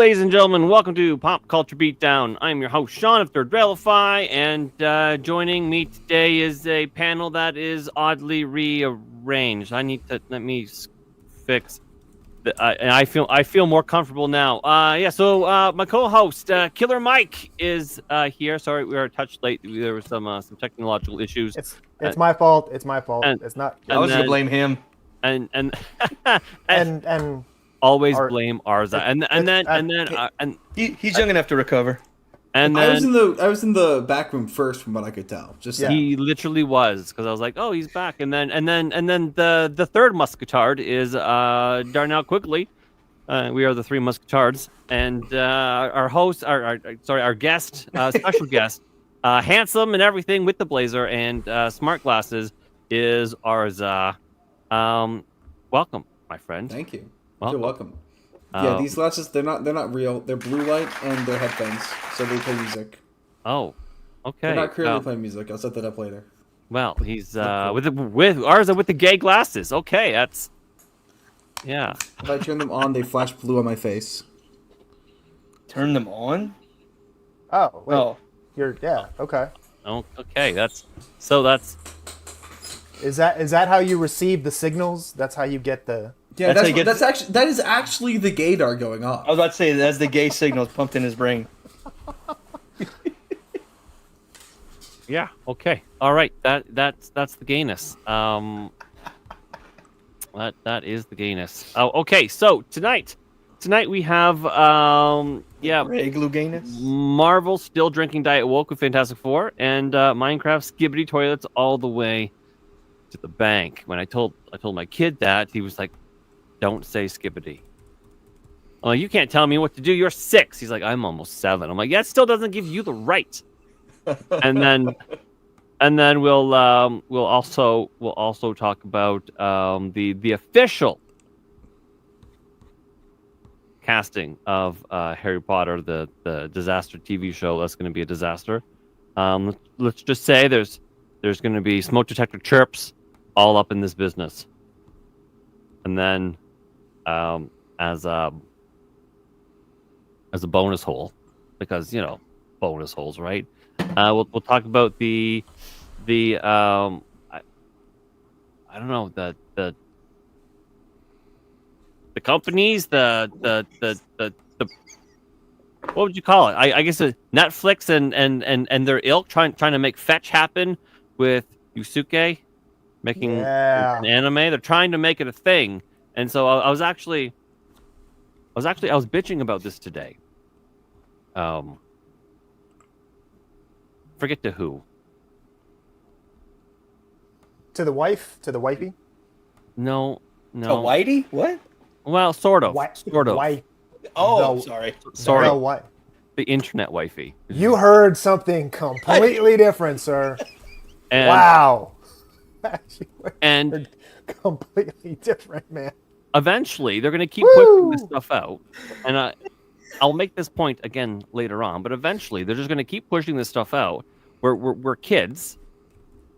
ladies and gentlemen. Welcome to Pop Culture Beatdown. I'm your host, Sean of Third Railify, and joining me today is a panel that is oddly rearranged. I need to let me fix. And I feel more comfortable now. So my co-host, Killer Mike, is here. Sorry, we were a touch late. There were some technological issues. It's my fault. It's my fault. It's not. I was gonna blame him. And And always blame Arza. And He's young enough to recover. And I then was in the back room first, from what I could tell. he literally was, because I was like, oh, he's back. And then the third muscatard is Darnell Quigley. We are the three muscatards, and our host, our guest, special guest, handsome and everything with the blazer and smart glasses, is Arza. Welcome, my friend. Thank you. Welcome. You're welcome. Yeah, these glasses, they're not real. They're blue light and they're headphones, so they play music. Oh, okay. They're not currently playing music. I'll set that up later. Well, he's with Arza with the gay glasses. Okay, that's yeah. If I turn them on, they flash blue on my face. Turn them on? oh, wait, Oh. okay. Oh, okay. Is that how you receive the signals? That's how you get the. Yeah, That's how you that is actually the gaydar going off. I was about to say that's the gay signals pumped in his brain. Yeah. Okay. All right. That's the gayness. That is the gayness. Oh, okay. So tonight we have Igloo gayness. Marvel still drinking Diet Woke with Fantastic Four, and Minecraft skibbity toilets all the way to the bank. When I told my kid that, he was like, "Don't say skibbity." Oh, you can't tell me what to do. You're 6. He's like, "I'm almost 7." I'm like, "Yeah, it still doesn't give you the right." and then we'll also talk about the official casting of Harry Potter, the disaster TV show. That's going to be a disaster. Let's just say there's going to be smoke detector chirps all up in this business. And then as a bonus hole, because bonus holes, right? We'll talk about the I don't know, the companies, the what would you call it? I guess Netflix and their ilk trying to make fetch happen with Yusuke making an anime. They're trying to make it a thing, and so I was bitching about this today. Forget to who. To the wife? To the wifey? No. A whitey? What? Well, sort of. Sort of. Wife. Oh, The- sorry. Sorry. The wife. The internet wifey. You heard something completely different, sir. And, Wow. And Completely different, man. eventually, they're going to keep pushing this stuff out. And I'll make this point again later on. But eventually, they're just going to keep pushing this stuff out. We're kids.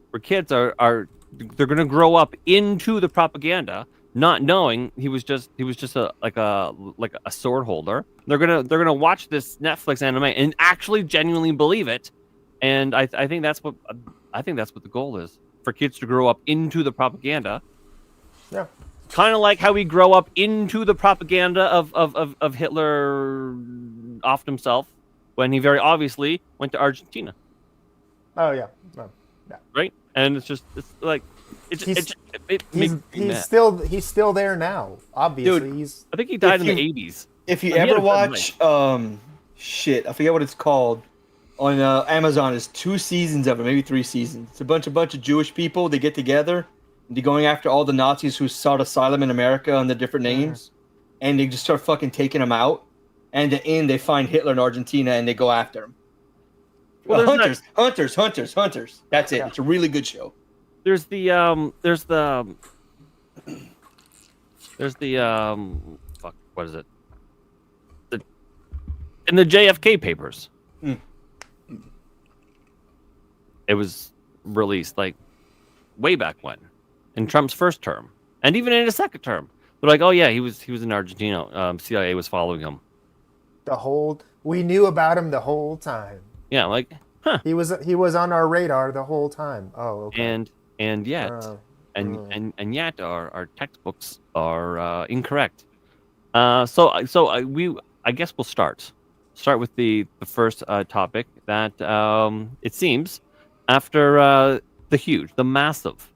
Where kids are they're going to grow up into the propaganda, not knowing he was just a sword holder. They're gonna watch this Netflix anime and actually genuinely believe it, and I think that's what the goal is, for kids to grow up into the propaganda. Yeah. Kind of like how we grow up into the propaganda of Hitler off himself when he very obviously went to Argentina. Oh yeah. No. Yeah. Right, and it's like. He's still there now. Obviously, Dude, I think he died in If the you- 80s. If you He had ever a good watch I forget what it's called, on Amazon, it's 2 seasons of it, maybe 3 seasons. It's a bunch of Jewish people. They get together and they're going after all the Nazis who sought asylum in America under different names, and they just start fucking taking them out. And at the end, they find Hitler in Argentina and they go after him. Well, hunters. That's it. Yeah. It's a really good show. There's the fuck, what is it? In the JFK papers. It was released like way back when, in Trump's first term, and even in his second term. They're like, oh yeah, he was in Argentina. CIA was following him. We knew about him the whole time. Yeah, like, huh. He was on our radar the whole time. Oh, okay. And yet, and yet, our textbooks are incorrect. I guess we'll start with the first topic that it seems after the massive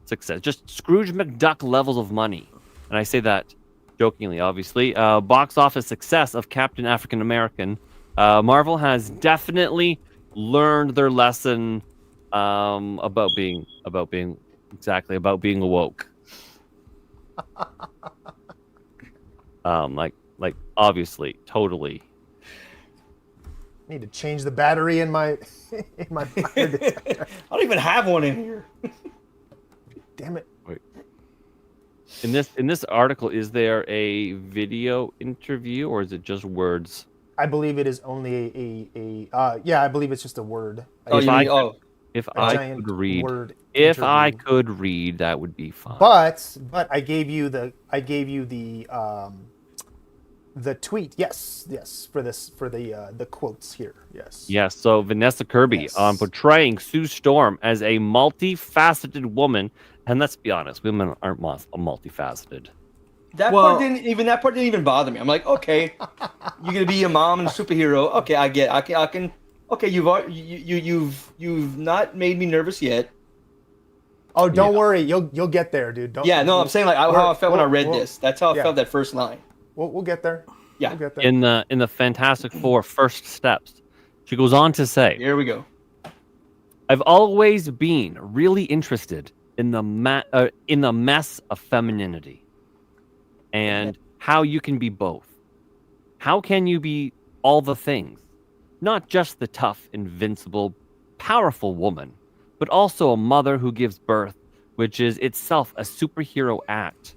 success, just Scrooge McDuck levels of money, and I say that jokingly, obviously, box office success of Captain African American, Marvel has definitely learned their lesson about being awoke. Like obviously, totally. Need to change the battery in my fire detector. I don't even have one in here. Damn it. Wait. In this article, is there a video interview or is it just words? I believe it is only I believe it's just a word. If I could read, that would be fine. But I gave you the tweet. Yes, for the quotes here. Yes. Yes. So Vanessa Kirby portraying Sue Storm as a multifaceted woman, and let's be honest, women aren't multifaceted. That part didn't even bother me. I'm like, okay, you're gonna be a mom and a superhero. Okay, I can. Okay, you've not made me nervous yet. Oh, don't worry, you'll get there, dude. I'm saying like how I felt when I read this. That's how I felt that first line. We'll get there. Yeah. We'll get there. In the Fantastic Four first steps, she goes on to say, "Here we go. I've always been really interested in the mess of femininity, and how you can be both. How can you be all the things? Not just the tough, invincible, powerful woman, but also a mother who gives birth, which is itself a superhero act.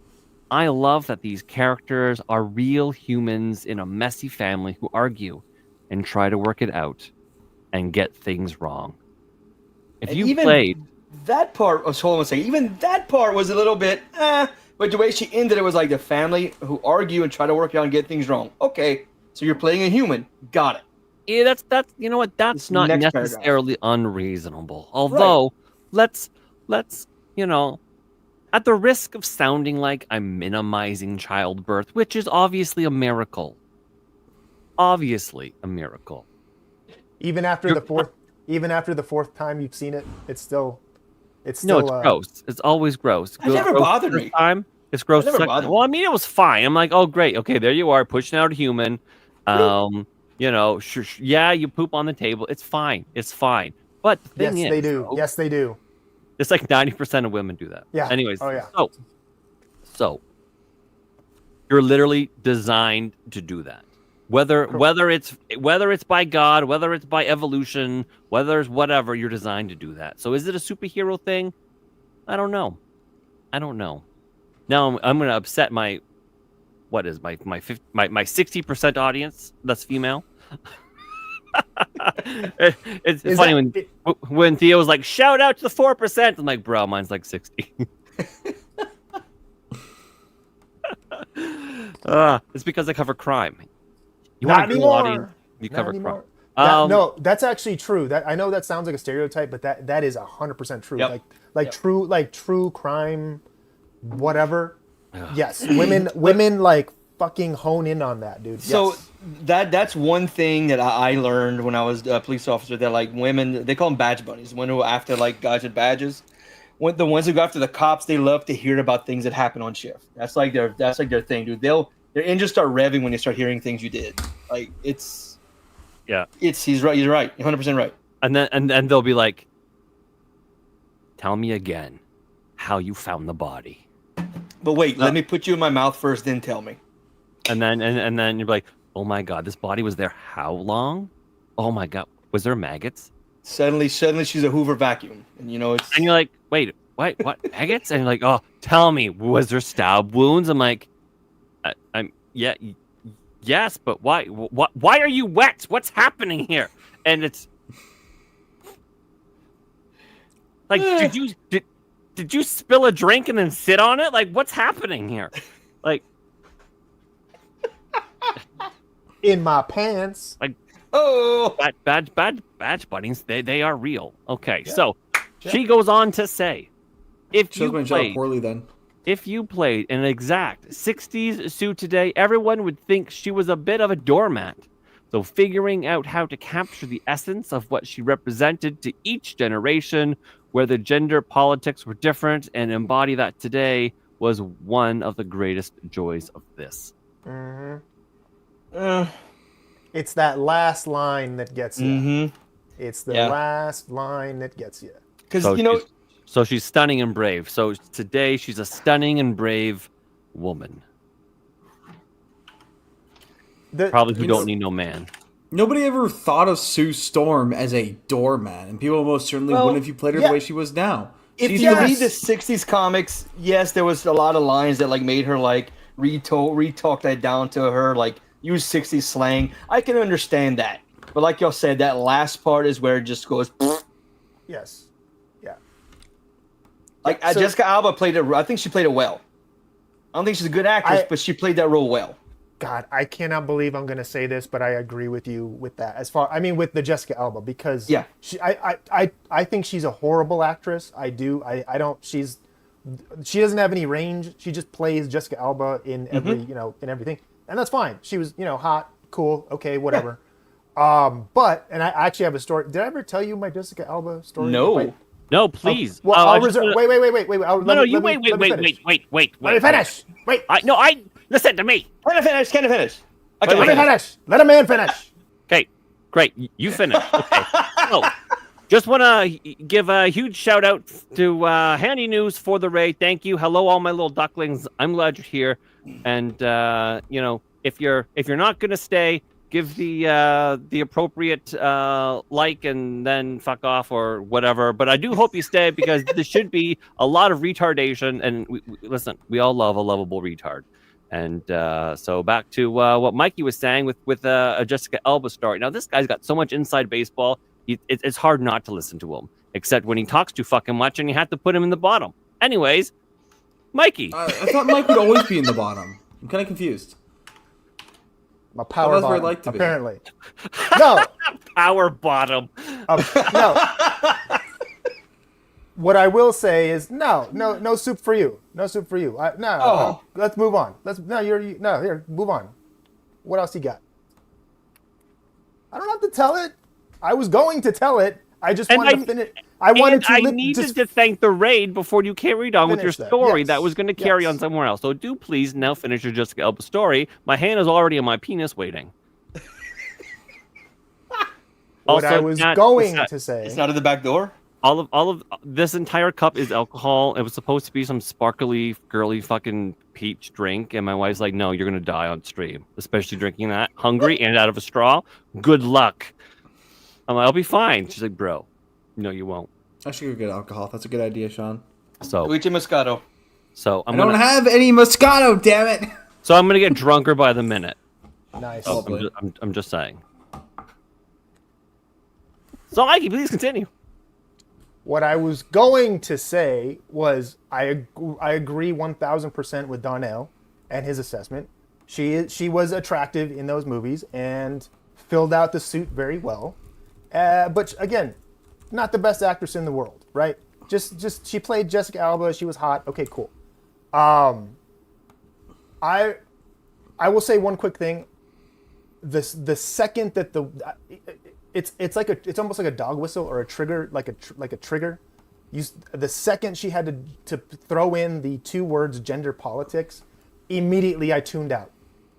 I love that these characters are real humans in a messy family who argue and try to work it out and get things wrong." If you played that part, even that part was a little bit, but the way she ended it was like the family who argue and try to work it out and get things wrong. Okay, so you're playing a human. Got it. Yeah, that's you know what, that's not necessarily unreasonable. Although, let's at the risk of sounding like I'm minimizing childbirth, which is obviously a miracle. Obviously a miracle. Even after the fourth time you've seen it, it's still it's gross. It's always gross. It never bothered me. It's gross. Well, I mean, it was fine. I'm like, oh great, okay, there you are, pushing out a human. You poop on the table. It's fine. But the thing is, they do. Yes, they do. It's like 90% of women do that. Yeah. Anyways. Oh yeah. So you're literally designed to do that. Whether it's by God, whether it's by evolution, whether it's whatever, you're designed to do that. So is it a superhero thing? I don't know. Now I'm going to upset my 60% audience that's female. It's funny when Theo was like, shout out to the 4%. I'm like, bro, mine's like 60. It's because I cover crime. You Not want anymore. audience, you Not cover anymore. crime. No, that's actually true. That I know that sounds like a stereotype, but that is 100% true. Yep. True crime, whatever. Yes, women like fucking hone in on that, dude. So yes. that's one thing that I learned when I was a police officer. That like women, they call them badge bunnies. Women who are after like guys with badges. When the ones who go after the cops, they love to hear about things that happen on shift. That's like their thing, dude. Their engines start revving when they start hearing things you did. Like he's right. You're right. 100% right. And then they'll be like, tell me again how you found the body. But wait, let me put you in my mouth first, then tell me. And then you're like, oh my god, this body was there how long? Oh my god, was there maggots? Suddenly she's a Hoover vacuum, and it's. And you're like, wait, what maggots? And you're like, oh, tell me, was there stab wounds? I'm like, yes, but why? Why are you wet? What's happening here? And it's like, did you spill a drink and then sit on it? Like, what's happening here? Like, in my pants. Like, Oh, badge buttings, they are real. Okay, Yeah. so Yeah. she goes on to say, if Shows my you job played poorly then. If you played an exact 60s suit today, everyone would think she was a bit of a doormat. So figuring out how to capture the essence of what she represented to each generation, where the gender politics were different, and embody that today was one of the greatest joys of this. Hmm. uh, It's that last line that gets you. mm-hmm. It's the Yeah. last line that gets you. Because So so she's stunning and brave. So today she's a stunning and brave woman. Probably who don't need no man. Nobody ever thought of Sue Storm as a doormat, and people most certainly Well, wouldn't if you played her yeah. the way she was now. if She's you the- read the '60s comics, yes, there was a lot of lines that like made her like retalk that down to her, like use '60s slang. I can understand that, but like y'all said, that last part is where it just goes. Yes. Yeah. Like So- Jessica Alba played it. I think she played it well. I don't think she's a good actress, but she played that role well. God, I cannot believe I'm going to say this, but I agree with you with that. With the Jessica Alba, because Yeah. I think she's a horrible actress. I do. I don't. She doesn't have any range. She just plays Jessica Alba in every in everything, and that's fine. She was hot, cool, okay, whatever. But I actually have a story. Did I ever tell you my Jessica Alba story? No. No, please. Well, I I'll just reserve. wanna- Wait. Wait. Let me finish. Wait. Listen to me. Can I finish? Okay, Let me finish. Let a man finish. Okay, great. You finish. Okay. So, just want to give a huge shout out to Handy News for the raid. Thank you. Hello, all my little ducklings. I'm glad you're here. And if you're not gonna stay, give the appropriate like and then fuck off or whatever. But I do hope you stay because there should be a lot of retardation. And listen, we all love a lovable retard. And so back to what Mikey was saying with a Jessica Alba story. Now, this guy's got so much inside baseball, it's hard not to listen to him, except when he talks too fucking much and you have to put him in the bottom. Anyways, Mikey. I thought Mike would always be in the bottom. I'm kind of confused. My power That's where bottom, I'd like to be. apparently. No. Power bottom. No. What I will say is no soup for you. No soup for you. Let's move on. Here, move on. What else you got? I don't have to tell it. I was going to tell it. I just wanted to finish. I needed to thank the raid before you carried on with your Finish that. story Yes. that was going to carry on somewhere else. So do please now finish your Jessica Alba story. My hand is already on my penis waiting. What I was going to say. It's not at the back door. All of this entire cup is alcohol. It was supposed to be some sparkly, girly fucking peach drink, and my wife's like, "No, you're gonna die on stream, especially drinking that, hungry and out of a straw. Good luck." I'm like, "I'll be fine." She's like, "Bro, no, you won't." I should go get alcohol. That's a good idea, Sean. So Luigi Moscato. I don't have any Moscato, damn it. So I'm gonna get drunker by the minute. Nice. So I'm just saying. So Mikey, please continue. What I was going to say was I agree 1,000% with Darnell and his assessment. She was attractive in those movies and filled out the suit very well. But again, not the best actress in the world, right? Just she played Jessica Alba. She was hot. Okay, cool. I will say one quick thing. The second that it's almost like a dog whistle or a trigger, like a trigger. The second she had to throw in the two words gender politics, immediately I tuned out.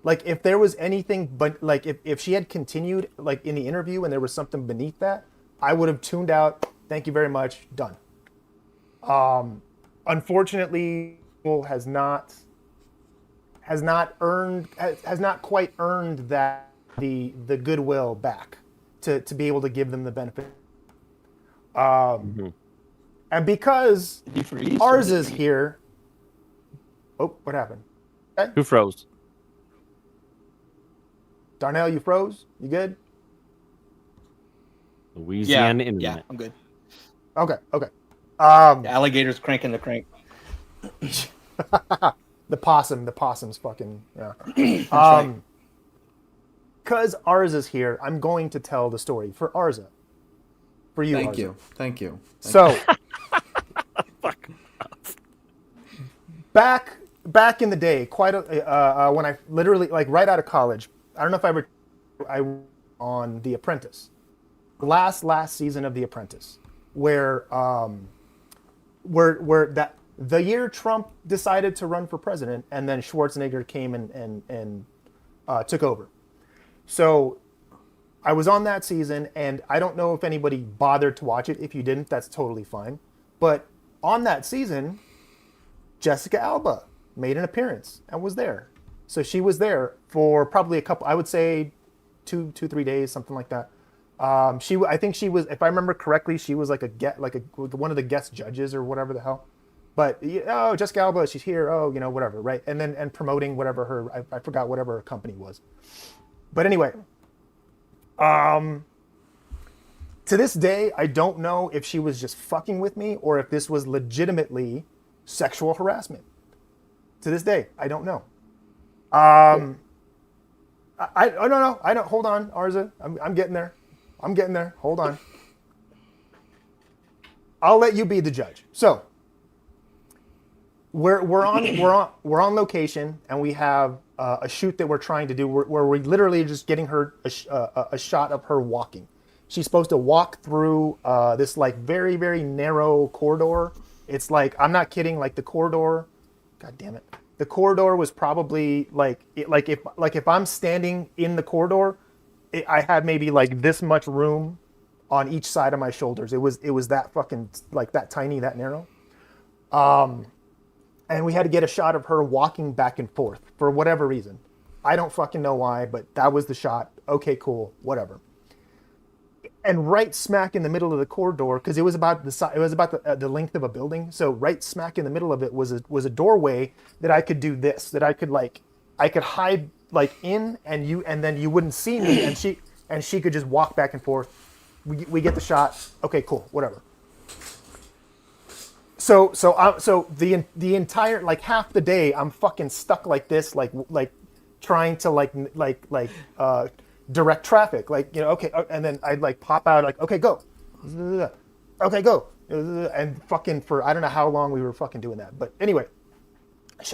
Like if there was anything, but like if she had continued like in the interview and there was something beneath that, I would have tuned out. Thank you very much. Done. Unfortunately, has not quite earned that the goodwill back to be able to give them the benefit. And because ours is here. Oh, what happened? Okay. Who froze? Darnell, you froze? You good? Louisiana Yeah, internet. I'm good. Okay. The alligator's cranking the crank. The possum's fucking yeah. Right. because Arza's here, I'm going to tell the story for Arza. For you, Thank Arza. you. Thank you. So, back in the day, when I literally like right out of college, I don't know if I on The Apprentice, last season of The Apprentice, where that the year Trump decided to run for president, and then Schwarzenegger came and took over. So I was on that season, and I don't know if anybody bothered to watch it. If you didn't, that's totally fine. But on that season, Jessica Alba made an appearance and was there. So she was there for probably a couple, I would say 3 days, something like that. I think she was, if I remember correctly, she was like one of the guest judges or whatever the hell. But oh, Jessica Alba, she's here. Oh, whatever, right? And promoting whatever I forgot whatever her company was. But anyway, to this day, I don't know if she was just fucking with me or if this was legitimately sexual harassment. To this day, I don't know. I don't know. I don't. Hold on, Arza. I'm getting there. Hold on. I'll let you be the judge. So we're on location, and we have a shoot that we're trying to do where we're literally just getting her a shot of her walking. She's supposed to walk through this like very, very narrow corridor. It's like, I'm not kidding, like the corridor, God damn it. The corridor was probably if I'm standing in the corridor, I had maybe like this much room on each side of my shoulders. It was that fucking like that tiny, that narrow. And we had to get a shot of her walking back and forth for whatever reason. I don't fucking know why, but that was the shot. Okay, cool, whatever. And right smack in the middle of the corridor, because it was about the length of a building. So right smack in the middle of it was a doorway that I could do this, that I could hide like in, and then you wouldn't see me, and she could just walk back and forth. We get the shot. Okay, cool, whatever. So the entire like half the day I'm fucking stuck like this, like trying to direct traffic, okay, and then I'd like pop out like, okay, go, and fucking for I don't know how long we were fucking doing that, but anyway,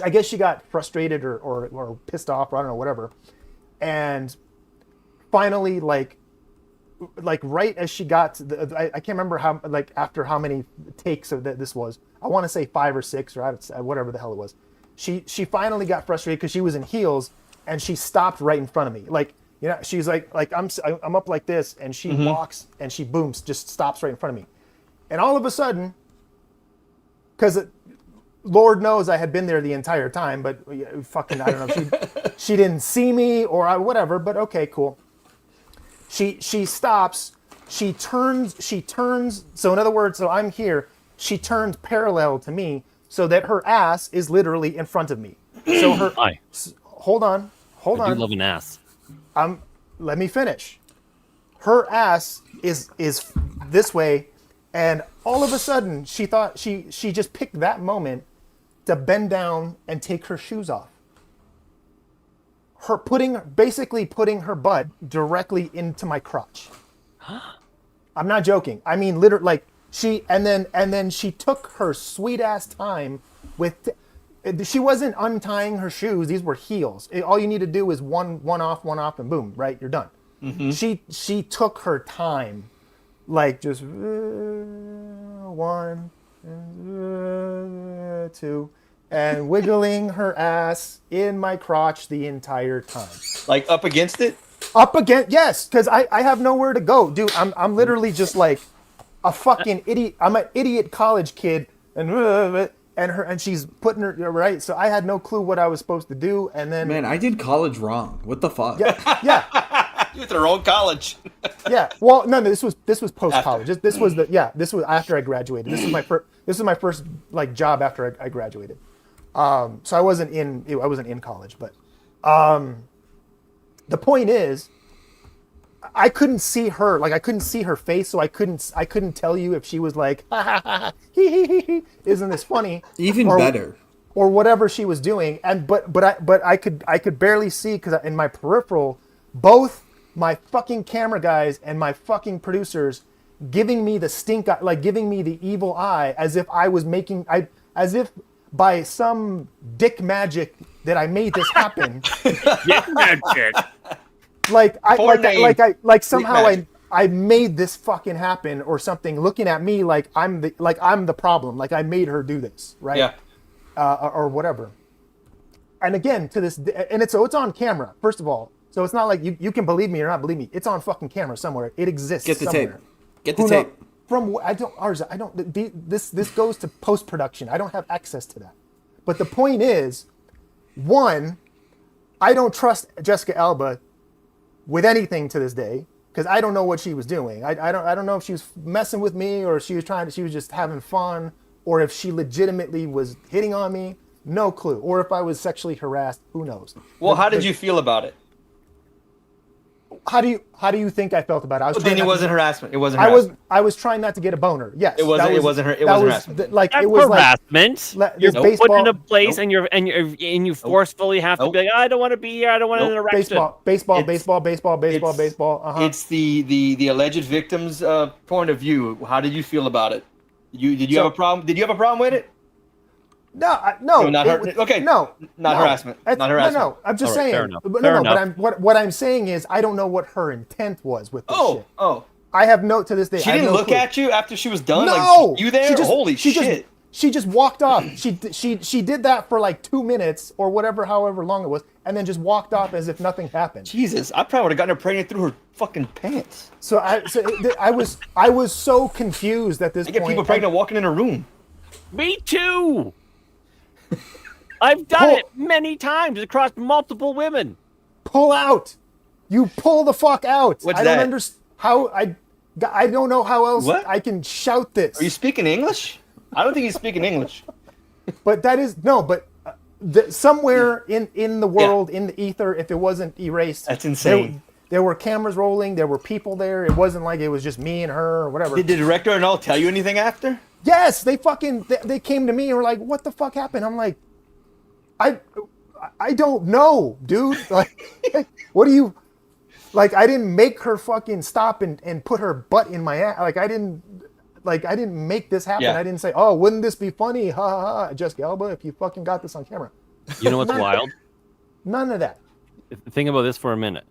I guess she got frustrated or pissed off or I don't know, whatever, and finally like right as she got to I can't remember how, like after how many takes of this was, I want to say 5 or 6 or whatever the hell it was, she finally got frustrated because she was in heels and she stopped right in front of me, like. She's like I'm up like this, and she walks and she booms, just stops right in front of me, and all of a sudden, because Lord knows I had been there the entire time, but fucking I don't know, she didn't see me or whatever, but okay, cool. She stops, she turns. So in other words, so I'm here. She turns parallel to me, so that her ass is literally in front of me. So her. Hi. Hold on. I do love an ass. Let me finish. Her ass is this way, and all of a sudden she thought she just picked that moment to bend down and take her shoes off. Her basically putting her butt directly into my crotch. I'm not joking. I mean, literally, like and then she took her sweet ass time with. She wasn't untying her shoes. These were heels. All you need to do is one off, and boom, right? You're done. Mm-hmm. She took her time, like just 1, 2, and wiggling her ass in my crotch the entire time. Like up against it? Up against, yes, because I have nowhere to go, dude. I'm literally just like a fucking idiot. I'm an idiot college kid, and she's putting her right. So I had no clue what I was supposed to do, and then man, I did college wrong. What the fuck? Yeah. You went to the wrong college. Yeah. Well, no, this was post college. This was after I graduated. This was my first like job after I graduated. So I wasn't in college, but the point is, I couldn't see her. Like I couldn't see her face, so I couldn't tell you if she was like, ha, ha, ha, hee, isn't this funny? Even better. Or whatever she was doing, but I could barely see because in my peripheral both my fucking camera guys and my fucking producers giving me the stink eye, like giving me the evil eye, as if I was as if by some dick magic that I made this happen. Dick magic. Like somehow I made this fucking happen or something, looking at me like I'm the problem, like I made her do this, right? Yeah. Or whatever. And again, to this, and it's on camera, first of all. So it's not like you can believe me or not believe me. It's on fucking camera somewhere. It exists Get the somewhere. tape. Get the tape. This goes to post-production. I don't have access to that. But the point is, one, I don't trust Jessica Alba with anything to this day, because I don't know what she was doing. I don't know if she was messing with me, or she was just having fun, or if she legitimately was hitting on me. No clue. Or if I was sexually harassed. Who knows? Well, how did you feel about it? How do you think I felt about it? Then it wasn't harassment. It wasn't harassment. I was trying not to get a boner. Yes. It wasn't harassment. That's harassment. You're put in a place and you forcefully have to be like, I don't want to be here. I don't want to interact. Baseball. It's the alleged victim's point of view. How did you feel about it? Did you have a problem? Did you have a problem with it? No. Not harassment. Not harassment. No. I'm just saying. Fair enough. But what I'm saying is I don't know what her intent was with this shit. Oh. I have no to this day. She didn't look at you after she was done. No. Like, you there? Holy shit. She just walked off. She did that for like 2 minutes or whatever, however long it was, and then just walked off as if nothing happened. Jesus, I probably would have gotten her pregnant through her fucking pants. So I was so confused at this point. I get people pregnant walking in a room. Me too. I've done it many times across multiple women. Pull out. You pull the fuck out. What's I that? don't understand how I don't know how else I can shout this. Are you speaking English? I don't think he's speaking English. But that is somewhere in the world, in the ether, if it wasn't erased. That's insane. There were cameras rolling. There were people there. It wasn't like it was just me and her or whatever. Did the director and all tell you anything after? Yes, they came to me and were like, "What the fuck happened?" I'm like, I don't know, dude. Like, what do you like? I didn't make her fucking stop and put her butt in my ass. Like I didn't make this happen. Yeah. I didn't say, "Oh, wouldn't this be funny?" Ha ha ha. Jessica Alba, if you fucking got this on camera. You know what's wild? None of that. Think about this for a minute.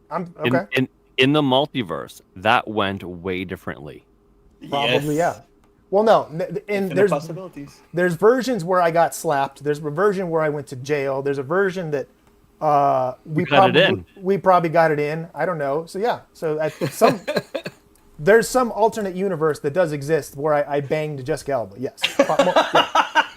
I'm okay. In the multiverse, that went way differently. Probably, yeah. Well, no, and there's possibilities. There's versions where I got slapped. There's a version where I went to jail. There's a version that we probably got it in. I don't know. So yeah. So there's some alternate universe that does exist where I banged Jessica Alba. Yes. Yeah.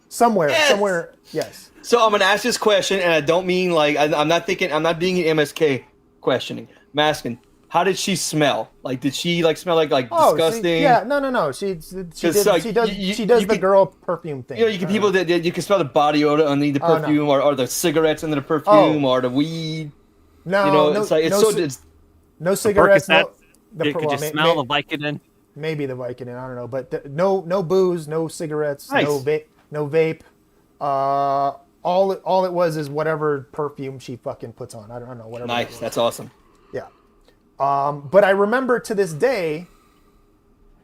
Somewhere. Yes. So I'm gonna ask this question, and I don't mean like I'm not being an MSK questioning. I'm asking, how did she smell? Like, did she smell like disgusting? No. She does the girl perfume thing. You know, you can smell the body odor underneath the perfume, or the cigarettes under the perfume, or the weed. No, you know, no cigarettes. Could you smell the Vicodin? Maybe the Vicodin. I don't know, but no booze, no cigarettes, nice. no vape. All it was is whatever perfume she fucking puts on. I don't know, whatever. Nice, that's awesome. Yeah. But I remember to this day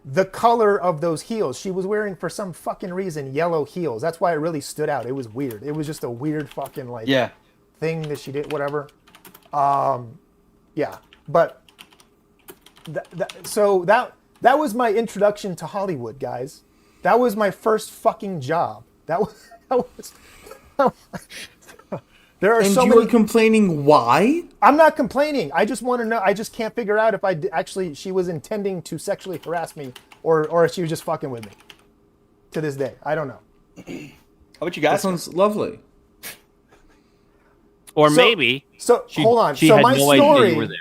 the color of those heels. She was wearing, for some fucking reason, yellow heels. That's why it really stood out. It was weird. It was just a weird fucking thing that she did, whatever. Yeah. But so that was my introduction to Hollywood, guys. That was my first fucking job. That was there are so many. And you were complaining why? I'm not complaining. I just want to know. I just can't figure out if she was intending to sexually harass me or if she was just fucking with me. To this day, I don't know. How about you guys? That sounds lovely. Or maybe. So hold on. She so had my no story. idea you were there.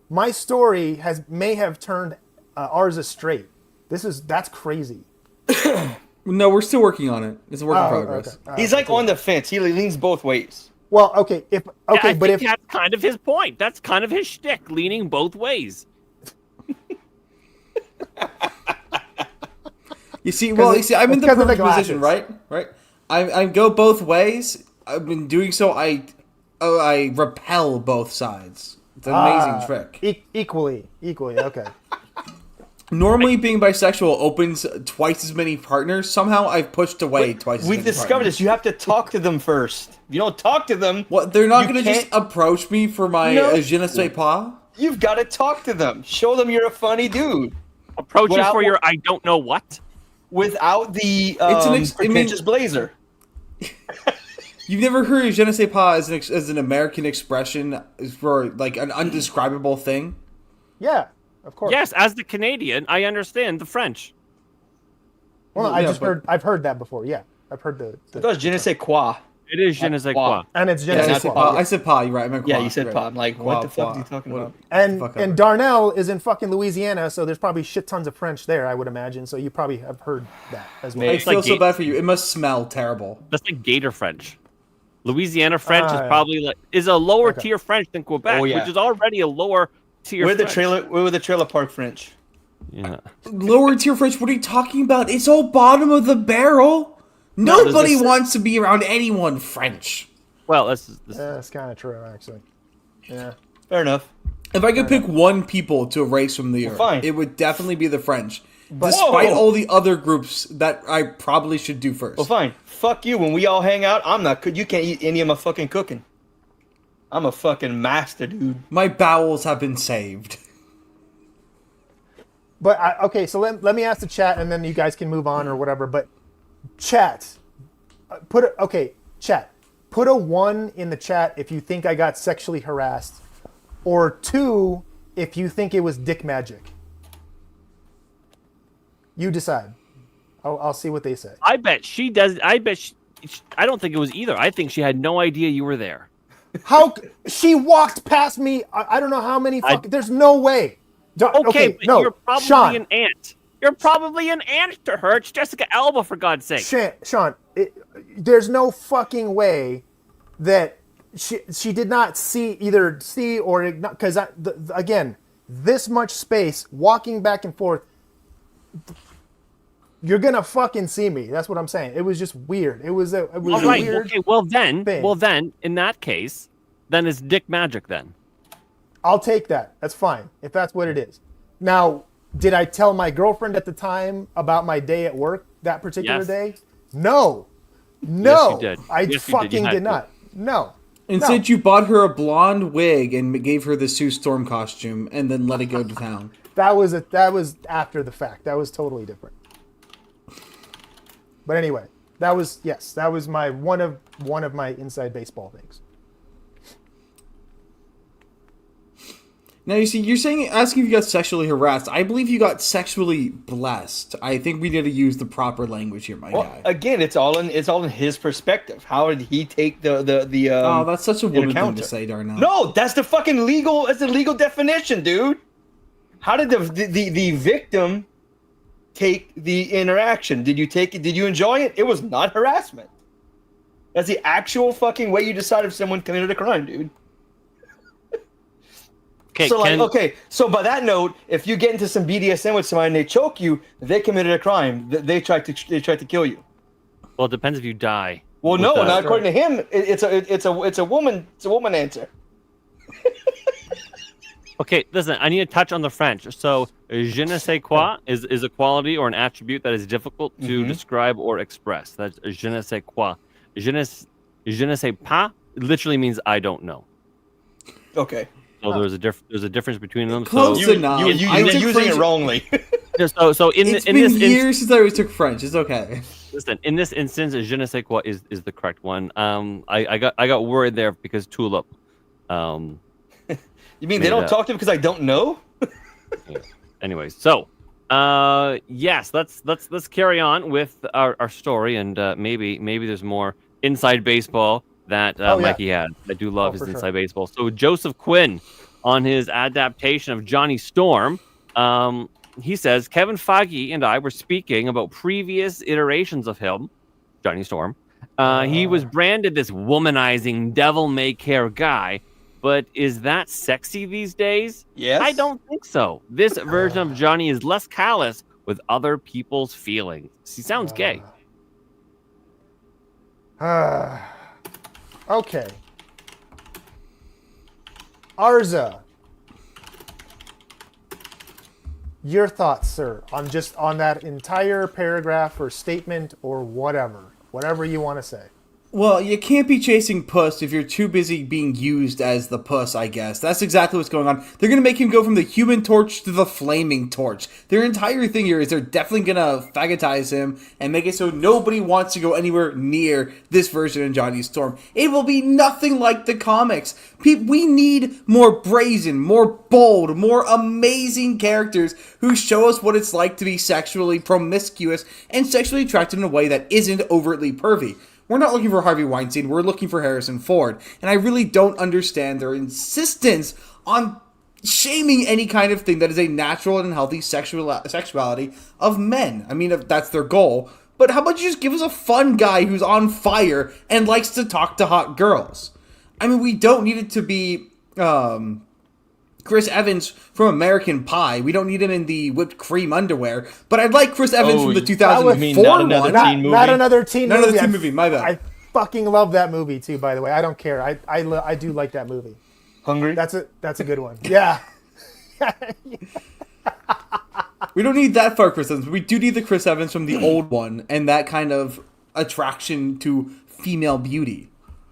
My story may have turned ours straight. That's crazy. No, we're still working on it. It's a work in progress. Okay. He's on the fence. He leans both ways. Well, okay. If that's kind of his point. That's kind of his shtick, leaning both ways. You see, I'm in the perfect position, right? I go both ways. I've been doing so. I repel both sides. It's an amazing trick. Equally. Okay. Normally, being bisexual opens twice as many partners. Somehow, I've pushed away twice as We many discovered partners. this. You have to talk to them first. If you don't talk to them, What? They're not you going to just can't- approach me for my No. je ne sais pas? You've got to talk to them. Show them you're a funny dude. Approach you Without- for your I don't know what. Without the I mean- pretentious blazer. You've never heard je ne sais pas as an American expression for like an undescribable thing? Yeah, of course. Yes, as the Canadian, I understand the French. Well, Yeah, I've heard that before. Yeah, I've heard the That's je ne sais quoi. It is je ne sais quoi. and it's Yeah, Genesis I that's said Quad. pa. I said pa. You're right. I meant Yeah, qua. you said You're pa. right. I'm like, Qua, what the fuck qua. are you talking What- about? And fuck and ever. Darnell is in fucking Louisiana, so there's probably shit tons of French there, I would imagine. So you probably have heard that as well. I It's feel like so gay- bad for you. It must smell terrible. That's like Gator French. Louisiana French is yeah. probably is a lower Okay. tier French than Quebec, Oh, yeah. which is already a lower tier. We're the French. trailer park French. Yeah. Lower tier French. What are you talking about? It's all bottom of the barrel. No, Nobody there's a- wants to be around anyone French. Well, this That's kind of true, actually. Yeah. Fair enough. If I could pick one people to erase from the earth, fine. it would definitely be the French. Despite Whoa. all the other groups that I probably should do first. Well, fine. Fuck you. When we all hang out, I'm not. You can't eat any of my fucking cooking. I'm a fucking master, dude. My bowels have been saved. But okay, so let me ask the chat, and then you guys can move on or whatever. But chat, chat, put a 1 in the chat if you think I got sexually harassed, or 2 if you think it was dick magic. You decide. I'll see what they say. I bet she does. I don't think it was either. I think she had no idea you were there. How she walked past me? I don't know how many. There's no way. Okay, but no, you're probably Sean. an aunt. You're probably an aunt to her. It's Jessica Alba, for God's sake. Sean, there's no fucking way that she did not see or ignore, because again, this much space, walking back and forth, you're gonna fucking see me. That's what I'm saying. It was just weird. It was All a right. weird. Okay. Well thing. then, in that case, then it's dick magic. Then I'll take that. That's fine if that's what it is. Now, did I tell my girlfriend at the time about my day at work that particular Yes. day? No. Yes, you did. I Yes, you did. You fucking had did to. not. No. Instead, you bought her a blonde wig and gave her the Sue Storm costume, and then let it go to town. That was after the fact. That was totally different. But anyway, that was my one of my inside baseball things. Now you see, you're asking if you got sexually harassed. I believe you got sexually blessed. I think we need to use the proper language here, my Well, guy. again, it's all in his perspective. How did he take the Oh, that's such a woman thing encounter? to say, Darnell. No, that's the fucking legal. That's the legal definition, dude. How did the victim take the interaction? Did you take it? Did you enjoy it? It was not harassment. That's the actual fucking way you decide if someone committed a crime, dude. okay. So so by that note, if you get into some BDSM with somebody and they choke you, they committed a crime. They tried to kill you. Well, it depends if you die. Well, with no, that. not according to him. It's a woman answer. Okay, listen, I need to touch on the French. So, je ne sais quoi is a quality or an attribute that is difficult to describe or express. That's je ne sais quoi. Je ne sais pas literally means I don't know. Okay. So there's a difference between them. Close So, enough. You're I took using French- it wrongly. so in It's in been this years since I took French. It's okay. listen, in this instance, je ne sais quoi is the correct one. I got worried there because tulip. You mean they don't talk to him because I don't know? Anyways, so yes, let's carry on with our story, and maybe there's more inside baseball that Mikey had. I do love his for inside sure. baseball. So Joseph Quinn, on his adaptation of Johnny Storm, he says Kevin Feige and I were speaking about previous iterations of him, Johnny Storm. He was branded this womanizing, devil-may-care guy. But is that sexy these days? Yes. I don't think so. This version of Johnny is less callous with other people's feelings. He sounds gay. Okay. Arza, your thoughts, sir, on that entire paragraph or statement or whatever you want to say. Well, you can't be chasing puss if you're too busy being used as the puss, I guess. That's exactly what's going on. They're going to make him go from the Human Torch to the Flaming Torch. Their entire thing here is they're definitely going to faggotize him and make it so nobody wants to go anywhere near this version of Johnny Storm. It will be nothing like the comics. We need more brazen, more bold, more amazing characters who show us what it's like to be sexually promiscuous and sexually attracted in a way that isn't overtly pervy. We're not looking for Harvey Weinstein, we're looking for Harrison Ford. And I really don't understand their insistence on shaming any kind of thing that is a natural and healthy sexuality of men. I mean, if that's their goal. But how about you just give us a fun guy who's on fire and likes to talk to hot girls? I mean, we don't need it to be Chris Evans from American Pie. We don't need him in the whipped cream underwear. But I'd like Chris Evans from the 2004 not another one. teen movie? Not another teen movie. Another teen movie, my bad. I fucking love that movie too, by the way. I don't care. I do like that movie. Hungry? That's a good one. Yeah. We don't need that far Chris Evans. We do need the Chris Evans from the old one and that kind of attraction to female beauty.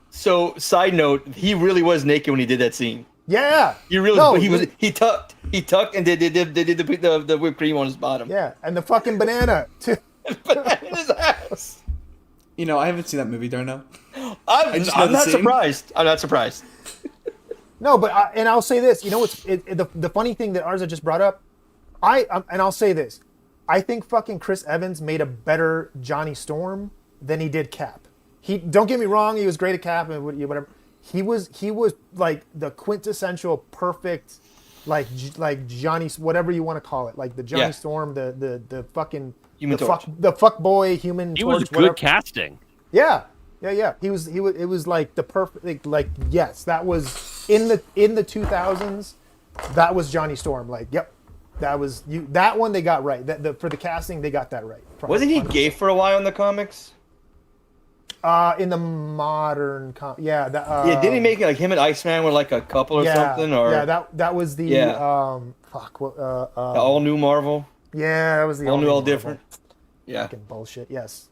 So, side note, he really was naked when he did that scine. Yeah. He really he tucked and they did the whipped cream on his bottom. Yeah, and the fucking banana too. Banana in his ass. You know, I haven't seen that movie, Darnell. I'm not surprised. I'm not surprised. No, but and I'll say this. You know what's the funny thing that Arza just brought up? And I'll say this. I think fucking Chris Evans made a better Johnny Storm than he did Cap. Don't get me wrong. He was great at Cap and whatever. He was like the quintessential perfect, like Johnny, whatever you want to call it, like the Johnny Storm, the fucking the fuck boy Human Torch. He was good casting. Yeah. He was. It was like the perfect. Like yes, that was in the 2000s. That was Johnny Storm. Like yep, that was you. That one they got right. For the casting they got that right. Wasn't he gay for a while in the comics? In the modern, didn't he make it like him and Iceman were like a couple or something? Or that was the the all new Marvel. Yeah, that was the all new, all Marvel. different. Yeah, fucking bullshit. Yes.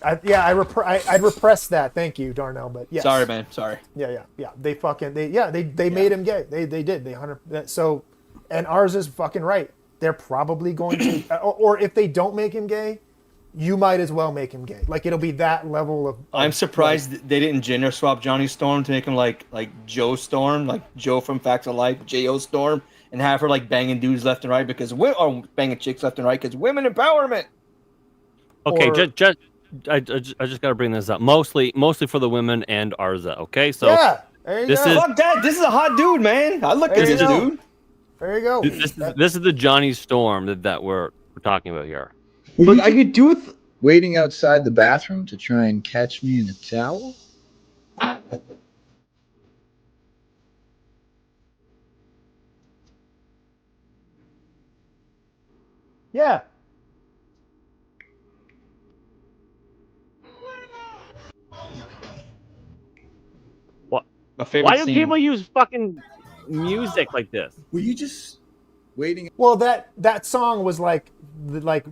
I'd repress that. Thank you, Darnell. But yes. Sorry, man. Sorry. Yeah. They made him gay. They did. So, and ours is fucking right. They're probably going to, or if they don't make him gay, you might as well make him gay. Like it'll be that level of. I'm surprised they didn't gender swap Johnny Storm to make him like Joe Storm, like Joe from Facts of Life, J.O. Storm, and have her like banging dudes left and right because banging chicks left and right because women empowerment. Okay, I just got to bring this up. Mostly for the women and Arza. Okay, so there you this go. is Fuck that. This is a hot dude, man. I look at this dude. There you go. This is the Johnny Storm that we're talking about here. Look, I could do with waiting outside the bathroom to try and catch me in a towel. Yeah. What? My favorite Why do scene. people use fucking music like this? Were you just waiting? Well, that song was like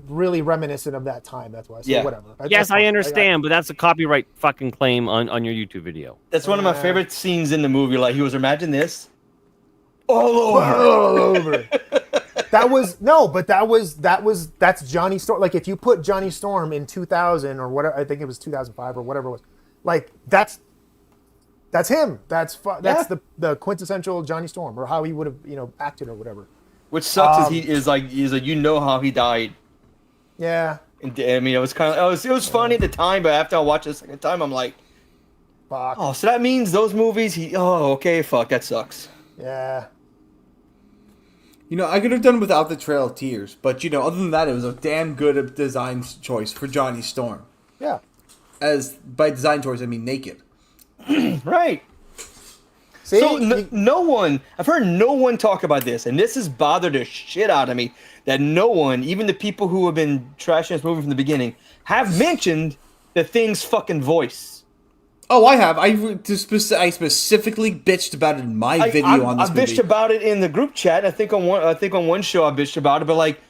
really reminiscent of that time. That's why. So whatever. Yes, I understand, but that's a copyright fucking claim on your YouTube video. That's one of my favorite scenes in the movie. Like he was, imagine this. All over. That's Johnny Storm. Like if you put Johnny Storm in 2000 or whatever, I think it was 2005 or whatever it was. Like that's him. That's the quintessential Johnny Storm, or how he would have acted or whatever. Which sucks is like you know how he died. Yeah. And I mean, it was kind of it was funny at the time, but after I watched it the second time, I'm like, fuck. Oh, so that means those movies. Okay, fuck, that sucks. Yeah. You know, I could have done without the Trail of Tears, but other than that, it was a damn good design choice for Johnny Storm. Yeah. As by design choice, I mean naked. Right. See, so no one, I've heard no one talk about this, and this has bothered the shit out of me, that no one, even the people who have been trashing this movie from the beginning, have mentioned the Thing's fucking voice. Oh, I have. I specifically bitched about it in my video on this I movie. bitched about it in the group chat. I think on one show I bitched about it, but like,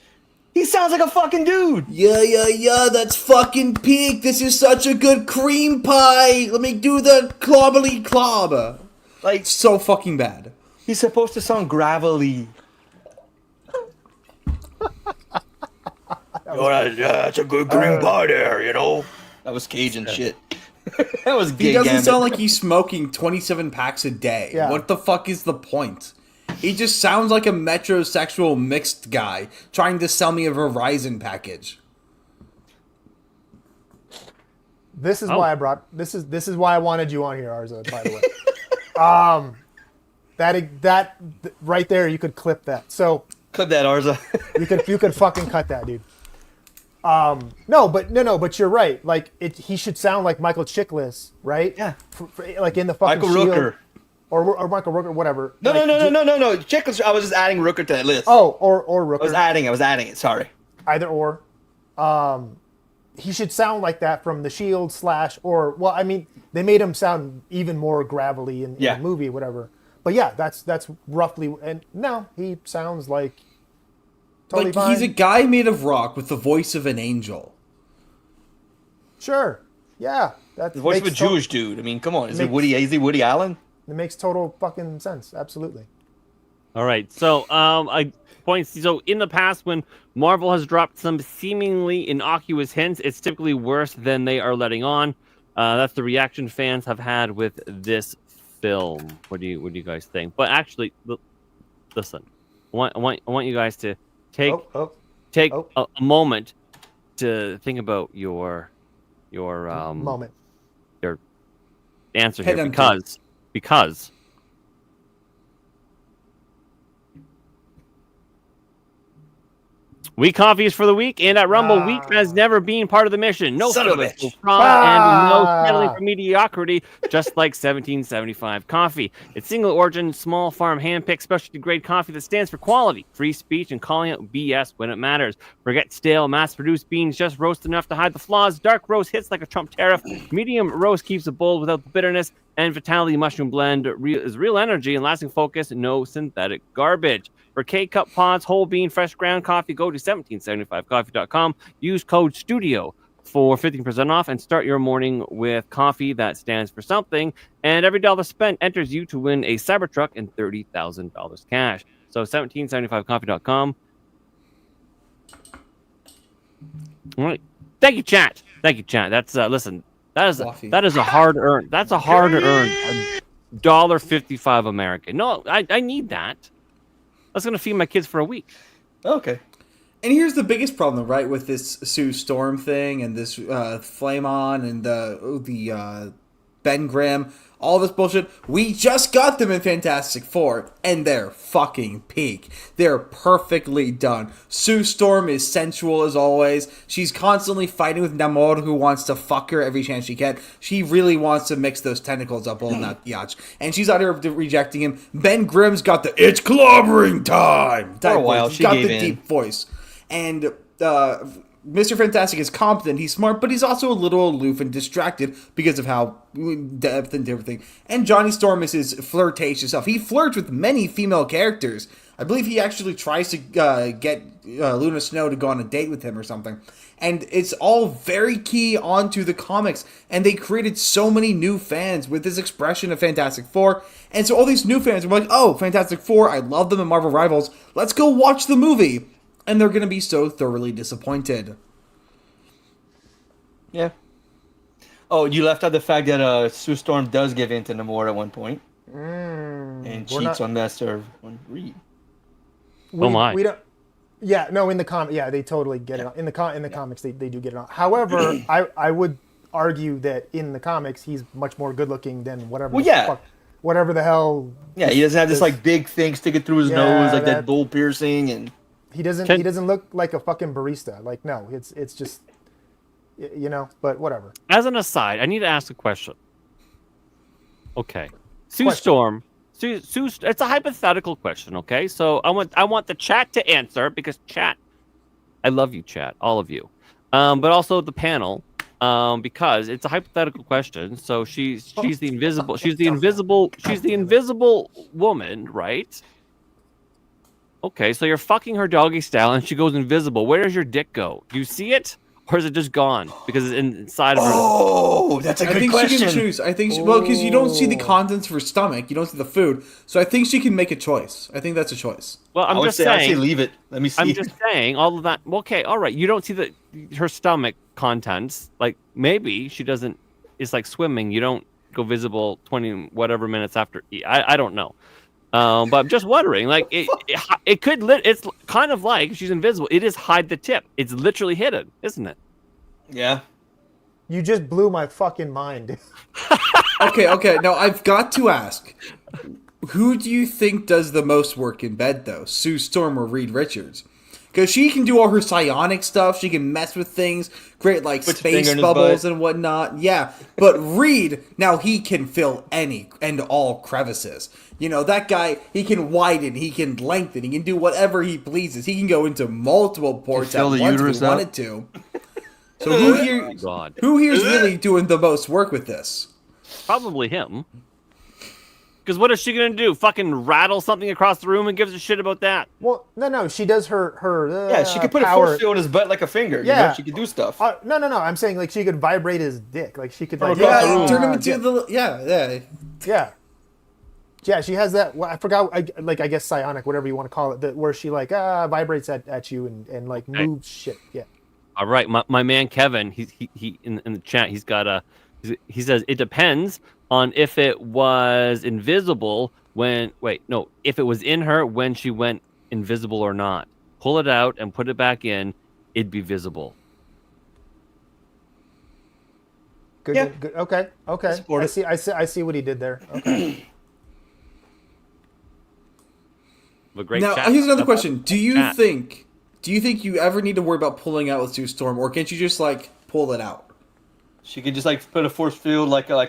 he sounds like a fucking dude. Yeah, that's fucking peak. This is such a good cream pie. Let me do the clobbly clob. Like, So fucking bad. he's supposed to sound gravelly. It's a good green pie there, you know. That was Cajun shit. That was gay. He doesn't gambit. sound like he's smoking 27 packs a day. Yeah. What the fuck is the point? He just sounds like a metrosexual mixed guy trying to sell me a Verizon package. This is why I brought this is why I wanted you on here, Arza. By the way, that right there, you could clip that. So Clip that, Arza. you could fucking cut that, dude. No, but you're right. Like he should sound like Michael Chiklis, right? Yeah. Like in the fucking Michael Shield, Rooker. or Michael Rooker, whatever. No. Check. I was just adding Rooker to that list. Oh, or Rooker. I was adding it. Sorry. Either or. He should sound like that from the Shield / or well, I mean, they made him sound even more gravelly in the movie, whatever. But yeah, that's roughly. And no, he sounds like totally fine. He's a guy made of rock with the voice of an angel. Sure. Yeah. That The voice of a makes Jewish dude. I mean, come on. Is makes- he Woody Allen? It makes total fucking sense. Absolutely. All right. So, so in the past, when Marvel has dropped some seemingly innocuous hints, it's typically worse than they are letting on. That's the reaction fans have had with this film. What do you guys think? But actually, listen. I want you guys to take a moment to think about your Moment. your answer Head here empty. because Week coffee is for the week, and at Rumble, week has never been part of the mission. No Son of a fillers, bitch. no trauma, and no settling for mediocrity, just like 1775 coffee. It's single origin, small farm, hand-picked, specialty grade coffee that stands for quality, free speech, and calling out BS when it matters. Forget stale, mass-produced beans, just roast enough to hide the flaws. Dark roast hits like a Trump tariff. Medium roast keeps it bold without the bitterness. And Vitality Mushroom Blend is real energy and lasting focus, no synthetic garbage. For K-Cup pods, whole bean, fresh ground coffee, go to 1775coffee.com. Use code STUDIO for 15% off and start your morning with coffee that stands for something. And every dollar spent enters you to win a Cybertruck and $30,000 cash. So 1775coffee.com. All right. Thank you, chat. That's listen. That is a hard earned. That's a hard earned $1.55 American. No, I need that. That's gonna feed my kids for a week. Okay. And here's the biggest problem, right, with this Sue Storm thing and this Flame On and the Ben Grimm, all this bullshit. We just got them in Fantastic Four, and they're fucking peak. They're perfectly done. Sue Storm is sensual as always. She's constantly fighting with Namor, who wants to fuck her every chance she can. She really wants to mix those tentacles up on that yacht. And she's out here rejecting him. Ben Grimm's got the "it's clobbering time" For a while, voice. she He's got gave the in. deep voice. And Mr. Fantastic is competent, he's smart, but he's also a little aloof and distracted because of how depth and everything. And Johnny Storm is his flirtatious self. He flirts with many female characters. I believe he actually tries to get Luna Snow to go on a date with him or something. And it's all very key onto the comics. And they created so many new fans with this expression of Fantastic Four. And so all these new fans are like, oh, Fantastic Four, I love them in Marvel Rivals. Let's go watch the movie. And they're going to be so thoroughly disappointed. Yeah. Oh, you left out the fact that Sue Storm does give in to Namor at one point. And cheats on Master Reed. My. We don't. Yeah, no. In the comic, yeah, they totally get it. In the comics, they do get it on. However, I would argue that in the comics, he's much more good looking than whatever. Well, yeah. Whatever the hell. Yeah, he doesn't have this like big thing sticking through his nose, like that bull piercing, and he doesn't look like a fucking barista. Like no, it's just, you know. But whatever. As an aside, I need to ask a question. Okay, Sue Storm. Sue, it's a hypothetical question. Okay, so I want the chat to answer because chat. I love you, chat, all of you, but also the panel. Because it's a hypothetical question. So she's the invisible woman, right? Okay, so you're fucking her doggy style, and she goes invisible. Where does your dick go? Do you see it, or is it just gone because it's inside of her? Oh, that's a I good think question. she can choose. I think well, because you don't see the contents of her stomach, you don't see the food, so I think she can make a choice. I think that's a choice. Well, I would say, I'd say leave it. Let me see. I'm just saying all of that. Okay, all right. You don't see her stomach contents. Like maybe she doesn't. It's like swimming. You don't go visible 20 whatever minutes after. I don't know. But I'm just wondering. Like it could. It's kind of like she's invisible. It is hide the tip. It's literally hidden, isn't it? Yeah. You just blew my fucking mind. Okay. Now I've got to ask, who do you think does the most work in bed though, Sue Storm or Reed Richards? Because she can do all her psionic stuff, she can mess with things, create like space bubbles and whatnot. Yeah, but Reed, now he can fill any and all crevices. You know, that guy, he can widen, he can lengthen, he can do whatever he pleases. He can go into multiple ports at once if he wanted to. So who here's really doing the most work with this? Probably him. Because what is she gonna do? Fucking rattle something across the room and gives a shit about that? Well, no. She does her. Yeah, she could put power. a force field in his butt like a finger. Yeah, You know? She could do stuff. No. I'm saying like she could vibrate his dick. Like she could. Like, Turn him into the Yeah, she has that. Well, I forgot. I guess psionic, whatever you want to call it, where she like vibrates at you and like moves shit. Yeah. All right, my man Kevin, he in the chat, he's got a. He says it depends on if it was invisible when. Wait, no, if it was in her when she went invisible or not. Pull it out and put it back in, it'd be visible. Good. Yeah. Good. Okay. I see what he did there. Okay. Now, here's another question. Do you think you ever need to worry about pulling out with Sue Storm, or can't you just like pull it out? She could just like put a force field like a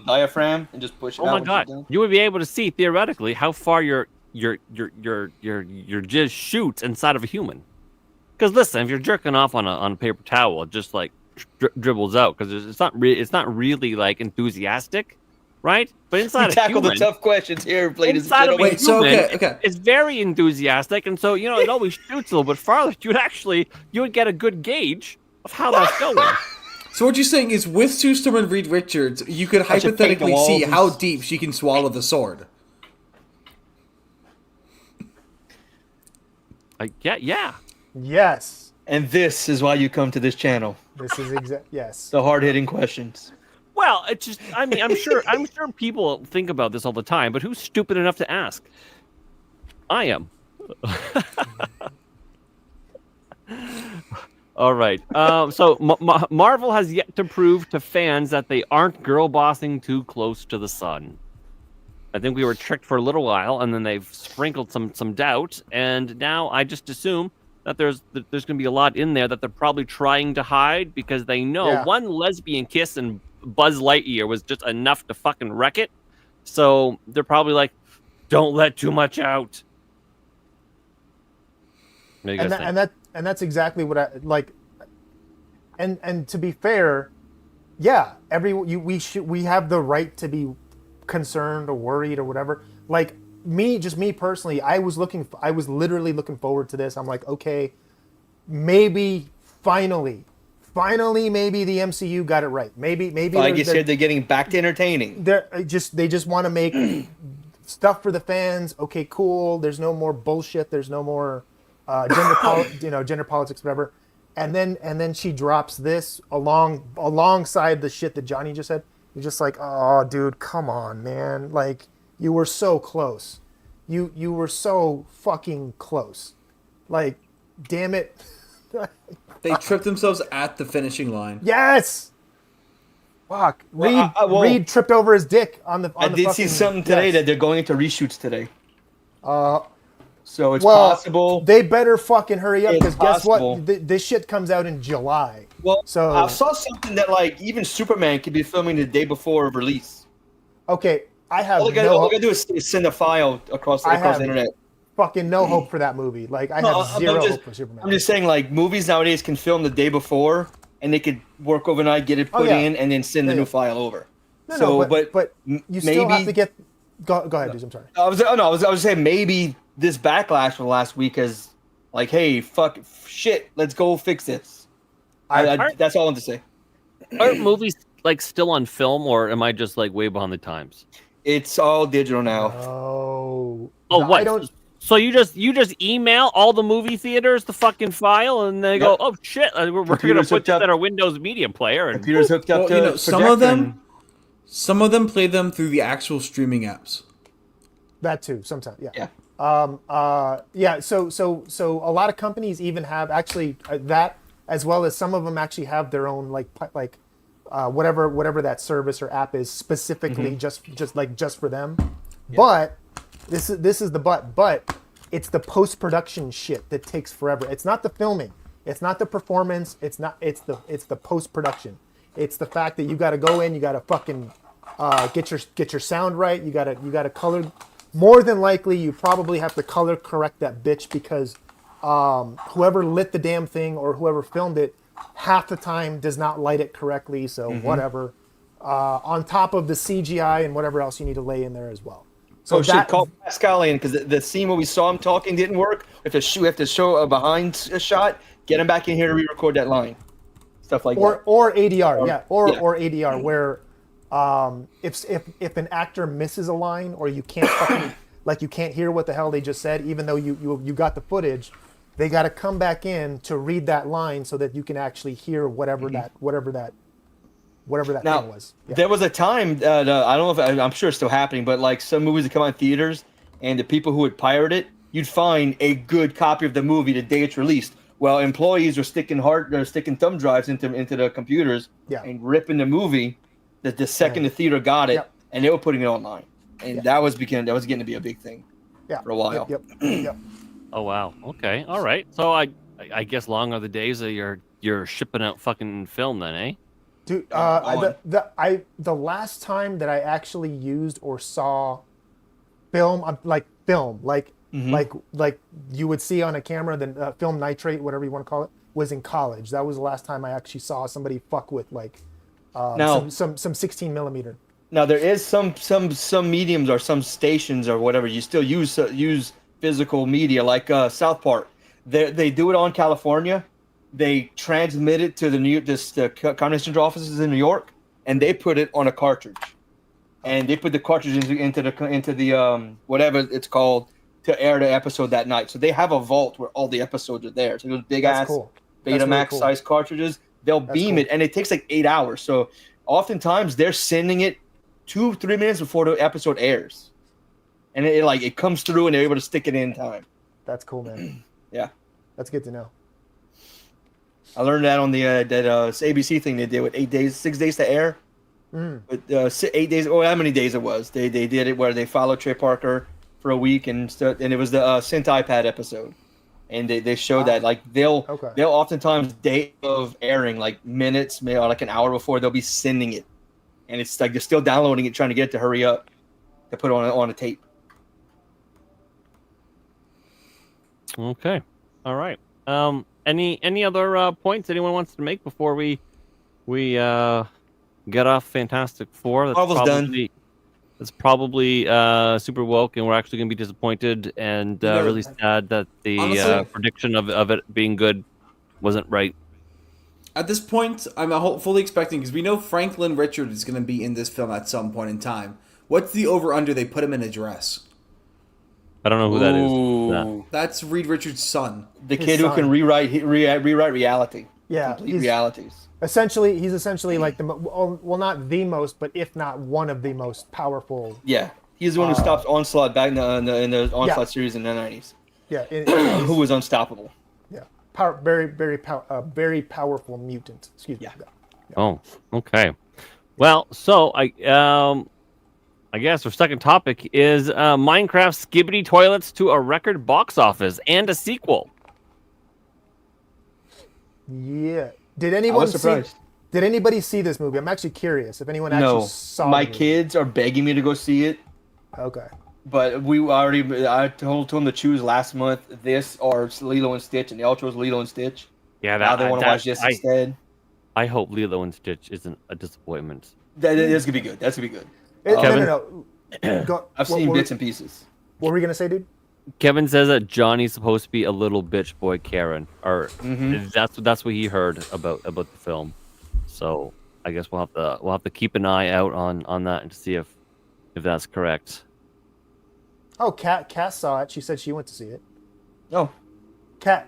diaphragm and just push it out. Oh my god! You would be able to see theoretically how far your jizz shoots inside of a human. Because listen, if you're jerking off on a paper towel, it just like dribbles out because it's not really like enthusiastic, right? But inside tackle a human, the tough questions here, ladies and gentlemen. Wait, so okay. It's very enthusiastic, and so it always shoots a little bit farther. You would get a good gauge of how that's going. So what you're saying is, with Sue Storm and Reed Richards, you could hypothetically see how deep she can swallow the sword. Yeah. Yes. And this is why you come to this channel. This is yes. The hard-hitting questions. Well, it's just, I mean, I'm sure people think about this all the time, but who's stupid enough to ask? I am. All right. So Marvel has yet to prove to fans that they aren't girl bossing too close to the sun. I think we were tricked for a little while, and then they've sprinkled some doubt, and now I just assume that there's going to be a lot in there that they're probably trying to hide because they know one lesbian kiss and Buzz Lightyear was just enough to fucking wreck it. So they're probably like, don't let too much out. And that's exactly what I like. And to be fair, yeah, we have the right to be concerned or worried or whatever. Like me personally, I was literally looking forward to this. I'm like, okay, maybe finally maybe the MCU got it right. Maybe Feige said they're getting back to entertaining. They just want to make stuff for the fans. Okay, cool. There's no more bullshit. There's no more gender politics, whatever. And then she drops this alongside the shit that Johnny just said. You're just like, oh, dude, come on, man. Like, you were so close. You were so fucking close. Like, damn it. They tripped themselves at the finishing line. Yes. Fuck. Reed tripped over his dick on the. I did see something today that they're going into reshoots today. So it's well, possible. They better fucking hurry up because guess what? This shit comes out in July. Well, so I saw something that like even Superman could be filming the day before release. Okay, I have all I gotta do is send a file across the internet. Fucking no hope for that movie. Like I have zero hope for Superman. I'm just saying, like movies nowadays can film the day before, and they could work overnight, get it put in, and then send the new file over. But you still have to get. Go ahead, dude. I'm sorry. I was saying maybe this backlash from last week is like, hey, shit, let's go fix this. That's all I want to say. Are movies like still on film, or am I just like way behind the times? It's all digital now. Oh, what? I don't. So you just email all the movie theaters the fucking file, and they go, "Oh shit, we're gonna put that in our Windows Media Player." And computer's hooked up to some of them play them through the actual streaming apps. That too, sometimes, yeah. Yeah. So a lot of companies even have actually that, as well as some of them actually have their own whatever that service or app is specifically just for them. Yeah. But this is the but it's the post-production shit that takes forever. It's not the filming, it's not the performance, it's the post-production. It's the fact that you got to go in, you got to fucking get your sound right, you got to color. More than likely, you probably have to color correct that bitch because whoever lit the damn thing or whoever filmed it half the time does not light it correctly. So whatever. On top of the CGI and whatever else you need to lay in there as well. So call Pascal in because the scene where we saw him talking didn't work. We have to show a behind a shot. Get him back in here to re-record that line. Stuff like that. Or ADR, or ADR where. If an actor misses a line or you can't fucking, you can't hear what the hell they just said, even though you got the footage, they got to come back in to read that line so that you can actually hear whatever that thing was. Yeah. There was a time that I don't know if I'm sure it's still happening, but like some movies that come out in theaters and the people who would pirate it, you'd find a good copy of the movie the day it's released. Well, employees are sticking thumb drives into the computers and ripping the movie. The second the theater got it, and they were putting it online, and that was getting to be a big thing for a while. Yep. Oh wow. Okay. All right. So I guess long are the days that you're shipping out fucking film then, eh? Dude, the last time that I actually used or saw film, like you would see on a camera, the film nitrate, whatever you want to call it, was in college. That was the last time I actually saw somebody fuck with some 16 millimeter. Now there is some mediums or some stations or whatever you still use physical media like South Park. They do it on California. They transmit it to the Comedy Central offices in New York, and they put it on a cartridge, and they put the cartridge into the whatever it's called to air the episode that night. So they have a vault where all the episodes are there. So those big ass Betamax size cartridges. They'll beam it, and it takes like 8 hours. So oftentimes they're sending it 2-3 minutes before the episode airs, and it comes through, and they're able to stick it in time. That's cool, man. Yeah, that's good to know. I learned that on the that ABC thing they did with 6 days to air. With 8 days, how many days it was? They did it where they followed Trey Parker for a week, and it was the Synth iPad episode. And they show that they'll oftentimes day of airing minutes, maybe like an hour before they'll be sending it, and it's like they're still downloading it, trying to get it to hurry up to put on a tape. Okay, all right. Any other points anyone wants to make before we get off Fantastic Four? Marvel's done. It's probably super woke, and we're actually going to be disappointed and really sad that the prediction of it being good wasn't right. At this point, I'm fully expecting, because we know Franklin Richard is going to be in this film at some point in time. What's the over-under they put him in a dress? I don't know who that is. That's Reed Richards' son. The kid who can rewrite reality. Yeah. Complete realities. He's essentially like not the most, but if not one of the most powerful. Yeah, he's the one who stopped Onslaught back in the Onslaught series in the 90s. Yeah, who was unstoppable. Yeah, very powerful mutant. Excuse me. Yeah. Oh, okay. Well, so I guess our second topic is Minecraft Skibbity Toilets to a record box office and a sequel. Yeah. Did anybody see this movie? I'm actually curious if anyone actually saw it. My kids are begging me to go see it. Okay. But I told them to choose last month this or Lilo and Stitch, and they all chose Lilo and Stitch. Yeah, now they want to watch this instead. I hope Lilo and Stitch isn't a disappointment. That's gonna be good. That's gonna be good. No, Kevin? no. Go, I've seen bits and pieces. What were you gonna say, dude? Kevin says that Johnny's supposed to be a little bitch boy Karen, or that's what he heard about the film. So I guess we'll have to keep an eye out on that and to see if that's correct. Oh, Cass saw it. She said she went to see it. Oh, Cass,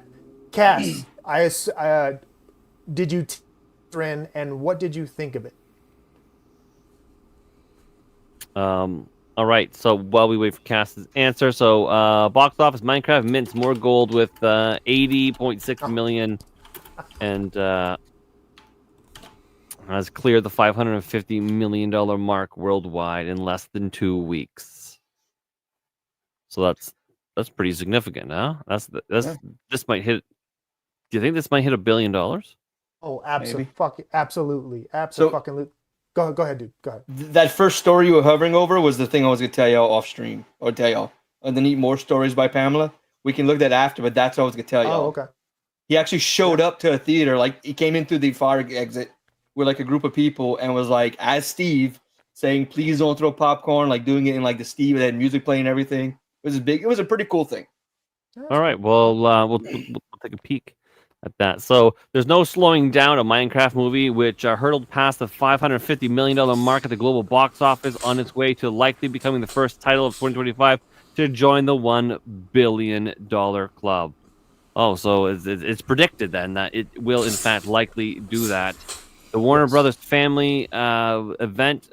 did you in, and what did you think of it? All right, so while we wait for Cass's answer, so box office Minecraft mints more gold with 80.6 million, and has cleared the $550 million mark worldwide in less than 2 weeks. So that's pretty significant, huh? This might hit. Do you think this might hit $1 billion? Oh, absolutely. Go ahead, dude. Go ahead. That first story you were hovering over was the thing I was gonna tell y'all off stream, or tell y'all. And then eat more stories by Pamela. We can look at that after, but that's what I was gonna tell y'all. Oh, okay. He actually showed up to a theater, like he came in through the fire exit with like a group of people and was like, as Steve, saying, "Please don't throw popcorn," like doing it in like the Steve and had music playing and everything. It was a pretty cool thing. All right, well, we'll take a peek at that. So there's no slowing down a Minecraft movie, which hurtled past the $550 million mark at the global box office on its way to likely becoming the first title of 2025 to join the $1 billion club. Oh, so it's predicted then that it will in fact likely do that. The Warner Brothers family event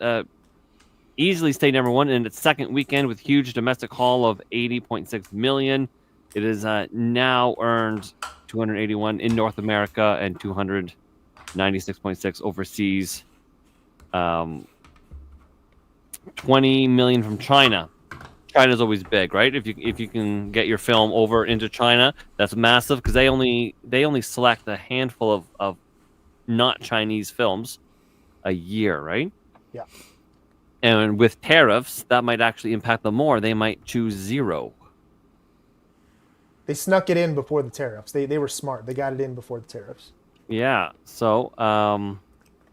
easily stayed number one in its second weekend with huge domestic haul of 80.6 million. It has now earned 281 in North America and 296.6 overseas. 20 million from China. China's always big, right? If you can get your film over into China, that's massive because they only select a handful of not Chinese films a year, right? Yeah. And with tariffs, that might actually impact them more. They might choose 0. They snuck it in before the tariffs. They were smart. They got it in before the tariffs. Yeah. So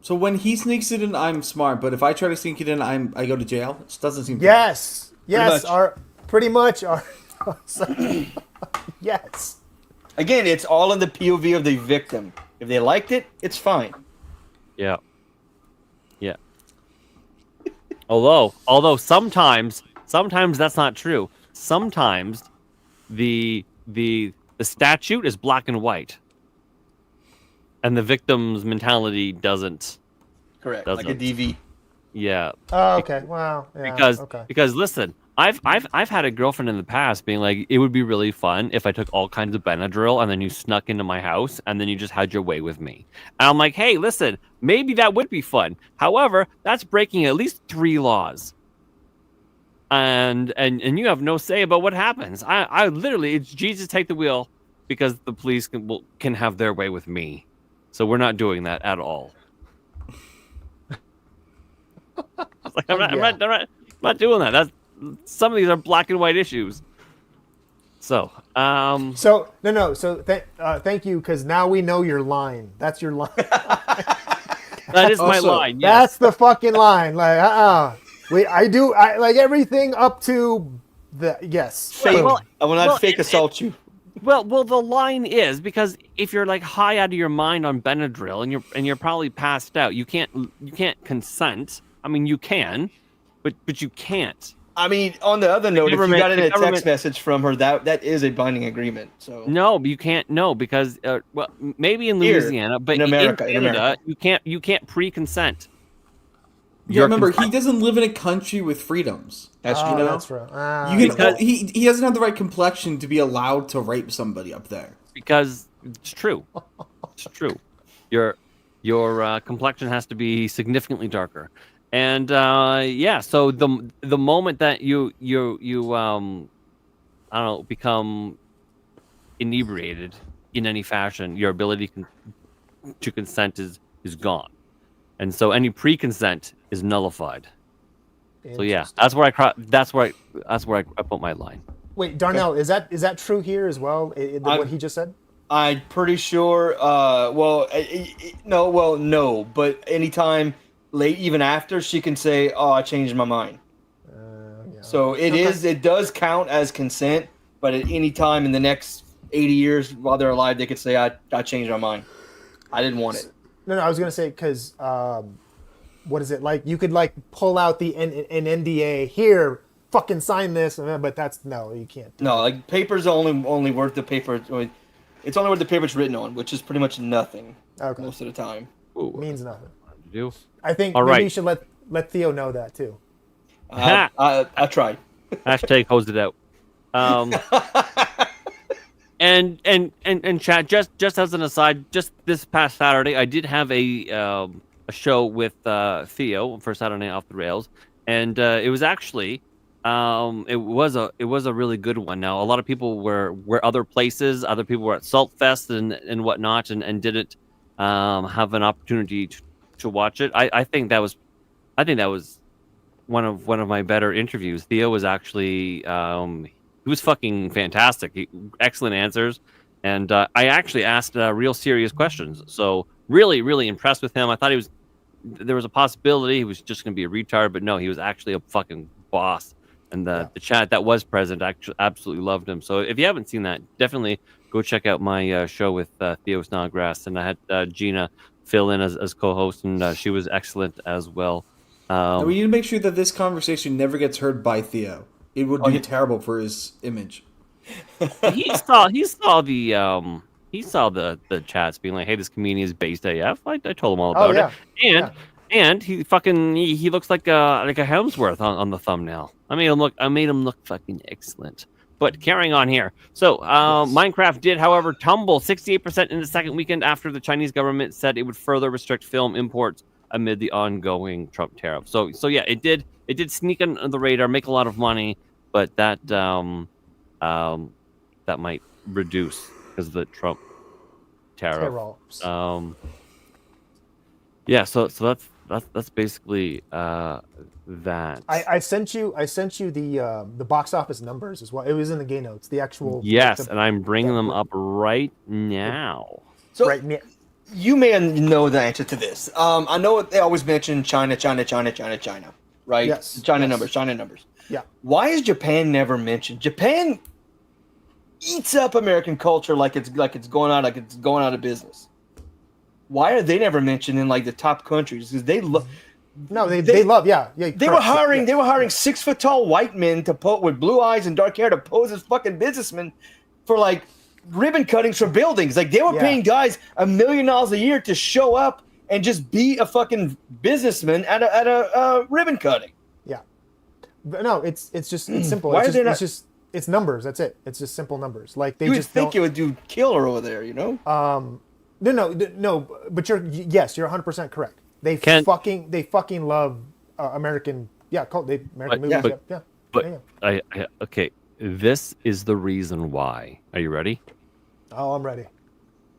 So when he sneaks it in, I'm smart. But if I try to sneak it in, I go to jail. It doesn't seem. Yes. Yes. much. Pretty much. Yes. Again, it's all in the POV of the victim. If they liked it, it's fine. yeah. Yeah. Although sometimes that's not true. Sometimes the statute is black and white, and the victim's mentality doesn't. Correct. Like a DV. Yeah. Oh, okay. Wow. Yeah, Because listen, I've had a girlfriend in the past being like, it would be really fun if I took all kinds of Benadryl and then you snuck into my house and then you just had your way with me. And I'm like, hey, listen, maybe that would be fun. However, that's breaking at least 3 laws. And you have no say about what happens. I literally, it's Jesus take the wheel because the police can have their way with me. So we're not doing that at all. Like, I'm not doing that. That's some of these are black and white issues. So, So thank you, because now we know your line. That's your line. that is my line. Yes. That's the fucking line. Like, I like everything up to the yes. Fake. Well, I will not fake assault you. Well, the line is because if you're like high out of your mind on Benadryl and you're probably passed out, you can't consent. I mean, you can, but you can't. I mean, on the other note, if you got in a text message from her, that is a binding agreement. So no, you can't. No, because well, maybe in Louisiana, but in America, in Canada, you can't pre-consent. Yeah, remember, he doesn't live in a country with freedoms. That's true. That's right. He doesn't have the right complexion to be allowed to rape somebody up there. Because it's true. It's true. Your complexion has to be significantly darker. And yeah, so the moment that you I don't know, become inebriated in any fashion, your ability to consent is gone. And so any pre-consent is nullified. So yeah, that's where I put my line. Wait, Darnell, is that true here as well? What he just said? I'm pretty sure. No. But anytime late, even after, she can say, "Oh, I changed my mind." Yeah. So it Okay. is. It does count as consent. But at any time in the next 80 years while they're alive, they could say, "I changed my mind. I didn't want it." No, I was gonna say because what is it like? You could like pull out an NDA here, fucking sign this, but that's no, you can't. No, like paper's only worth the paper. It's only worth the paper it's written on, which is pretty much nothing Okay. most of the time. Ooh, Means nothing. do. I think All maybe right. you should let Theo know that too. I tried. Hashtag hosed it out. And chat, just as an aside, just this past Saturday, I did have a show with Theo for Saturday Night Off the Rails, and it was actually it was a really good one. Now a lot of people were other places, other people were at Salt Fest and whatnot, and didn't have an opportunity to watch it. I think that was one of my better interviews. Theo was actually he was fucking fantastic. Excellent answers, and I actually asked real serious questions. So really impressed with him. I thought there was a possibility he was just going to be a retard, but no, he was actually a fucking boss. And the chat that was present actually absolutely loved him. So if you haven't seen that, definitely go check out my show with Theo Snodgrass, and I had Gina fill in as co-host, and she was excellent as well. And we need to make sure that this conversation never gets heard by Theo. It would be terrible for his image. he saw the chats being like, "Hey, this comedian is based AF." I told him all about it, and he looks like a Hemsworth on the thumbnail. I made him look fucking excellent. But carrying on here, so Minecraft did, however, tumble 68% in the second weekend after the Chinese government said it would further restrict film imports amid the ongoing Trump tariff. So yeah, it did sneak on the radar, make a lot of money, but that might reduce because of the Trump tariff. Yeah, so that's basically that. I sent you the box office numbers as well. It was in the gay notes. The actual and I'm bringing them up right now. So right. You may know the answer to this. I know they always mention China, right? Yes. China numbers. Yeah. Why is Japan never mentioned? Japan eats up American culture like it's going out of business. Why are they never mentioned in like the top countries? Because they love. No, they love. Yeah. They were hiring 6 foot tall white men to with blue eyes and dark hair to pose as fucking businessmen for like ribbon cuttings for buildings. Like they were paying guys $1 million a year to show up and just be a fucking businessman at a ribbon cutting. Yeah. But no, it's simple. Why it's numbers. That's it. It's just simple numbers. Like they you just would think it would do killer over there, you know? No. But you're 100% correct. They fucking love American. Yeah, American movies. Okay. This is the reason why. Are you ready? Oh, I'm ready.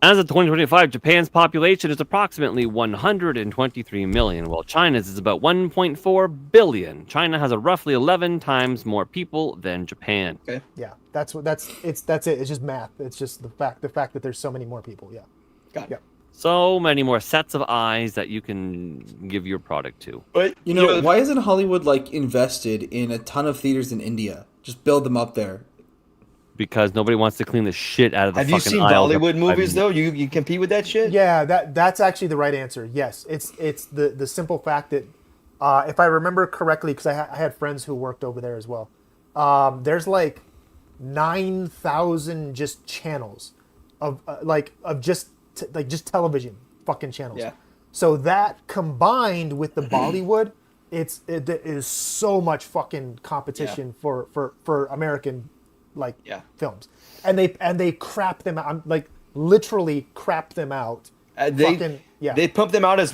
As of 2025, Japan's population is approximately 123 million, while China's is about 1.4 billion. China has roughly 11 times more people than Japan. Okay. Yeah, that's it. It's just math. It's just the fact that there's so many more people. Yeah. Got it. Yeah. So many more sets of eyes that you can give your product to. But You know, why isn't Hollywood like invested in a ton of theaters in India? Just build them up there. Because nobody wants to clean the shit out of the have you fucking seen aisles. Bollywood movies though? You compete with that shit? Yeah, that's actually the right answer. Yes, it's the simple fact that if I remember correctly, because I had friends who worked over there as well. There's like 9,000 just channels of just television fucking channels. Yeah. So that combined with the Bollywood, it is so much fucking competition for American films, and they crap them out, like literally crap them out. They pump them out as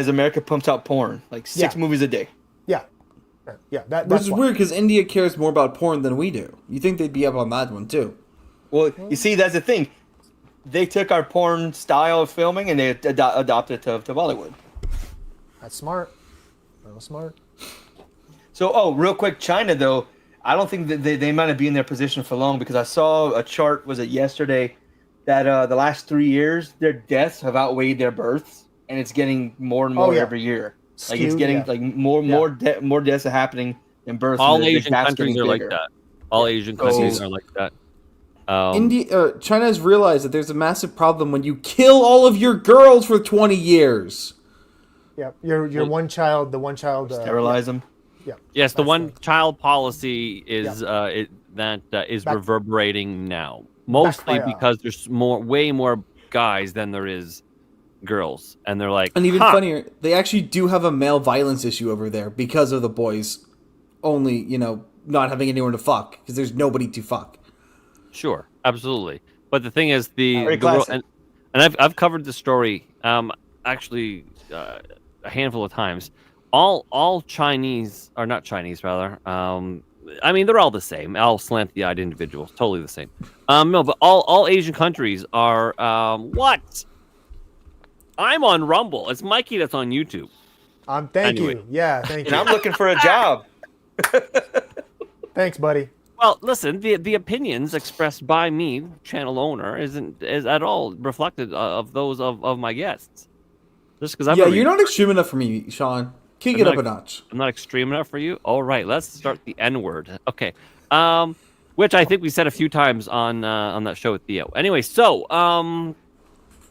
America pumps out porn, like 6 movies a day. Yeah. Which is weird because India cares more about porn than we do. You think they'd be up on that one too? Well, you see, that's the thing. They took our porn style of filming and they adopted it to Bollywood. That's smart. That was smart. So, real quick, China though, I don't think that they might not be in their position for long because I saw a chart, was it yesterday, that the last 3 years, their deaths have outweighed their births, and it's getting more and more yeah. every year. Like it's Skewed, getting yeah. like more deaths are happening than births. All and the Asian gap's countries getting are like bigger. that. All Asian countries are like that. China has realized that there's a massive problem when you kill all of your girls for 20 years. Yeah, your one child, the one child. Sterilize them. Yeah. Yes, the That's one child policy is is reverberating now, mostly Backfire. because there's way more guys than there is girls, and they're like, And even "Ha!" funnier, they actually do have a male violence issue over there because of the boys only, not having anyone to fuck because there's nobody to fuck. Sure, absolutely. But the thing is, Very the world, classic. and I've covered the story actually a handful of times. All Chinese, or not Chinese rather. I mean, they're all the same. All slanty-eyed individuals, totally the same. No, but all Asian countries are what? I'm on Rumble. It's Mikey that's on YouTube. Thank Anyway. you. Yeah, thank And you. I'm looking for a job. Thanks, buddy. Well, listen, the opinions expressed by me, channel owner, is at all reflected of those of my guests. Just because You're not extreme enough for me, Sean. Kick it up a notch. I'm not extreme enough for you. All right, let's start the N word. Okay, which I think we said a few times on that show with Theo. Anyway, so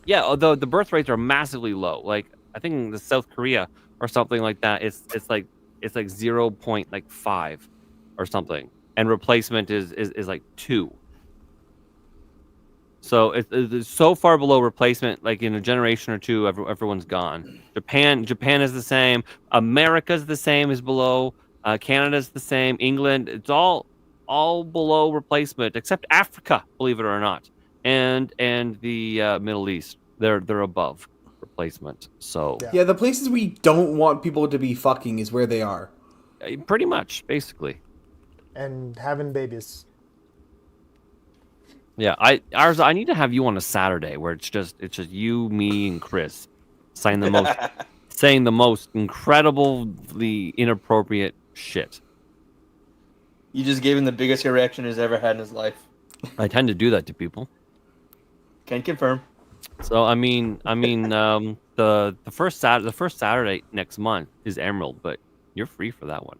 yeah, although the birth rates are massively low. Like I think in the South Korea or something like that, it's like 0.5 or something, and replacement is like 2. So it's so far below replacement. Like in a generation or two, everyone's gone. Japan is the same. America's the same, is below. Canada's the same. England, it's all below replacement, except Africa, believe it or not, and the Middle East. They're above replacement. So Yeah, the places we don't want people to be fucking is where they are. pretty much, basically. And having babies. Yeah, I need to have you on a Saturday where it's just you, me, and Chris saying the most incredibly inappropriate shit. You just gave him the biggest erection he's ever had in his life. I tend to do that to people. Can confirm. So I mean, the first Saturday next month is Emerald, but you're free for that one.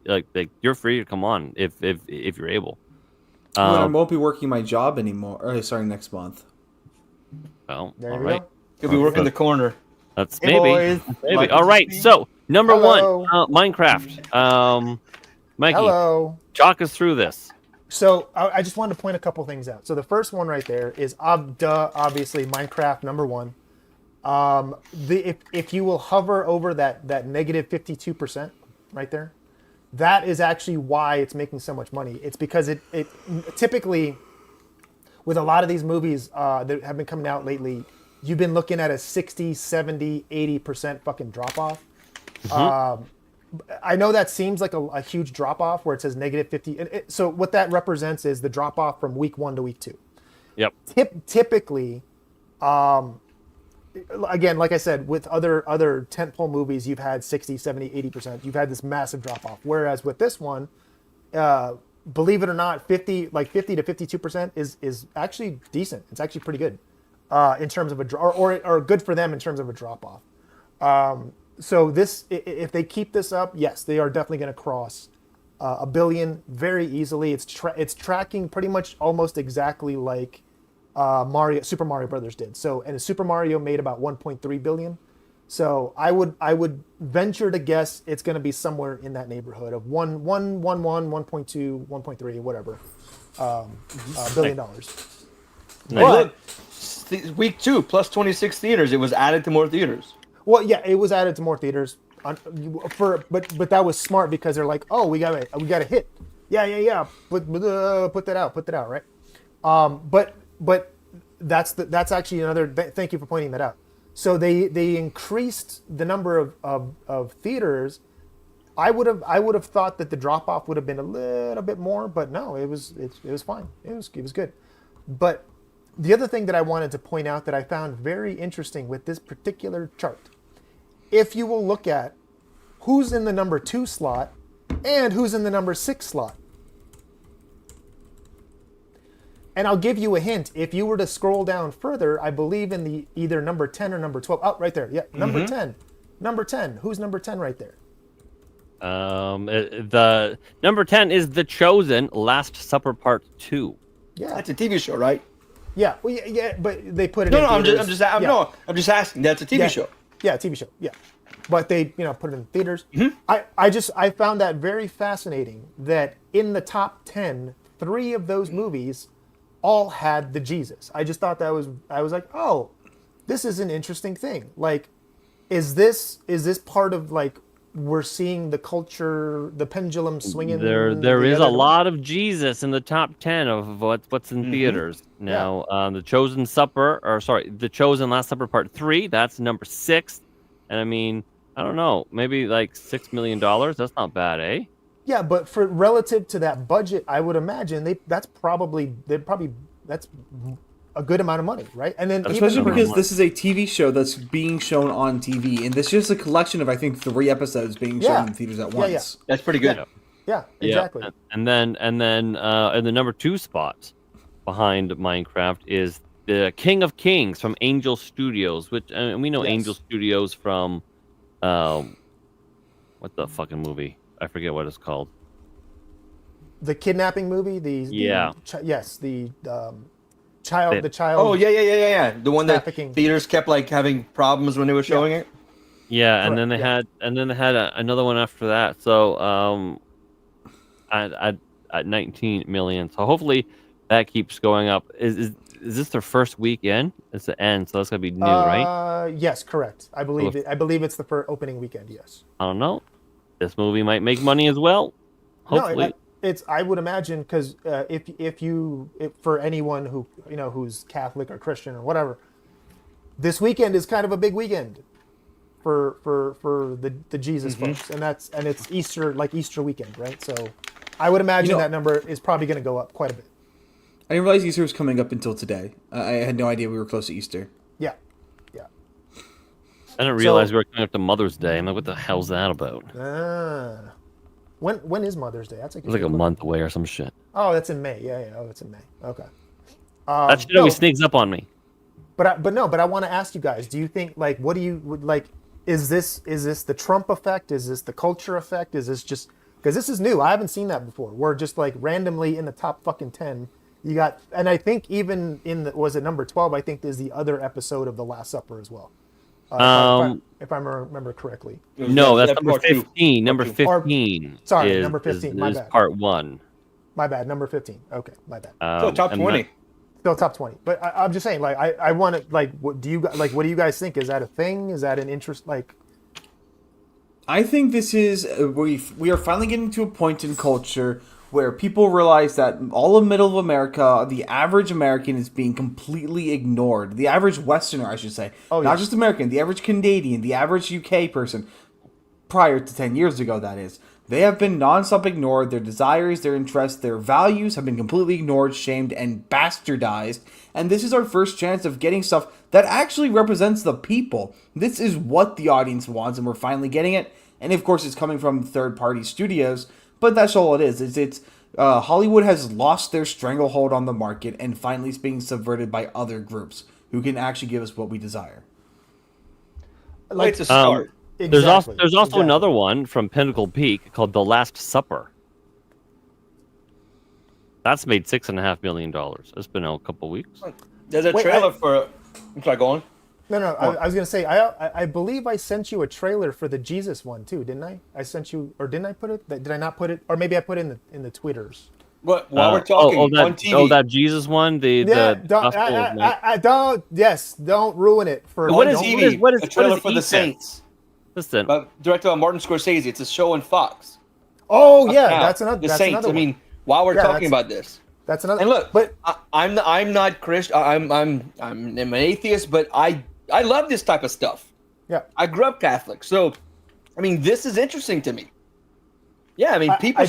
Like you're free to come on if you're able. I won't be working my job anymore. Next month. Well, There all you right. go. He'll be working the corner. That's Hey, boys. maybe. Like All to right. speak? So number Hello. one, Minecraft. Mikey, Hello. talk us through this. So I just wanted to point a couple things out. So the first one right there is obviously Minecraft #1. If you will hover over that negative 52% right there, that is actually why it's making so much money. It's because it typically, with a lot of these movies that have been coming out lately, you've been looking at a 60, 70, 80% fucking drop off. I know that seems like a huge drop off where it says negative 50. So what that represents is the drop off from week 1 to week 2. Yep. Typically, again, like I said, with other tentpole movies, you've had 60, 70, 80%. You've had this massive drop off. Whereas with this one, believe it or not, 50 to 52% is actually decent. It's actually pretty good in terms of or good for them in terms of a drop off. So this, if they keep this up, yes, they are definitely going to cross $1 billion very easily. It's tracking pretty much almost exactly like Super Mario Brothers did. So, and Super Mario made about 1.3 billion. So I would venture to guess it's going to be somewhere in that neighborhood of 1.2, 1.3, whatever, $billion. But week 2 plus 26 theaters. It was added to more theaters. Well, yeah, it was added to more theaters but that was smart because they're like, oh, we got a hit. Yeah. Put that out, right? But that's actually another. Thank you for pointing that out. So they increased the number of theaters. I would have thought that the drop off would have been a little bit more, but no, it was fine. It was good. But the other thing that I wanted to point out that I found very interesting with this particular chart, if you will look at who's in the number 2 slot and who's in the number 6 slot. And I'll give you a hint. If you were to scroll down further, I believe in the either number 10 or number 12. Oh, right there. Yeah, number 10. Number 10. Who's number 10 right there? The number 10 is The Chosen, Last Supper Part 2. Yeah. That's a TV show, right? Yeah. Well, yeah, but they put it No, in no, I'm theaters. just asking. That's a TV Yeah. show. Yeah, TV show. Yeah. But they, put it in theaters. I found that very fascinating that in the top 10, 3 of those movies all had the Jesus. I just thought I was like, "Oh, this is an interesting thing." Like, is this part of like we're seeing the culture, the pendulum swinging? There is a other way? lot of Jesus in the top 10 of what's in theaters now. The Chosen The Chosen Last Supper Part 3. That's number 6, and I mean, I don't know, maybe like $6 million. That's not bad, eh? Yeah, but for relative to that budget, I would imagine that's a good amount of money, right? And then Especially even because this is a TV show that's being shown on TV, and this is just a collection of, I think, 3 episodes being shown in theaters at once. Yeah. That's pretty good. yeah, exactly. Yeah. And then in the number 2 spot behind Minecraft is the King of Kings from Angel Studios, which and we know Yes. Angel Studios from what the fucking movie? I forget what it's called. The kidnapping movie, child. Oh yeah. The one that Trafficking. theaters kept like having problems when they were showing it. Yeah, and then Correct, they had another one after that. So at 19 million. So hopefully that keeps going up. Is this their first weekend? It's the end, so that's gonna be new, right? Yes, correct. I believe it. I believe it's the first opening weekend. Yes. I don't know. This movie might make money as well. Hopefully. No, it's. I would imagine because if for anyone who who's Catholic or Christian or whatever, this weekend is kind of a big weekend for the Jesus folks, and it's Easter weekend, right? So I would imagine that number is probably going to go up quite a bit. I didn't realize Easter was coming up until today. I had no idea we were close to Easter. Yeah. I didn't realize we were coming up to Mother's Day. I'm like, what the hell's that about? When is Mother's Day? That's It's like a month away or some shit. Oh, that's in May. Yeah. Oh, that's in May. Okay. That shit always sneaks up on me. But I want to ask you guys. Do you think what do you like? Is this the Trump effect? Is this the culture effect? Is this just because this is new? I haven't seen that before. Where just like randomly in the top fucking 10, you got, and I think even was it number 12? I think there's the other episode of The Last Supper as well. If I remember correctly. No, that's number part 15. two. Number Part two. 15. Sorry, number 15. My is bad. part 1. My bad. Number 15. Okay, my bad. So top and 20. Still top 20. But I'm just saying, I want to what do you guys think? Is that a thing? Is that an interest? I think this is we are finally getting to a point in culture where people realize that all of middle America, the average American is being completely ignored. The average Westerner, I should say. Not just American, the average Canadian, the average UK person, prior to 10 years ago, that is. They have been nonstop ignored. Their desires, their interests, their values have been completely ignored, shamed, and bastardized. And this is our first chance of getting stuff that actually represents the people. This is what the audience wants, and we're finally getting it. And of course, it's coming from third-party studios, but that's all it is. It's Hollywood has lost their stranglehold on the market, and finally it's being subverted by other groups who can actually give us what we desire. It's a start. Exactly. There's also another one from Pinnacle Peak called The Last Supper. That's made $6.5 million. It's been out a couple weeks. There's a trailer for. I'm sorry, go on. No. I was gonna say I believe I sent you a trailer for the Jesus one too, didn't I? I sent you, or didn't I put it? Did I not put it? Or maybe I put it in the Twitters. But while we're talking on TV, that Jesus one, don't ruin it for. What is TV? what is a trailer what is for The Ethan? Saints, Listen, directed by Martin Scorsese. It's a show on Fox. Oh yeah, Now, that's another. The That's Saints. another I one. mean, while we're Yeah, talking about this, That's another. and look, but I'm not Christian. I'm an atheist, but I love this type of stuff. yeah, I grew up Catholic, so I mean, this is interesting to me. Yeah, I mean, people.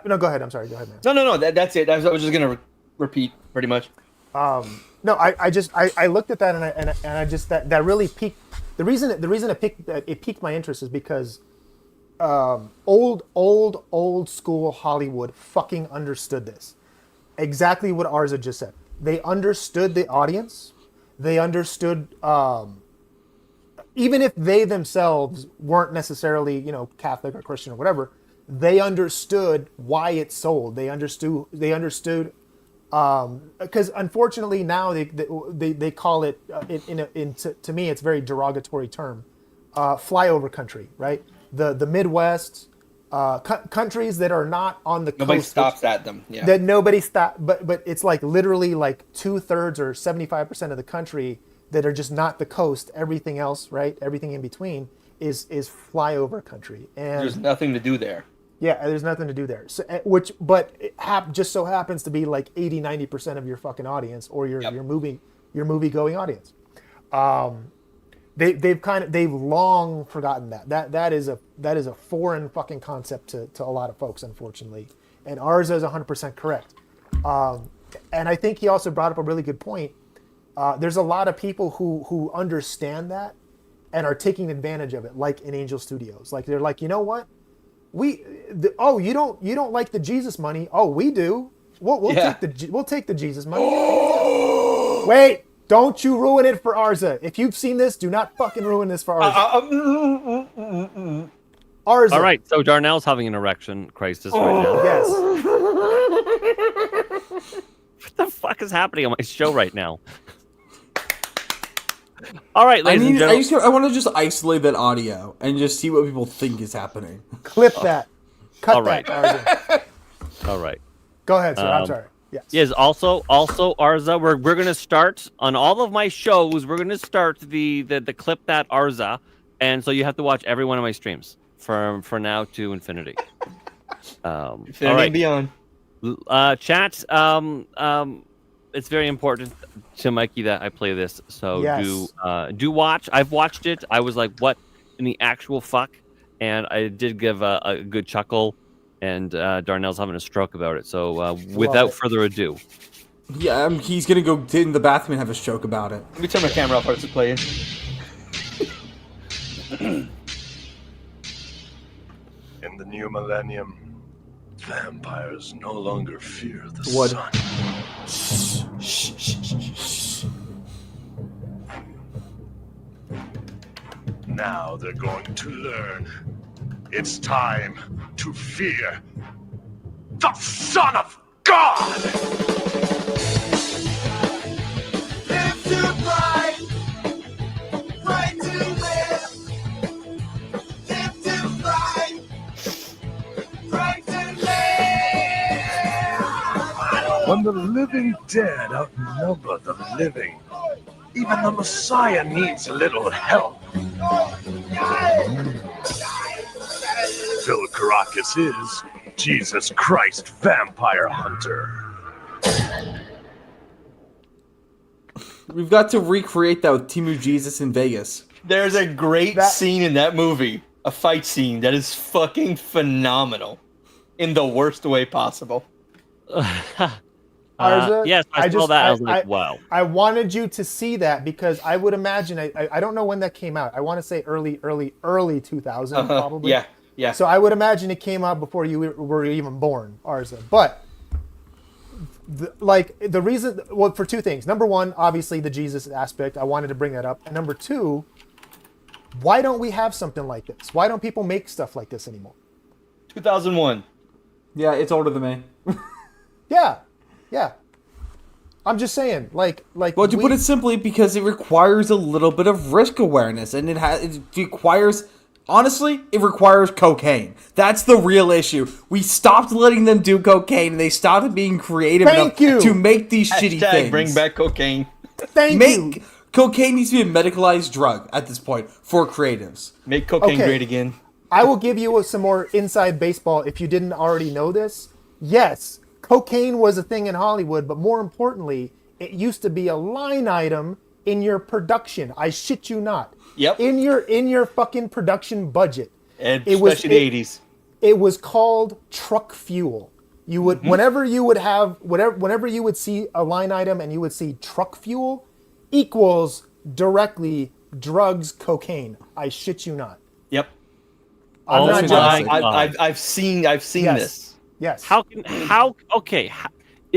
No, go ahead. I'm sorry. Go ahead, man. No. That's it. I was just gonna repeat pretty much. No, I looked at that and I just that really piqued the reason it piqued my interest is because old school Hollywood fucking understood this. exactly what Arza just said. They understood the audience. They understood, even if they themselves weren't necessarily, Catholic or Christian or whatever, they understood why it sold. They understood, because unfortunately now they call it, to me, it's a very derogatory term, flyover country, right? The Midwest, countries that are not on the Nobody coast. stops at them. Yeah. That nobody stop, but it's like literally like 2/3 or 75% of the country that are just not the coast. Everything else, right? Everything in between is flyover country, and There's nothing to do there. yeah, there's nothing to do there. So, just so happens to be like 80-90% of your fucking audience or your movie going audience. They've long forgotten that is a foreign fucking concept to a lot of folks, unfortunately. And ours is 100% correct. And I think he also brought up a really good point. There's a lot of people who understand that and are taking advantage of it, like in Angel Studios. Like they're like, you know what? You don't like the Jesus money? Oh, we do. We'll take the Jesus money. Wait. Don't you ruin it for Arza. If you've seen this, do not fucking ruin this for Arza. Arza. All right, so Darnell's having an erection crisis right now. Yes. What the fuck is happening on my show right now? All right, ladies and gentlemen. I want to just isolate that audio and just see what people think is happening. Clip that. Cut All right. that, Arza. All right. Go ahead, sir. I'm sorry. Yes. Yes. Also, Arza, we're gonna start on all of my shows. We're gonna start the clip that Arza, and so you have to watch every one of my streams from now to infinity. Infinity all right. and beyond. Chat. It's very important to Mikey that I play this. So yes. do watch. I've watched it. I was like, what in the actual fuck? And I did give a good chuckle. And Darnell's having a stroke about it. So without further ado. Yeah, he's going to go in the bathroom and have a stroke about it. Let me turn my camera off while it's playing. In the new millennium, vampires no longer fear the What? sun. Now they're going to learn. It's time to fear the Son of God! Live to fight, fight to live. Live to fight, fight to live. When the living dead outnumber the living, even the Messiah needs a little help. Phil Caracas is Jesus Christ Vampire Hunter. We've got to recreate that with Timu Jesus in Vegas. There's a great scene in that movie, a fight scene that is fucking phenomenal, in the worst way possible. Arza, yes, I saw that. I was like, wow. I wanted you to see that because I would imagine, I don't know when that came out. I want to say early 2000 probably. Yeah. Yeah. So I would imagine it came out before you were even born, Arza. But the reason, well, for two things. Number one, obviously the Jesus aspect. I wanted to bring that up. And number two, why don't we have something like this? Why don't people make stuff like this anymore? 2001. Yeah, it's older than me. Yeah. I'm just saying, like. Well, to put it simply, because it requires a little bit of risk awareness, and it requires. Honestly, it requires cocaine. That's the real issue. We stopped letting them do cocaine, and they stopped being creative enough to make these shitty things. Bring back cocaine. Thank you. Cocaine needs to be a medicalized drug at this point for creatives. Make cocaine great again. I will give you some more inside baseball if you didn't already know this. Yes, cocaine was a thing in Hollywood, but more importantly, it used to be a line item in your production. I shit you not. Yep. In your fucking production budget. And especially the 80s. It was called truck fuel. You would whenever you would see a line item and you would see truck fuel equals directly drugs, cocaine. I shit you not. Yep. I've seen I've seen this. Yes. How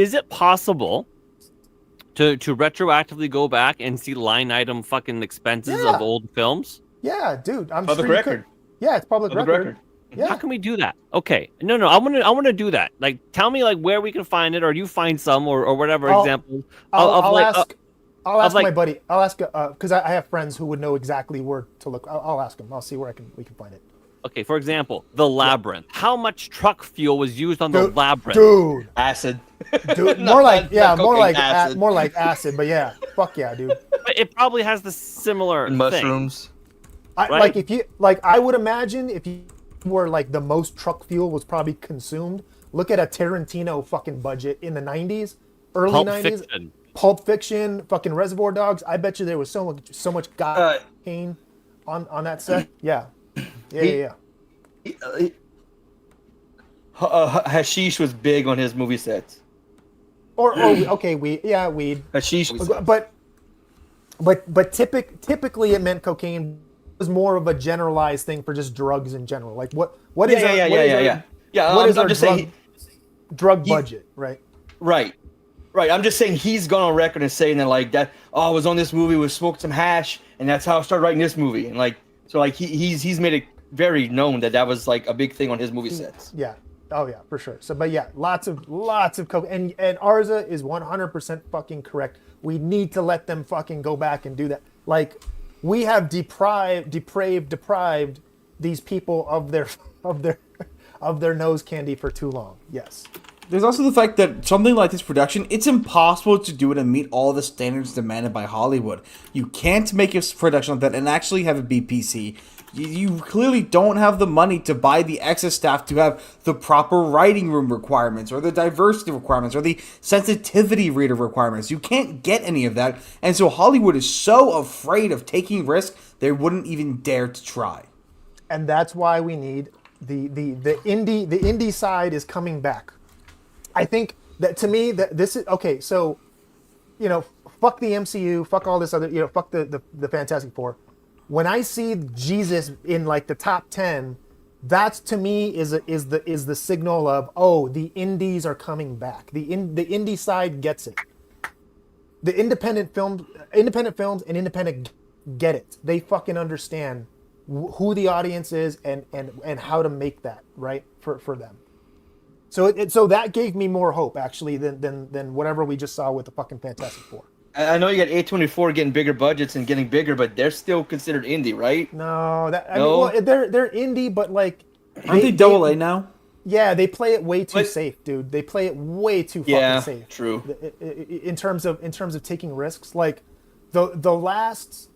is it possible to retroactively go back and see line item fucking expenses Yeah. of old films? Yeah, dude. I'm Public sure you record. could. Yeah, it's public record. How Yeah. can we do that? Okay, no, I want to do that. Like, tell me like where we can find it, or you find some, or whatever I'll- example. I'll like, ask. I'll ask like- my buddy. I'll ask because I have friends who would know exactly where to look. I'll ask him. I'll see where we can find it. Okay, for example, the labyrinth. How much truck fuel was used on the Dude, labyrinth? Dude, Acid. dude, Not- more like not more cocaine, like acid. more like acid. But yeah, fuck yeah, dude. But it probably has the similar And thing. mushrooms. Right? Like if you like, I would imagine if you were like the most truck fuel was probably consumed. Look at a Tarantino fucking budget in the '90s, early Pulp '90s. Fiction. Pulp Fiction, fucking Reservoir Dogs. I bet you there was so much cocaine on that set. Yeah, yeah. Hashish was big on his movie sets. Or okay, weed. Hashish was. But typically it meant cocaine was more of a generalized thing for just drugs in general. Like what is our- what is our- Yeah, what I'm, is I'm our just drug, saying. drug budget, right? Right. I'm just saying he's gone on record and saying that like that. Oh, I was on this movie, was smoked some hash, and that's how I started writing this movie. And like, so like he's made it very known that that was like a big thing on his movie sets. Yeah. Oh yeah, for sure. So, but yeah, lots of coke, and Arza is 100% fucking correct. We need to let them fucking go back and do that. Like, we have deprived these people of their nose candy for too long. Yes. There's also the fact that something like this production, it's impossible to do it and meet all the standards demanded by Hollywood. You can't make a production like that and actually have it be PC. You clearly don't have the money to buy the excess staff to have the proper writing room requirements or the diversity requirements or the sensitivity reader requirements. You can't get any of that. And so Hollywood is so afraid of taking risks, they wouldn't even dare to try. And that's why we need the indie side is coming back. I think that to me that this is okay. So, fuck the MCU, fuck all this other, fuck the Fantastic Four. When I see Jesus in like the top 10, that's to me is the signal of the indies are coming back. The indie side gets it. The independent films and independent get it. They fucking understand who the audience is and how to make that right for them. So that gave me more hope actually than whatever we just saw with the fucking Fantastic Four. I know you got A24 getting bigger budgets and getting bigger, but they're still considered indie, right? No, I No? mean, well, they're indie, but like Aren't they double A now? Yeah, they play it way too But- safe, dude. They play it way too fucking Yeah, safe. true. In terms of taking risks, like the last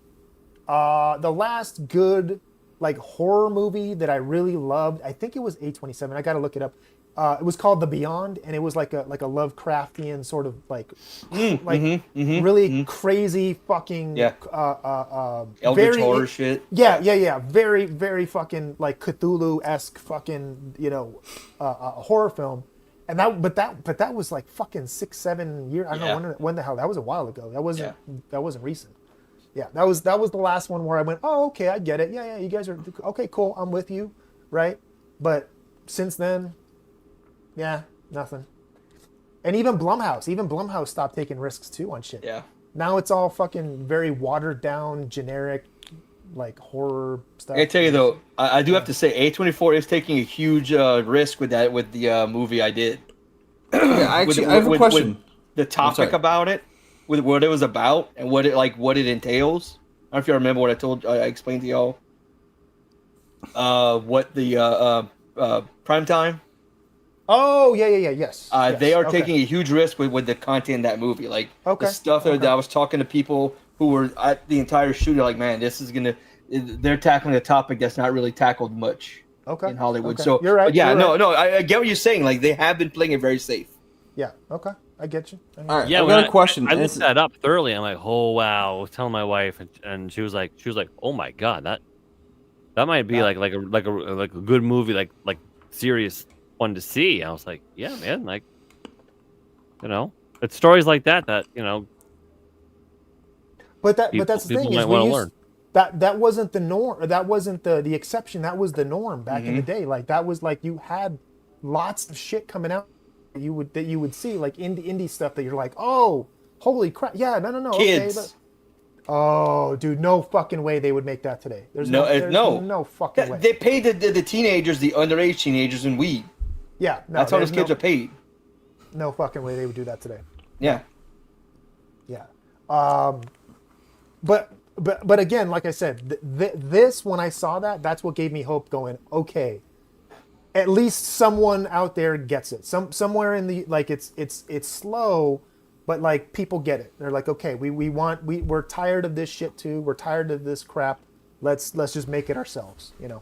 good like horror movie that I really loved, I think it was A27. I got to look it up. It was called The Beyond, and it was like a Lovecraftian sort of like really crazy fucking Eldritch very horror shit. yeah. Very, very fucking like Cthulhu-esque fucking, horror film. And that was like fucking 6-7 years. I don't know when the hell. That was a while ago. That wasn't recent. Yeah, that was the last one where I went, oh, okay, I get it. Yeah, you guys are okay, cool. I'm with you, right? But since then, yeah, nothing. And even Blumhouse stopped taking risks too on shit. Yeah. Now it's all fucking very watered down, generic, like horror stuff. I tell you though, I do have to say A24 is taking a huge risk with the movie I did. Yeah, actually, I have a question. With the topic about it, with what it was about and what it entails. I don't know if you remember what I explained to y'all. What the prime time. Oh yes. They are okay. taking a huge risk with the content in that movie. Like Okay, the stuff that okay. I was talking to people who were at the entire shooting, like, man, they're tackling a topic that's not really tackled much in Hollywood. Okay. So you're right. but yeah, you're no, right. I get what you're saying. Like they have been playing it very safe. Yeah. Okay. I get you. All right, Yeah, I've when got a question. I and looked it's- that up thoroughly. I'm like, oh wow. I was telling my wife, and she was like, oh my god, that might be like a good movie, like serious one to see. I was like, yeah, man, like, it's stories like that. But that's the people thing is might we wanna used, learn. that wasn't the norm. Or that wasn't the exception. That was the norm back in the day. Like that was like you had lots of shit coming out you would see like indie stuff that you're like, oh, holy crap, yeah, no, Kids. okay, oh, dude, no fucking way they would make that today. There's No, no fucking way. They paid the teenagers, the underage teenagers, in weed. Yeah, no, That's how those there's kids are paid. no fucking way they would do that today. Yeah. Yeah. But again, like I said, this, when I saw that, that's what gave me hope going, okay, at least someone out there gets it. Somewhere in the, like, it's slow, but like people get it. They're like, okay, we're tired of this shit too. We're tired of this crap. Let's just make it ourselves, you know?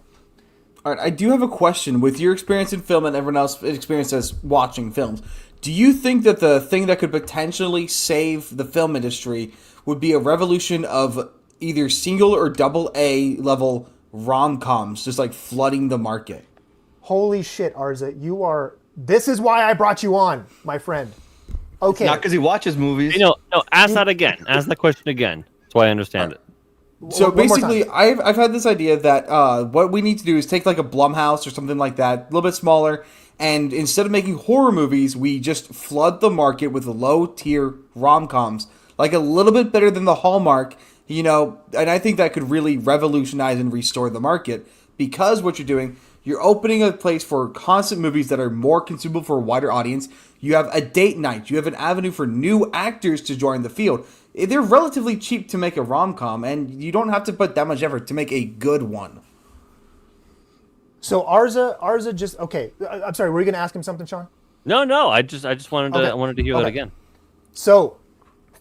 All right, I do have a question. With your experience in film and everyone else's experience as watching films, do you think that the thing that could potentially save the film industry would be a revolution of either single or double A level rom-coms, just like flooding the market? Holy shit, Arza, this is why I brought you on, my friend. Okay. Not because he watches movies. No, ask that again. Ask that question again, so I understand it. So One more basically, time. I've had this idea that what we need to do is take like a Blumhouse or something like that, a little bit smaller, and instead of making horror movies, we just flood the market with low-tier rom-coms, like a little bit better than the Hallmark, you know, and I think that could really revolutionize and restore the market, because what you're doing, you're opening a place for constant movies that are more consumable for a wider audience. You have a date night. You have an avenue for new actors to join the field. They're relatively cheap to make a rom-com, and you don't have to put that much effort to make a good one. So Arza just, okay. I'm sorry, were you going to ask him something, Sean? No. I just wanted to. Okay. I wanted to hear that Okay. again. So,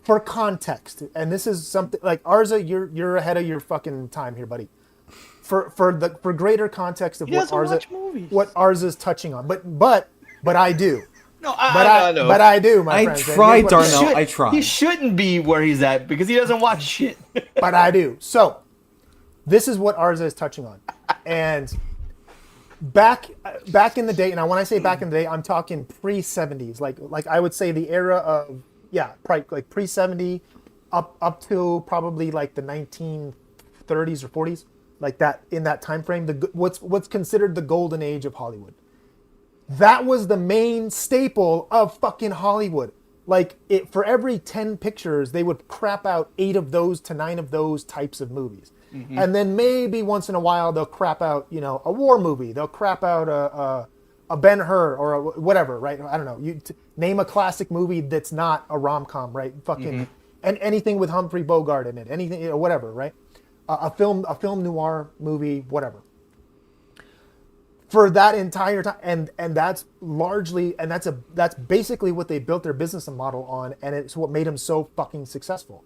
for context, and this is something like Arza, you're ahead of your fucking time here, buddy. For greater context of He doesn't watch movies. what Arza's touching on, but I do. No, I know. But I do, my I friends. And tried, here's what I'm Darnell. saying. I tried. He shouldn't be where he's at because he doesn't watch shit. But I do. So, this is what Arza is touching on, and back in the day, and when I say back in the day, I'm talking pre-70s, like I would say the era of like pre-70 up to probably like the 1930s or 40s, like that, in that time frame, what's considered the golden age of Hollywood. That was the main staple of fucking Hollywood. Like, for every 10 pictures, they would crap out 8 of those to 9 of those types of movies. Mm-hmm. And then maybe once in a while, they'll crap out, you know, a war movie. They'll crap out a Ben-Hur or whatever, right? I don't know. Name a classic movie that's not a rom-com, right? Fucking, and anything with Humphrey Bogart in it, anything, you know, whatever, right? A film noir movie, whatever. For that entire time, and that's largely, and that's basically what they built their business model on, and it's what made them so fucking successful.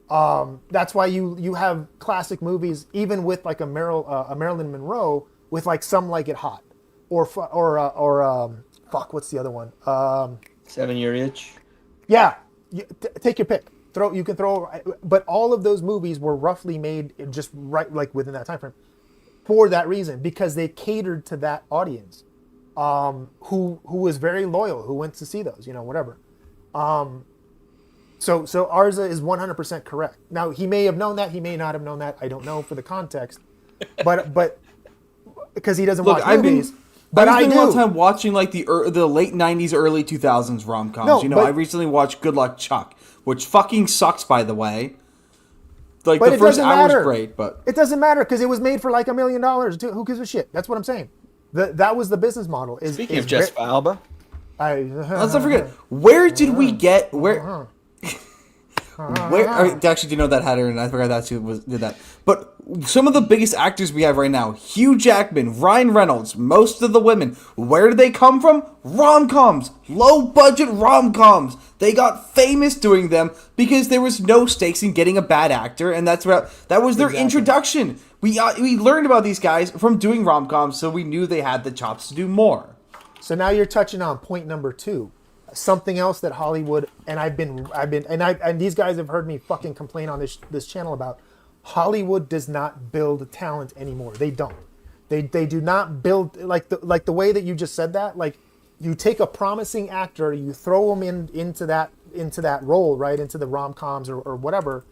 That's why you have classic movies, even with like a Marilyn Monroe, with like Some Like It Hot, or fuck, what's the other one? 7 Year Itch. Yeah, take your pick. You can throw, but all of those movies were roughly made just right, like within that time frame. For that reason, because they catered to that audience, who was very loyal, who went to see those, you know, whatever. So Arza is 100% correct. Now, he may have known that, he may not have known that. I don't know for the context, but because he doesn't watch movies. But I spent a lot of do. time watching like the late 90s, early 2000s rom-coms. No, you know, but- I recently watched Good Luck Chuck, which fucking sucks, by the way. Like, But the it first doesn't hour's matter. great, but... It doesn't matter because it was made for like $1 million. Who gives a shit? That's what I'm saying. That was the business model. Speaking of Jessica Alba, Let's not forget, where did we get... Where... Actually, do you know that had her, and I forgot that too did that. But some of the biggest actors we have right now: Hugh Jackman, Ryan Reynolds, most of the women. Where did they come from? Rom-coms, low-budget rom-coms. They got famous doing them because there was no stakes in getting a bad actor, and that was their introduction. We learned about these guys from doing rom-coms, so we knew they had the chops to do more. So now you're touching on point number 2. Something else that Hollywood, and these guys have heard me fucking complain on this channel about. Hollywood does not build talent anymore. They don't. They do not build like the way that you just said that. Like, you take a promising actor, you throw them into that role, right, into the rom-coms or whatever,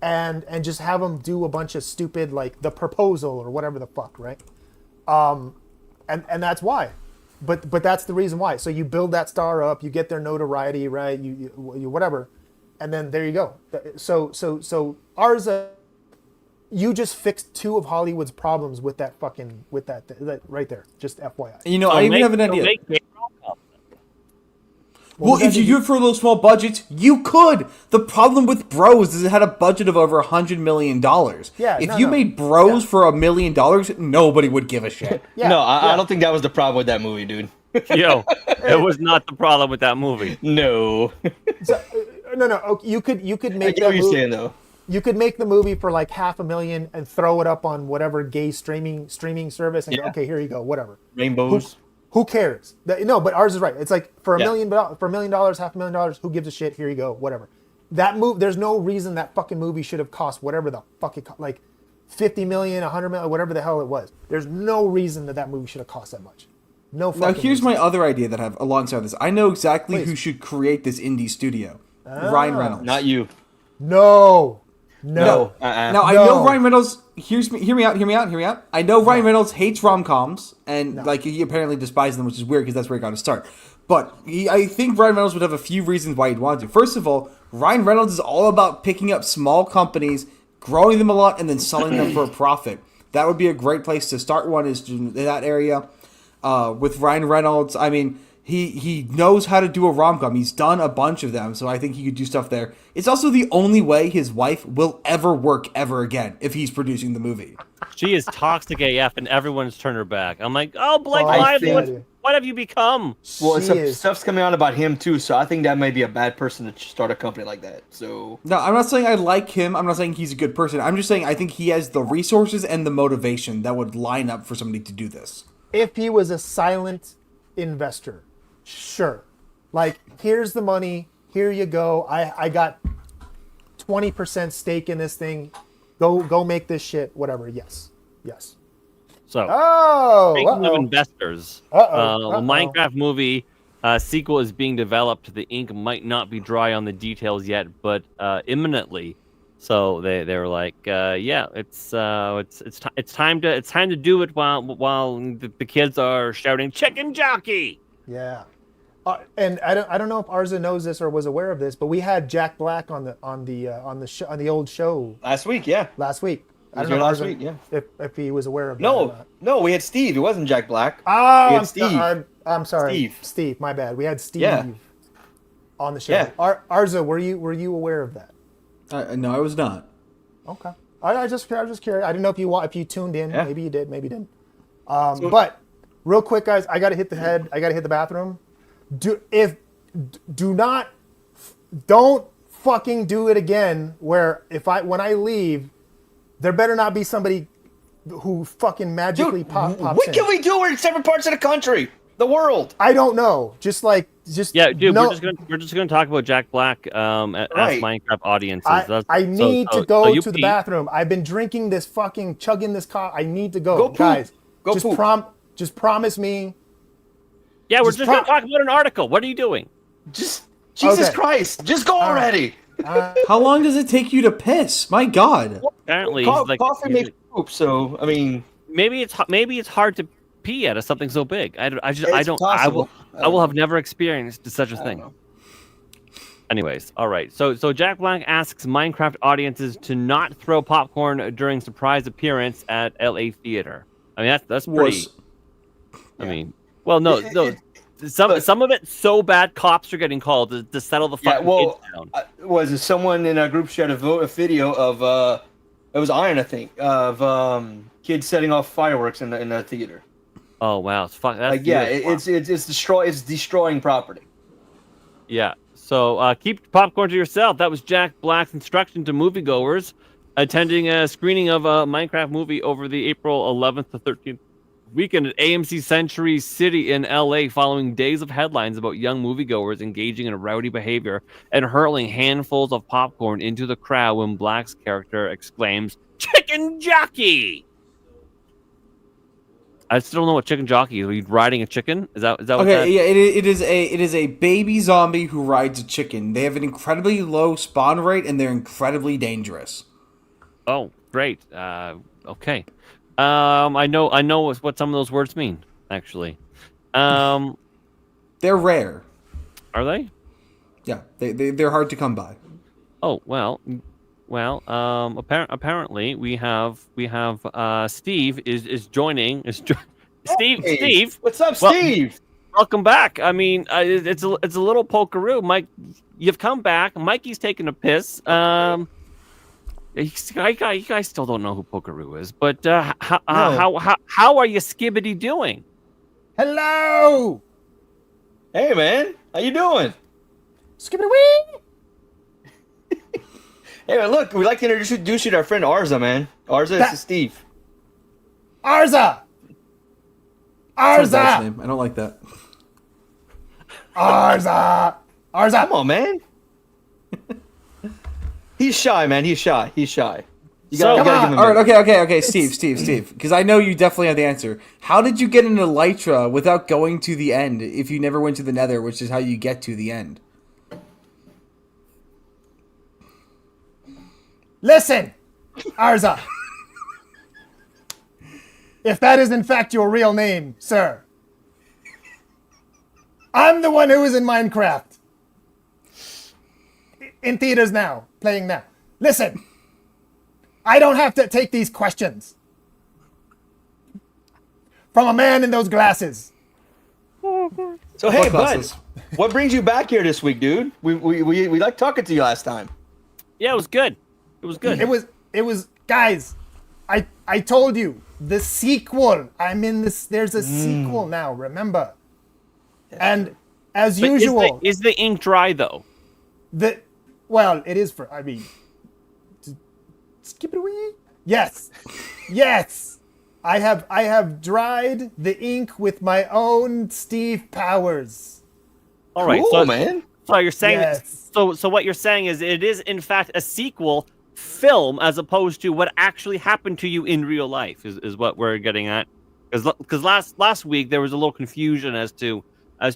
and just have them do a bunch of stupid, like The Proposal or whatever the fuck, right? And that's why. but that's the reason why. So you build that star up, you get their notoriety, right? You whatever, and then there you go. So ours, you just fixed two of Hollywood's problems with that right there. Just FYI. You know, I even have an idea. Well, What if you do it for a little small budget, you could. The problem with Bros is it had a budget of over $100 million. Yeah, if no, you no. made Bros for $1 million, nobody would give a shit. Yeah, no, yeah. I don't think that was the problem with that movie, dude. Yo, it was not the problem with that movie. No. No. Okay, you could I make get what that you're movie. saying, though. You could make the movie for like $500,000 and throw it up on whatever gay streaming service and go, Yeah. okay, here you go, whatever. Rainbows. Who cares? No, but ours is right. It's like for Yeah. $1 million, $500,000, who gives a shit? Here you go, whatever. That there's no reason that fucking movie should have cost whatever the fuck it cost, like $50 million, $100 million, whatever the hell it was. There's no reason that movie should have cost that much. No fucking Now, here's reason. my other idea that I have alongside this. I know exactly Please. who should create this indie studio. Ryan Reynolds. Not you. No. Now, I No. know Ryan Reynolds. Hear me out. I know Ryan Reynolds hates rom-coms, and like he apparently despises them, which is weird because that's where he got to start. But I think Ryan Reynolds would have a few reasons why he'd want to. First of all, Ryan Reynolds is all about picking up small companies, growing them a lot, and then selling them for a profit. That would be a great place to start one, is in that area. With Ryan Reynolds, I mean, he knows how to do a rom-com. He's done a bunch of them, so I think he could do stuff there. It's also the only way his wife will ever work ever again if he's producing the movie. She is toxic AF, and everyone's turned her back. I'm like, oh, Blake Oh, I Lively, think- what have you become? Well, She some is- stuff's coming out about him, too, so I think that might be a bad person to start a company like that. So, No, I'm not saying I like him. I'm not saying he's a good person. I'm just saying I think he has the resources and the motivation that would line up for somebody to do this. If he was a silent investor, sure. Like, here's the money. Here you go. I got 20% stake in this thing. Go make this shit. Whatever. Yes. So, Oh. speaking of Uh-oh. investors, Uh-oh. the Minecraft movie sequel is being developed. The ink might not be dry on the details yet, but imminently. So they were like, yeah, it's time to do it while the kids are shouting chicken jockey. Yeah. And I don't know if Arza knows this or was aware of this, but we had Jack Black on the old show last week, yeah. last week. I was don't know here last Arza, week, yeah. if he was aware of that. or not. No, we had Steve. It wasn't Jack Black. Oh, We had Steve. I'm sorry. Steve. My bad. We had Steve Yeah. on the show. Yeah. Arza, were you aware of that? No, I was not. Okay. I was just curious. I didn't know if you tuned in. Yeah. Maybe you did. Maybe you didn't. But real quick, guys, I gotta hit the head. I gotta hit the bathroom. Don't fucking do it again. Where when I leave, there better not be somebody who fucking magically pops what in. can we do? We're in separate parts of the country, the world. I don't know. Just Yeah, dude, no, we're just gonna talk about Jack Black as Right. Minecraft audiences. I need to go you to the pee. bathroom. I've been drinking this fucking chugging this I need to go. Go poop. Guys. Go just poop. just promise me. Yeah, we're Just just gonna talk about an article. What are you doing? Just Jesus Okay. Christ, just go already. How long does it take you to piss? My God. Apparently, Coffee he's makes poop, so I mean, maybe it's hard to pee out of something so big. I It's will possible. I will have never experienced such a thing. know. Anyways, all right. So Jack Black asks Minecraft audiences to not throw popcorn during surprise appearance at LA Theater. I mean that's pretty. Was I mean, well, no. Some of it so bad cops are getting called to settle the yeah. fucking Well, kids down. was someone in our group shared a video of it was Iron, I think, of kids setting off fireworks in the theater. Oh wow, fuck. That's Like yeah, weird. it's destroying property. Yeah. So keep popcorn to yourself. That was Jack Black's instruction to moviegoers attending a screening of a Minecraft movie over the April 11th to 13th weekend at AMC Century City in LA, following days of headlines about young moviegoers engaging in rowdy behavior and hurling handfuls of popcorn into the crowd when Black's character exclaims, "Chicken jockey!" I still don't know what chicken jockey is. Are you riding a chicken? Is that what that? okay. Yeah, it is a baby zombie who rides a chicken. They have an incredibly low spawn rate and they're incredibly dangerous. Oh, great. Okay. I know what some of those words mean, actually. They're rare. Are they? Yeah, they're hard to come by. Oh well. Apparently we have Steve is joining. Hey, Steve. what's up, Well, Steve? Welcome back. I mean, it's a little pokeroo. Mike, you've come back. Mikey's taking a piss. You guys still don't know who Pokeroo is, but how are you skibbity doing? Hello! Hey, man, how you doing? Skibbity wee! Hey, man, look, we'd like to introduce you to our friend Arza, man. Arza, this is Steve. Arza! Sounds like Arza! his name. I don't like that. Arza! Arza! Come on, man. He's shy, man. He's shy. You gotta give him a All right, minute. okay. Steve, because I know you definitely have the answer. How did you get into Elytra without going to the end if you never went to the Nether, which is how you get to the end? Listen, Arza. If that is in fact your real name, sir, I'm the one who is in Minecraft. In theaters now, playing now. Listen, I don't have to take these questions from a man in those glasses. So, hey, What bud, glasses? what brings you back here this week, dude? We liked talking to you last time. Yeah, it was good. It was good. It was guys, I told you, the sequel. I'm in this, there's a sequel now, remember? And as But usual, is the ink dry though? well, it is for, I mean, skip it away. Yes. Yes. I have dried the ink with my own Steve powers. All right, Cool, so man. So you're saying Yes. so what you're saying is it is in fact a sequel film as opposed to what actually happened to you in real life is what we're getting at. Because last week there was a little confusion as to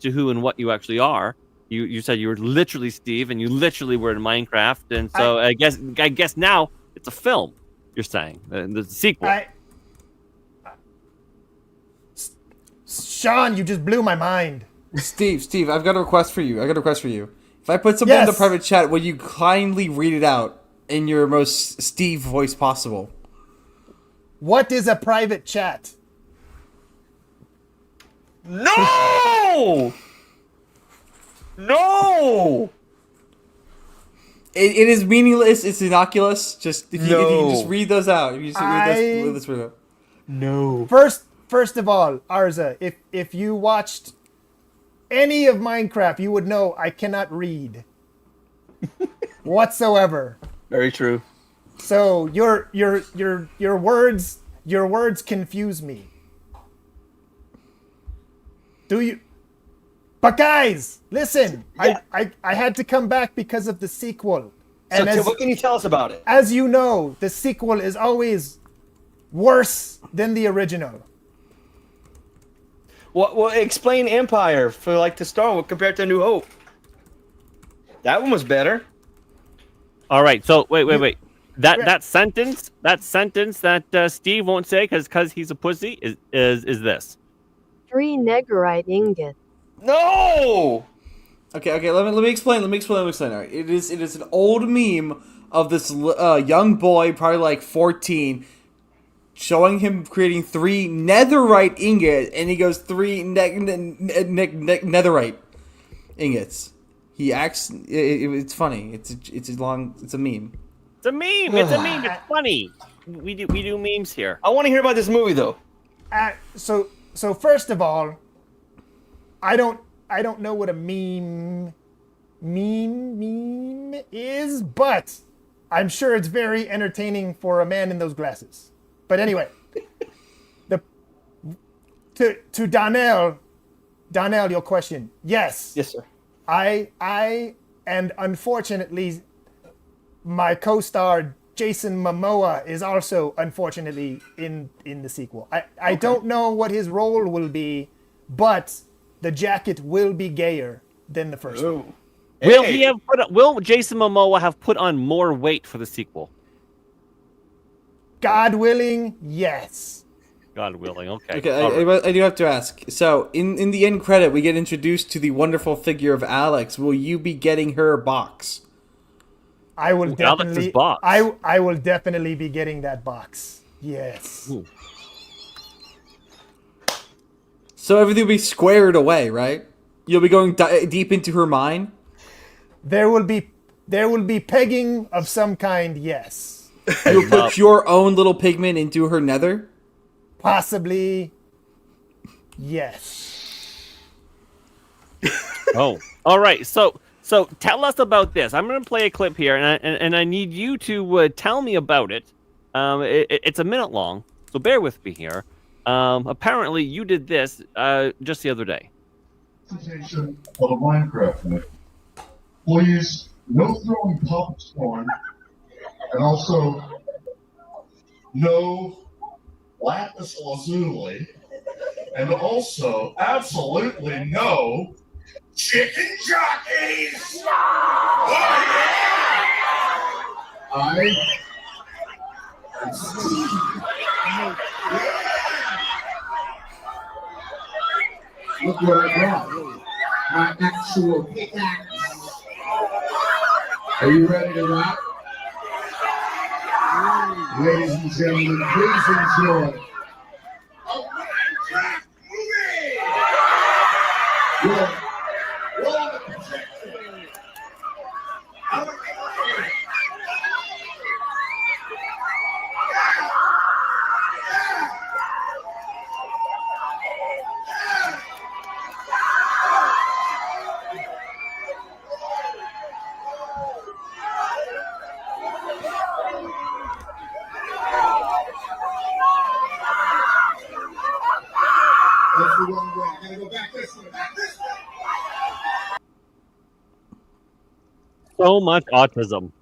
who and what you actually are. You said you were literally Steve and you literally were in Minecraft, and so I guess now it's a film. You're saying the sequel. Sean, you just blew my mind. Steve, I've got a request for you. If I put something in the Yes. private chat, will you kindly read it out in your most Steve voice possible? What is a private chat? No! No! It is meaningless. It's innocuous. Just if you No. just read those out. If you just read this read out. No. First of all, Arza, if you watched any of Minecraft, you would know I cannot read whatsoever. Very true. So your words confuse me. Do you? But guys, listen. Yeah. I had to come back because of the sequel. So, And what can you tell us about it? as you know, the sequel is always worse than the original. Well, explain Empire for like to start with compared to New Hope. That one was better. All right, so wait. That sentence that Steve won't say because he's a pussy is this. 3 Negerite ingots. No! Okay. Let me explain. All right. It is an old meme of this young boy, probably like 14, showing him creating 3 netherite ingots, and he goes 3 netherite ingots. He acts. It's funny. It's a meme. It's a meme. It's funny. We do memes here. I want to hear about this movie though. So first of all, I don't know what a meme is, but I'm sure it's very entertaining for a man in those glasses. But anyway, to Donnell, your question. Yes, sir. I and unfortunately, my co-star Jason Momoa is also unfortunately in the sequel. I don't know what his role will be, but the jacket will be gayer than the first one. Will Jason Momoa have put on more weight for the sequel? God willing, yes. God willing. Okay. Okay, All right. I do have to ask. So, in the end credit, we get introduced to the wonderful figure of Alex. Will you be getting her a box? I will Ooh, Alex's definitely. box. I will definitely be getting that box. Yes. Ooh. So everything will be squared away, right? You'll be going deep into her mind. There will be pegging of some kind. Yes. You'll put your own little pigment into her nether. Possibly. Yes. Oh, all right. So tell us about this. I'm going to play a clip here, and I need you to tell me about it. It's a minute long, so bear with me here. Apparently, you did this just the other day. Presentation of a Minecraft map. Please, no throwing popcorn, and also no lapis lazuli, and also absolutely no chicken jockeys. Oh, yeah! Look what I brought. My actual pickaxe. Are you ready to rock? Ladies and gentlemen, please enjoy a Minecraft movie! Roll the projector. That's the wrong way. I gotta go back this way. Back this way. So much autism.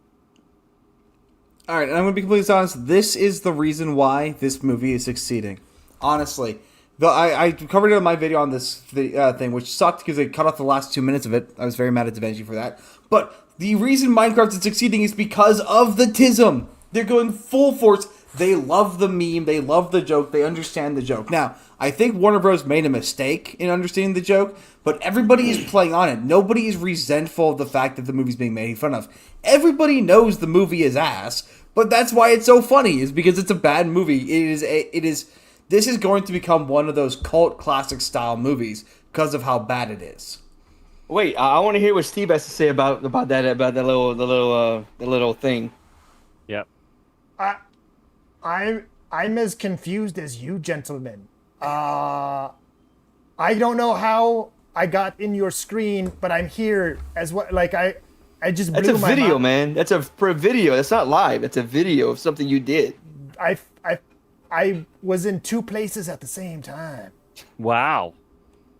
All right, and I'm going to be completely honest. This is the reason why this movie is succeeding. Honestly, I covered it in my video on this thing, which sucked because they cut off the last 2 minutes of it. I was very mad at DaVinci for that. But the reason Minecraft is succeeding is because of the tism. They're going full force. They love the meme. They love the joke. They understand the joke. Now, I think Warner Bros. Made a mistake in understanding the joke, but everybody is playing on it. Nobody is resentful of the fact that the movie's being made fun of. Everybody knows the movie is ass, but that's why it's so funny, is because it's a bad movie. This is going to become one of those cult classic style movies because of how bad it is. Wait, I want to hear what Steve has to say about the little thing. Yep. I'm as confused as you, gentlemen. I don't know how I got in your screen, but I'm here as well. Like I just blew That's a my video, mind. man. That's for a video. That's not live. That's a video of something you did. I was in two places at the same time. Wow.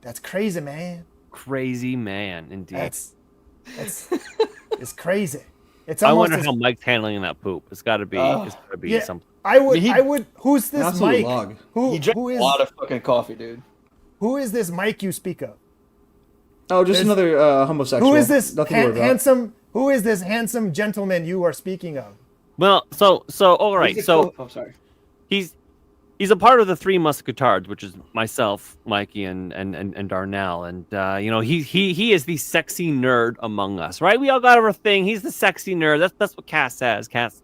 That's crazy, man. Crazy man, indeed. That's it's crazy. It's I almost wonder how Mike's handling that poop. It's got to be. It's got to be yeah, something. I would. Who's this Absolute Mike? log. He drank Who a is lot of fucking coffee, dude. who is this Mike you speak of? Oh, just another homosexual. Who is this Nothing to worry about. handsome? Who is this handsome gentleman you are speaking of? Well, so all right. So I'm sorry. he's a part of the Three Musketeers, which is myself, Mikey, and Darnell, and he is the sexy nerd among us, right? We all got our thing. He's the sexy nerd. That's what Cass says. Cass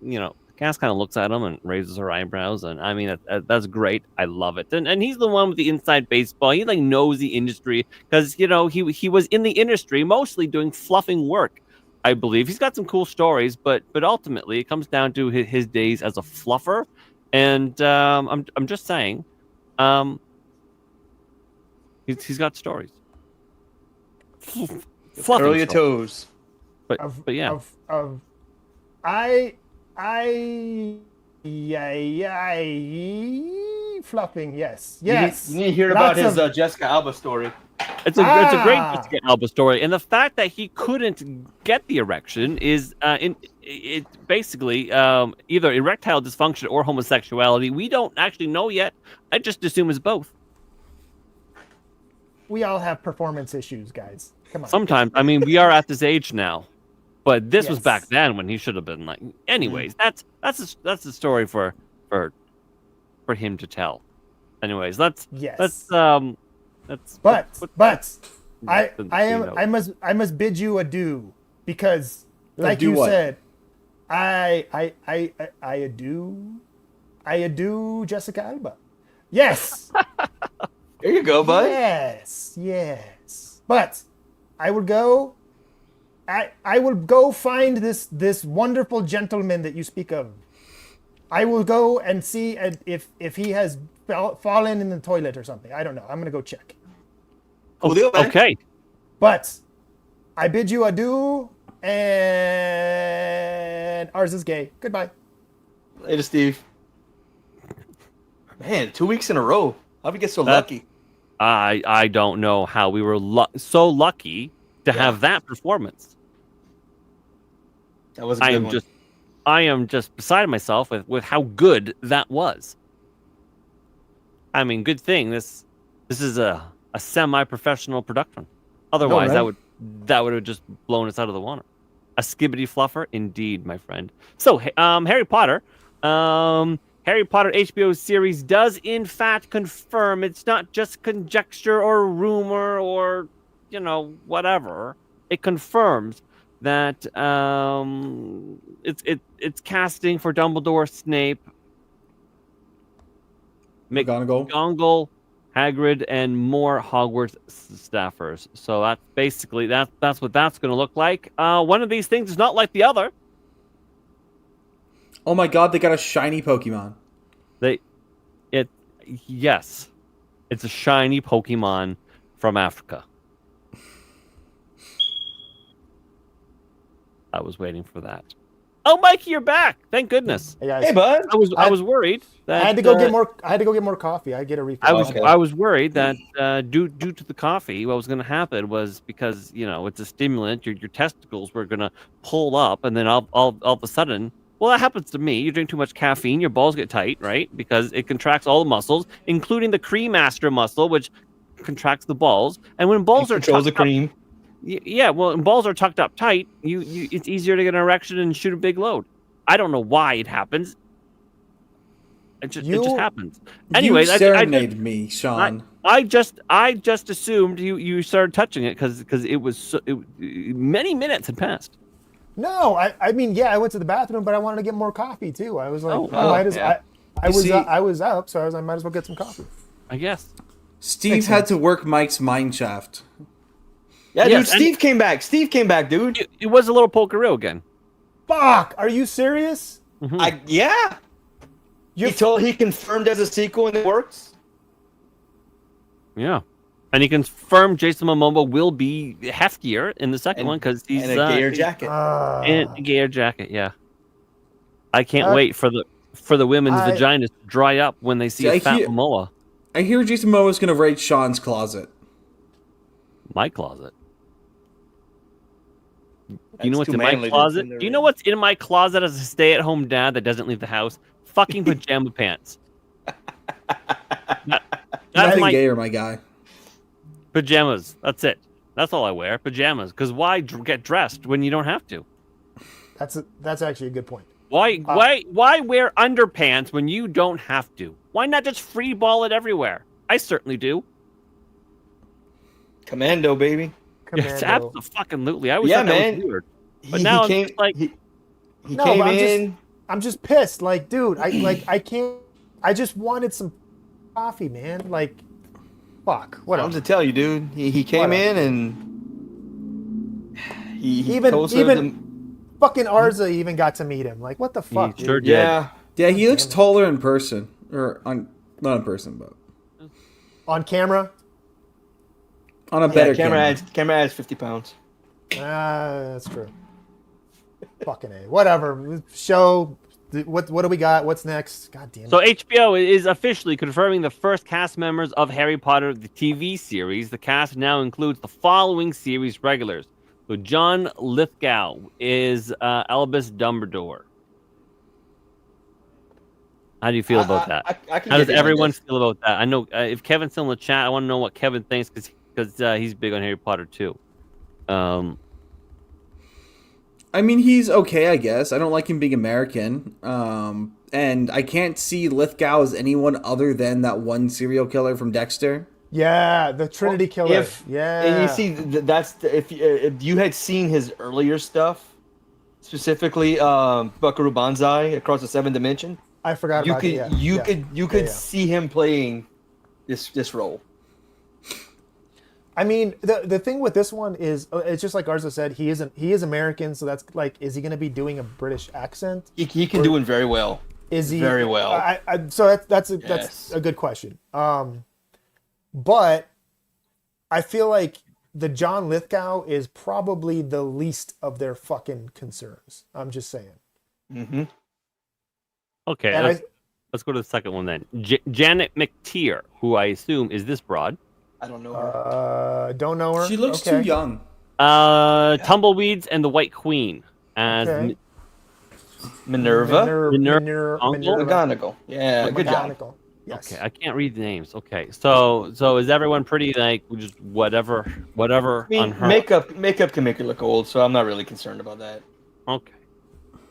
kind of looks at him and raises her eyebrows, and I mean that's great. I love it. And he's the one with the inside baseball. He knows the industry because he was in the industry mostly doing fluffing work. I believe he's got some cool stories, but ultimately it comes down to his days as a fluffer. And I'm just saying, he's got stories. Fluffing Early stories. toes. But yeah, Fluffing, yes. You need to hear Lots about his of- Jessica Alba story. it's a great Jessica Alba story, and the fact that he couldn't get the erection is it basically either erectile dysfunction or homosexuality. We don't actually know yet. I just assume it's both. We all have performance issues, guys. Come on. Sometimes, I mean, we are at this age now, but this was Yes. back then when he should have been like. Anyways, that's a story for him to tell. Anyways, let's Yes. let's But Yeah, I must bid you adieu because, like Do you what? said, I adieu Jessica Alba. Yes. There you go, bud. Yes. But I will go. I will go find this wonderful gentleman that you speak of. I will go and see if he has fallen in the toilet or something. I don't know. I'm gonna go check. Cool deal, man. Okay. But I bid you adieu, and ours is gay. Goodbye. Later, Steve. Man, 2 weeks in a row. How'd we get so That- lucky? I don't know how we were so lucky to have that performance. That was a good one. I am just beside myself with how good that was. I mean, good thing this is a semi-professional production. Otherwise, right? that would have just blown us out of the water. A skibbity fluffer, indeed, my friend. So, Harry Potter, Harry Potter HBO series does in fact confirm it's not just conjecture or rumor or whatever. It confirms that it's casting for Dumbledore, Snape, McGonagall, Hagrid, and more Hogwarts staffers. So that's basically that's what that's going to look like. One of these things is not like the other. Oh my god, they got a shiny Pokemon. Yes, it's a shiny Pokemon from Africa. I was waiting for that. Oh, Mikey, you're back! Thank goodness. Hey, guys. Hey, bud. I was worried that I had to go get more. I had to go get more coffee. I get a refill. I was worried that due to the coffee, what was going to happen was because it's a stimulant, your testicles were going to pull up, and then all of a sudden, well, that happens to me. You drink too much caffeine, your balls get tight, right? Because it contracts all the muscles, including the cremaster muscle, which contracts the balls. And when balls are controls the cream. yeah, well, when balls are tucked up tight, it's easier to get an erection and shoot a big load. I don't know why it happens. It just happens. Anyways, you serenade me, Sean. I just assumed you started touching it because it was many minutes had passed. No, I mean, yeah, I went to the bathroom, but I wanted to get more coffee too. I was like, I was up, so I might as well get some coffee. I guess. Steve had to work Mike's mine shaft. Yeah, Yes, dude, Steve came back. Steve came back, dude. It was a little pokeroo again. Fuck, are you serious? Yeah. He confirmed as a sequel and it works. Yeah. And he confirmed Jason Momoa will be heftier in the second one because he's in a gayer jacket. In a gayer jacket, yeah. I can't wait for the women's vaginas to dry up when they see a fat Momoa. I hear Jason Momoa is going to raid Sean's closet. My closet. Do you know what's in my closet? Do you know what's in my closet as a stay-at-home dad that doesn't leave the house? Fucking pajama pants. That's my gayer, my guy. Pajamas. That's it. That's all I wear. Pajamas. Because why get dressed when you don't have to? That's actually a good point. Why wear underpants when you don't have to? Why not just free ball it everywhere? I certainly do. Commando, baby. Yes, absolutely. I always yeah, thought that man. was weird. But now came, I'm just like, he came in. I'm just pissed. Like, dude, I can't. I just wanted some coffee, man. Like, fuck. Whatever. I'm to tell you, dude. He came in and he even fucking Arza even got to meet him. Like, what the fuck? He sure dude? did. Yeah, he looks taller in person, or not in person, but on camera. On a better camera. Camera adds 50 pounds. That's true. Fucking A. Whatever. Show. What do we got? What's next? God damn it. So HBO is officially confirming the first cast members of Harry Potter, the TV series. The cast now includes the following series regulars. So John Lithgow is Albus Dumbledore. How do you feel about that? I can How does get everyone feel about that? I know if Kevin's still in the chat, I want to know what Kevin thinks because he's big on Harry Potter too. I mean, he's okay, I guess. I don't like him being American. and I can't see Lithgow as anyone other than that one serial killer from Dexter. Yeah, the Trinity Killer. Yeah. And you see, if you had seen his earlier stuff, specifically Buckaroo Banzai Across the Seventh Dimension, I forgot you about could it. you Yeah. could you Yeah, could yeah. see him playing this role. I mean, the thing with this one is, it's just like Garza said. He is American, so that's like, is he going to be doing a British accent? He can do it very well. Is he very well? So that's Yes. a good question. But I feel like the John Lithgow is probably the least of their fucking concerns. I'm just saying. Mm-hmm. Okay, And let's go to the second one then. Janet McTeer, who I assume is this broad. I don't know her. Don't know her. She looks Okay. too young. Tumbleweeds and the White Queen as Okay. Minerva Uncle? McGonagall. Yeah, good job. McGonagall. Yes. Okay, I can't read the names. Okay, so is everyone pretty like just whatever I mean, on her? makeup can make you look old, so I'm not really concerned about that. Okay,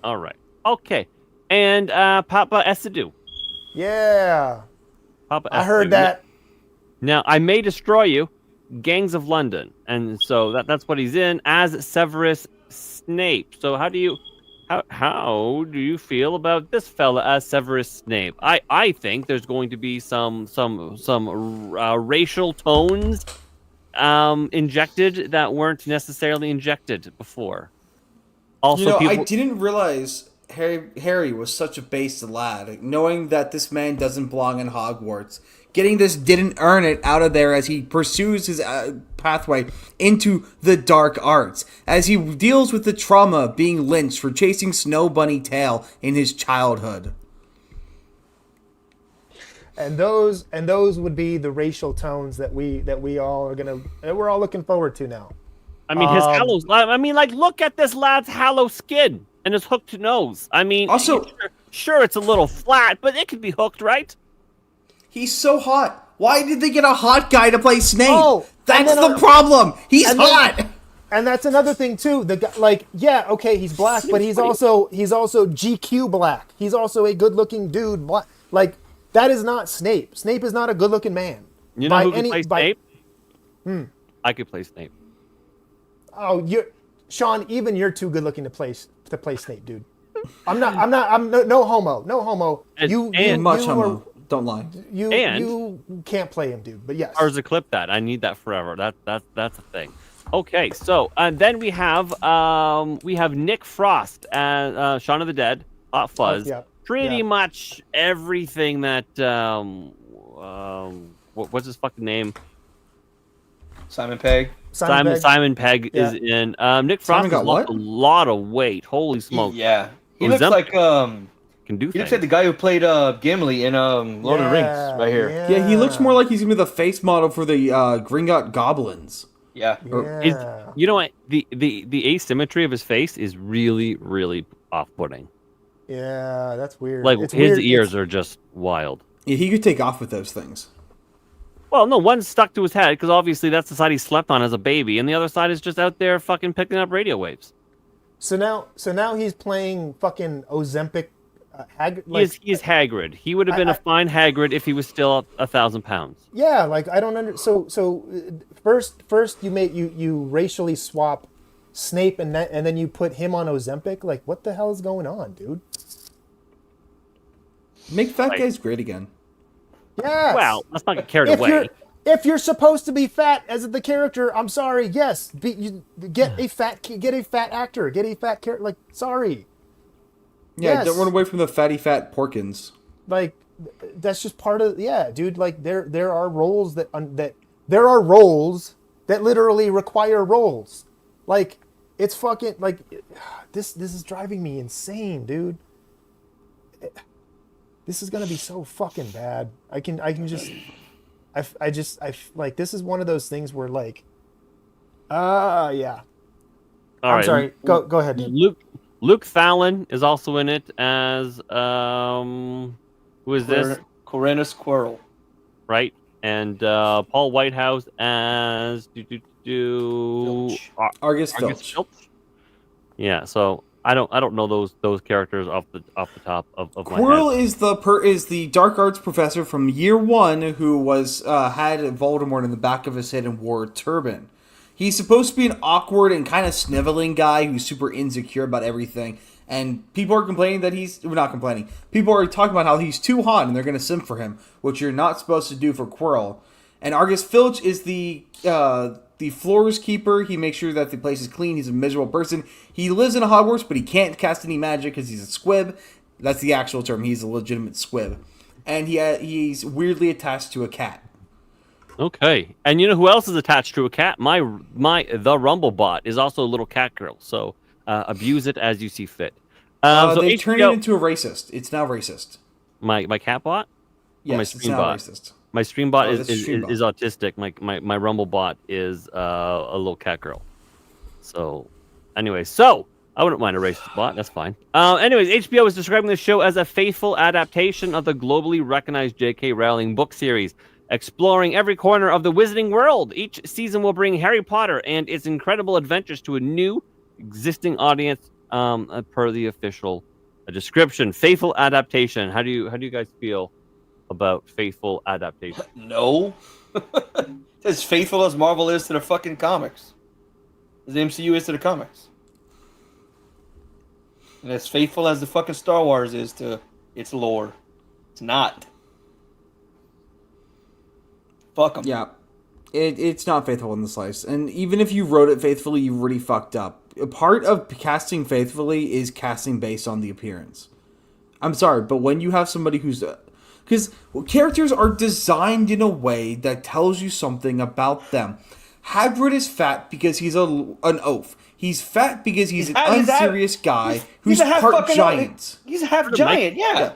all right. Okay, and Papa Essedu. Yeah. Papa I heard Essedu. that. Now I may destroy you, Gangs of London, and so that's what he's in as Severus Snape. So how do you feel about this fella as Severus Snape? I think there's going to be some racial tones injected that weren't necessarily injected before. Also, I didn't realize Harry was such a based lad. Knowing that this man doesn't belong in Hogwarts, getting this didn't earn it out of there as he pursues his pathway into the dark arts, as he deals with the trauma of being lynched for chasing Snow Bunny tail in his childhood. And those would be the racial tones that we're all looking forward to now. I mean, his hallow. I mean, like, look at this lad's hollow skin and his hooked nose. I mean, Also- sure, it's a little flat, but it could be hooked, right? He's so hot. Why did they get a hot guy to play Snape? Oh, That's and then the problem. He's hot. And that's another thing too. The guy, like, yeah, okay, he's black, but he's also GQ black. He's also a good-looking dude. Black. Like, that is not Snape. Snape is not a good-looking man. You know who can play Snape? I could play Snape. Oh, Sean. Even you're too good-looking to play Snape, dude. I'm no homo. No homo. Much homo. Don't lie. You can't play him, dude. But yes. Ours to clip that. I need that forever. That's a thing. Okay, so then we have Nick Frost as Shaun of the Dead, Hot Fuzz. Yeah. Pretty much everything that what's his fucking name? Simon Pegg. Simon Pegg is in. Nick Frost has lost a lot of weight. Holy smoke! He looks like can do. He looks like the guy who played Gimli in Lord of the Rings right here. Yeah, he looks more like he's gonna be the face model for the Gringotts goblins. Yeah. You know what? The asymmetry of his face is really, really off-putting. Yeah, that's weird. Like It's his weird. ears are just wild. Yeah, he could take off with those things. Well, no, one's stuck to his head because obviously that's the side he slept on as a baby, and the other side is just out there fucking picking up radio waves. So now he's playing fucking Ozempic. He is Hagrid. He would have been a fine Hagrid if he was still 1,000 pounds. Yeah, like I don't understand. So first you racially swap Snape and then you put him on Ozempic. Like, what the hell is going on, dude? Make fat guys great again. Yes. Well, let's not get carried away. If you're supposed to be fat as the character, I'm sorry. Yes, get a fat actor. Get a fat character. Like, sorry. Yeah, Yes. don't run away from the fatty fat Porkins. Like, that's just part of dude. Like, there are roles that literally require roles. Like, it's fucking like this is driving me insane, dude. This is gonna be so fucking bad. I like, this is one of those things where like, yeah. All I'm right, sorry. Go ahead, dude. Luke Fallon is also in it as who is this? Corinna Squirrel. Right, and Paul Whitehouse as Argus Filch. Yeah, so I don't know those characters off the top of my Quirrell head. is the dark arts professor from year one who was had Voldemort in the back of his head and wore a turban. He's supposed to be an awkward and kind of sniveling guy who's super insecure about everything. And people are complaining that we're not complaining. People are talking about how he's too hot and they're going to simp for him, which you're not supposed to do for Quirrell. And Argus Filch is the floors keeper. He makes sure that the place is clean. He's a miserable person. He lives in a Hogwarts, but he can't cast any magic because he's a squib. That's the actual term. He's a legitimate squib. And he's weirdly attached to a cat. Okay, and you know who else is attached to a cat? The Rumblebot is also a little cat girl. So abuse it as you see fit. So they turned it into a racist. It's now racist. My cat bot? Yes, my it's stream now bot? racist. My stream bot Oh, is that's stream bot. autistic. My Rumble bot is a little cat girl. So, anyway, I wouldn't mind a racist bot. That's fine. Anyways, HBO is describing the show as a faithful adaptation of the globally recognized J.K. Rowling book series, exploring every corner of the Wizarding world. Each season will bring Harry Potter and its incredible adventures to a new, existing audience. Per the official description, faithful adaptation. How do you guys feel about faithful adaptation? No. As faithful as Marvel is to the fucking comics. As the MCU is to the comics. And as faithful as the fucking Star Wars is to its lore. It's not. Fuck them. Yeah. It's not faithful in the slice. And even if you wrote it faithfully, you really fucked up. A part of casting faithfully is casting based on the appearance. I'm sorry, but when you have somebody who's... Because characters are designed in a way that tells you something about them. Hagrid is fat because he's an oaf. He's fat because he's an unserious guy who's part giant. He's a half giant, yeah.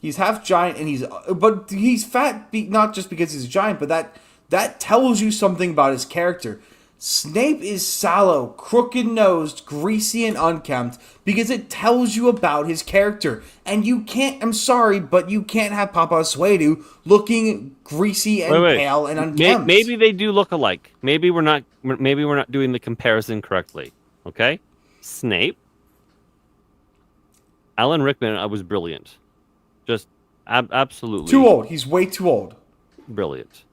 He's half giant, and he's fat not just because he's a giant, but that tells you something about his character. Snape is sallow, crooked-nosed, greasy, and unkempt because it tells you about his character. And you can't, I'm sorry, but you can't have Papa Suedu looking greasy and pale and unkempt. Maybe they do look alike. Maybe we're not doing the comparison correctly. Okay? Snape. Alan Rickman was brilliant. Just absolutely. Too old. He's way too old. Brilliant.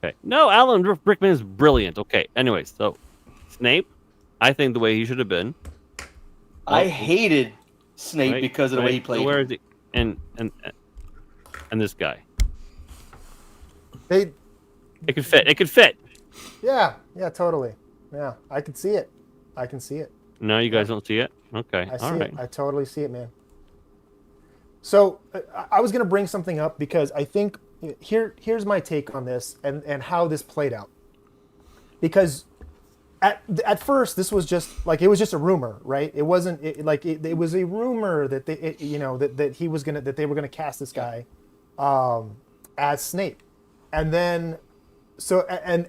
Okay. No, Alan Rickman is brilliant. Okay. Anyways, so Snape, I think the way he should have been. I hated Snape because of the way he played. So where is he? And this guy. It could fit. It could fit. Yeah, totally. Yeah, I can see it. No, you guys don't see it? Okay. I see it. I totally see it, man. So I was going to bring something up because I think here's my take on this and how this played out. Because at first this was just like it was just a rumor, right? It wasn't it was a rumor that that they were gonna cast this guy as Snape, and then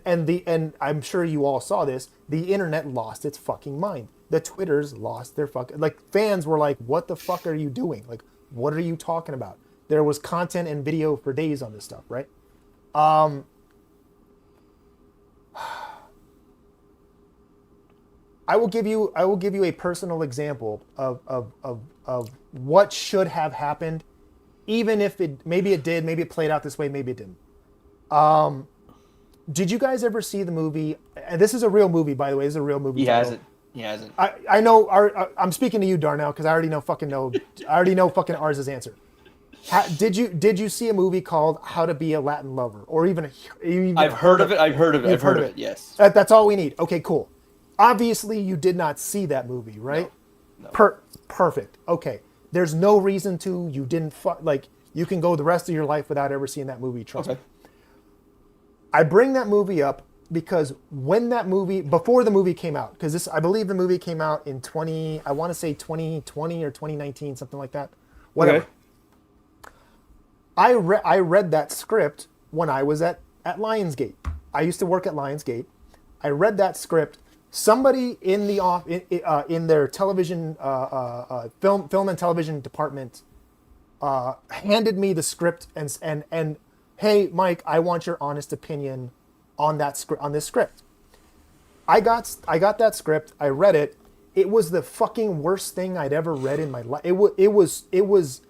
and I'm sure you all saw this. The internet lost its fucking mind. The Twitters lost their fucking fans were like, "What the fuck are you doing? Like, what are you talking about?" There was content and video for days on this stuff, right? I will give you a personal example of what should have happened, even if maybe it did, maybe it played out this way, maybe it didn't. Did you guys ever see the movie? And this is a real movie, by the way. This is a real movie. He hasn't. I know. I'm speaking to you, Darnell, because I already know fucking Ars's answer. Did you see a movie called How to Be a Latin Lover, or even I've heard of it. I've heard of it. Yes. That's all we need. Okay, cool. Obviously, you did not see that movie, right? No. Perfect. Okay. There's no reason to. You didn't you can go the rest of your life without ever seeing that movie. Trust me. I bring that movie up because before the movie came out, because I believe the movie came out in 2020 or 2019, something like that. Whatever. Okay. I read that script when I was at Lionsgate. I used to work at Lionsgate. I read that script. Somebody in their television film and television department handed me the script and hey, Mike, I want your honest opinion on this script. I got that script. I read it, it was the fucking worst thing I'd ever read in my life. It was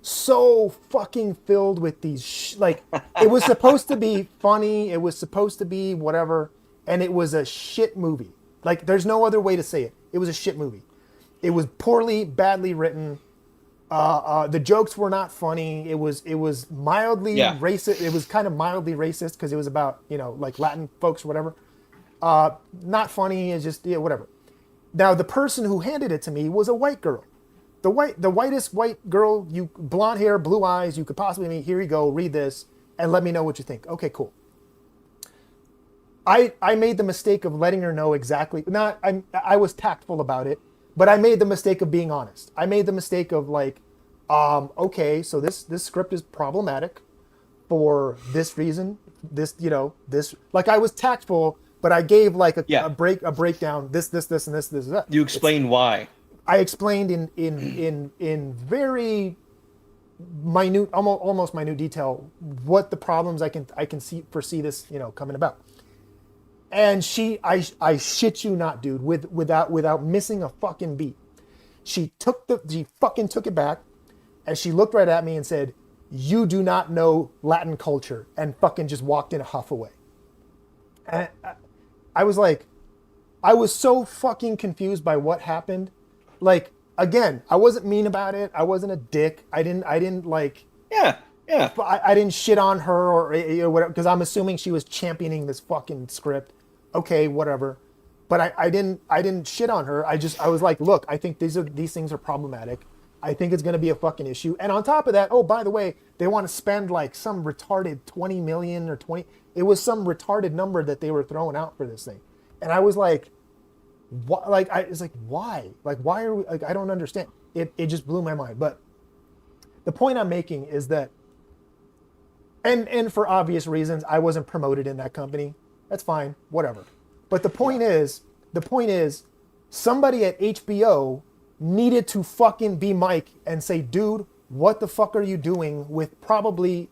so fucking filled with these like it was supposed to be funny, it was supposed to be whatever, and it was a shit movie. Like there's no other way to say it. It was a shit movie. It was badly written. The jokes were not funny. It was mildly racist. It was kind of mildly racist because it was about, like Latin folks or whatever. Not funny. It's just whatever. Now the person who handed it to me was a white girl, the whitest white girl, blonde hair, blue eyes you could possibly meet. Here you go. Read this and let me know what you think. Okay, cool. I made the mistake of letting her know exactly. I was tactful about it, but I made the mistake of being honest. I made the mistake of like, okay, so this script is problematic for this reason. This, like I was tactful, but I gave like a breakdown. This, and this, that. You explain why. I explained in very minute, almost minute detail what the problems I can foresee this coming about. And I shit you not, dude, without missing a fucking beat. She fucking took it back, and she looked right at me and said, "You do not know Latin culture," and fucking just walked in a huff away. And I was like, I was so fucking confused by what happened. Like, again, I wasn't mean about it. I wasn't a dick. I didn't like. Yeah. I didn't shit on her or whatever, because I'm assuming she was championing this fucking script. Okay, whatever. But I didn't shit on her. I was like, look, I think these things are problematic. I think it's going to be a fucking issue. And on top of that, oh, by the way, they want to spend like some retarded 20 million or 20. It was some retarded number that they were throwing out for this thing. And I was like, what? Like, it's like, why? Like, why are we, like, I don't understand. It just blew my mind. But the point I'm making is that, and for obvious reasons, I wasn't promoted in that company. That's fine, whatever. But the point is, somebody at HBO needed to fucking be Mike and say, dude, what the fuck are you doing with probably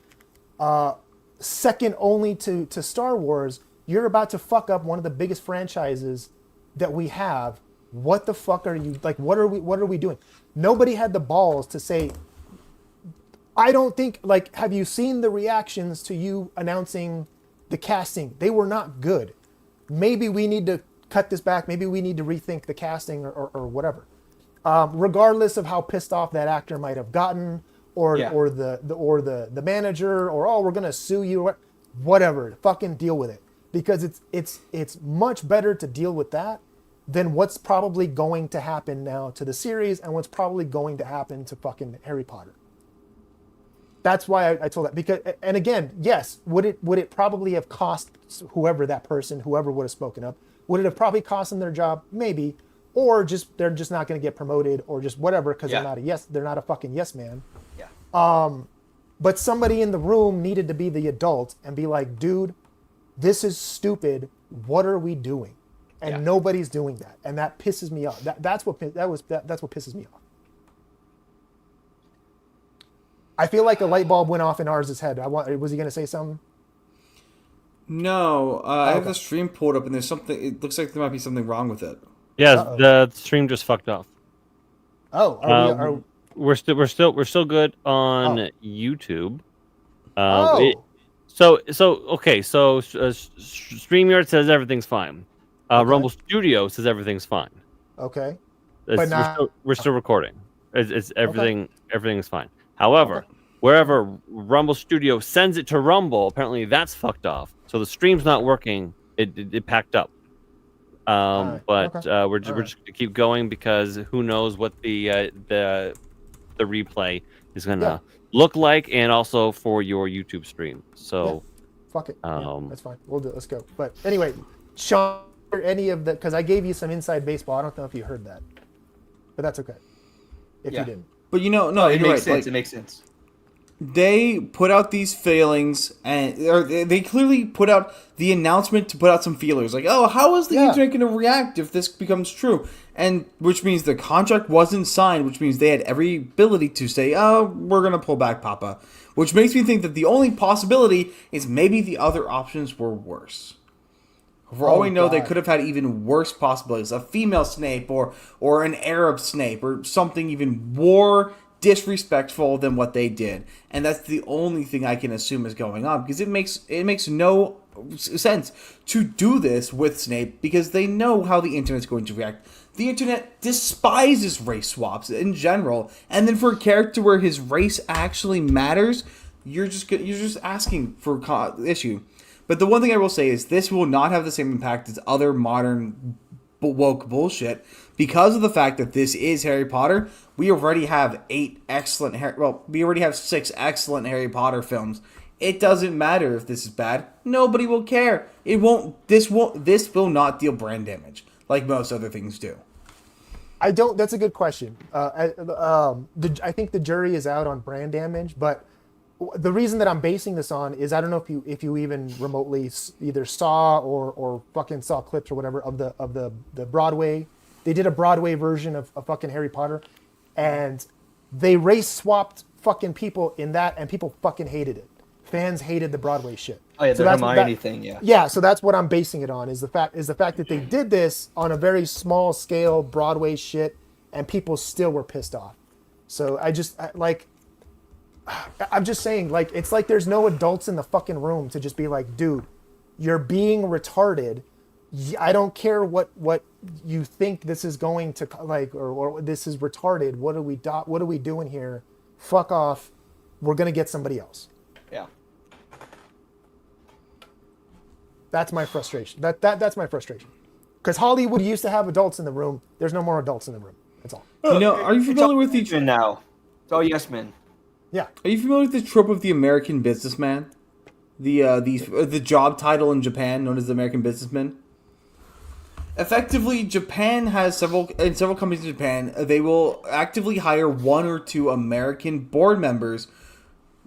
second only to Star Wars? You're about to fuck up one of the biggest franchises that we have. What the fuck are you, like, what are we doing? Nobody had the balls to say, I don't think, like, have you seen the reactions to you announcing the casting? They were not good. Maybe we need to cut this back. Maybe we need to rethink the casting or whatever. Regardless of how pissed off that actor might have gotten, or the manager, or, oh, we're gonna sue you, or whatever. Fucking deal with it, because it's much better to deal with that than what's probably going to happen now to the series and what's probably going to happen to fucking Harry Potter. That's why I told that, because, and again, yes, would it probably have cost whoever would have spoken up? Would it have probably cost them their job? Maybe, or just they're just not going to get promoted, or just whatever, because they're not a fucking yes man. Yeah. But somebody in the room needed to be the adult and be like, dude, this is stupid. What are we doing? And nobody's doing that, and that pisses me off. That's what pisses me off. I feel like a light bulb went off in Ars's head. Was he going to say something? No, I have the stream pulled up, and there's something. It looks like there might be something wrong with it. Yeah, the stream just fucked off. Oh, we're still good on YouTube. Okay. So StreamYard says everything's fine. Rumble Studio says everything's fine. Okay. We're still recording. It's everything. Everything is fine. However, wherever Rumble Studio sends it to Rumble, apparently that's fucked off. So the stream's not working. It packed up. We're just gonna keep going, because who knows what the replay is gonna look like, and also for your YouTube stream. So fuck it. That's fine. We'll do it. Let's go. But anyway, Sean, any of the, because I gave you some inside baseball. I don't know if you heard that, but that's okay if you didn't. But it makes sense. It makes sense. They put out these failings, or they clearly put out the announcement to put out some feelers, like, oh, how is the internet going to react if this becomes true? And which means the contract wasn't signed, which means they had every ability to say, oh, we're going to pull back, Papa. Which makes me think that the only possibility is maybe the other options were worse. For all Oh, we know, they God. could have had even worse possibilities. A female Snape or an Arab Snape or something even more disrespectful than what they did. And that's the only thing I can assume is going on, because it makes no sense to do this with Snape, because they know how the internet's going to react. The internet despises race swaps in general, and then for a character where his race actually matters, you're just asking for issue. But the one thing I will say is this will not have the same impact as other modern woke bullshit, because of the fact that this is Harry Potter. We already have we already have 6 excellent Harry Potter films. It doesn't matter if this is bad. Nobody will care. This will not deal brand damage like most other things do. That's a good question. I think the jury is out on brand damage, but the reason that I'm basing this on is I don't know if you even remotely either saw or fucking saw clips or whatever of the Broadway. They did a Broadway version of fucking Harry Potter, and they race swapped fucking people in that, and people fucking hated it. Fans hated the Broadway shit. Oh yeah, So the that's Hermione thing. Yeah. Yeah, so that's what I'm basing it on, is the fact that they did this on a very small scale Broadway shit, and people still were pissed off. So I'm just saying, like, it's like there's no adults in the fucking room to just be like, dude, you're being retarded. I don't care what you think this is going to, like, or this is retarded. What are we doing here? Fuck off. We're gonna get somebody else. Yeah. That's my frustration. That's my frustration. Because Hollywood used to have adults in the room. There's no more adults in the room. That's all. Are you familiar with the Men now? It's all yes men. Yeah. Are you familiar with the trope of the American businessman? The job title in Japan known as the American businessman. Effectively, Japan has several companies in Japan. They will actively hire 1 or 2 American board members.